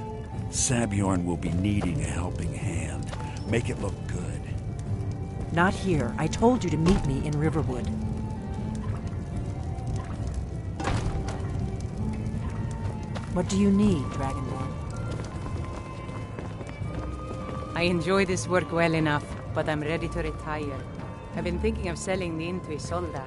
Sabjorn will be needing a helping hand. Make it look good.
Not here. I told you to meet me in Riverwood. What do you need, Dragonborn?
I enjoy this work well enough, but I'm ready to retire. I've been thinking of selling me into Isolda.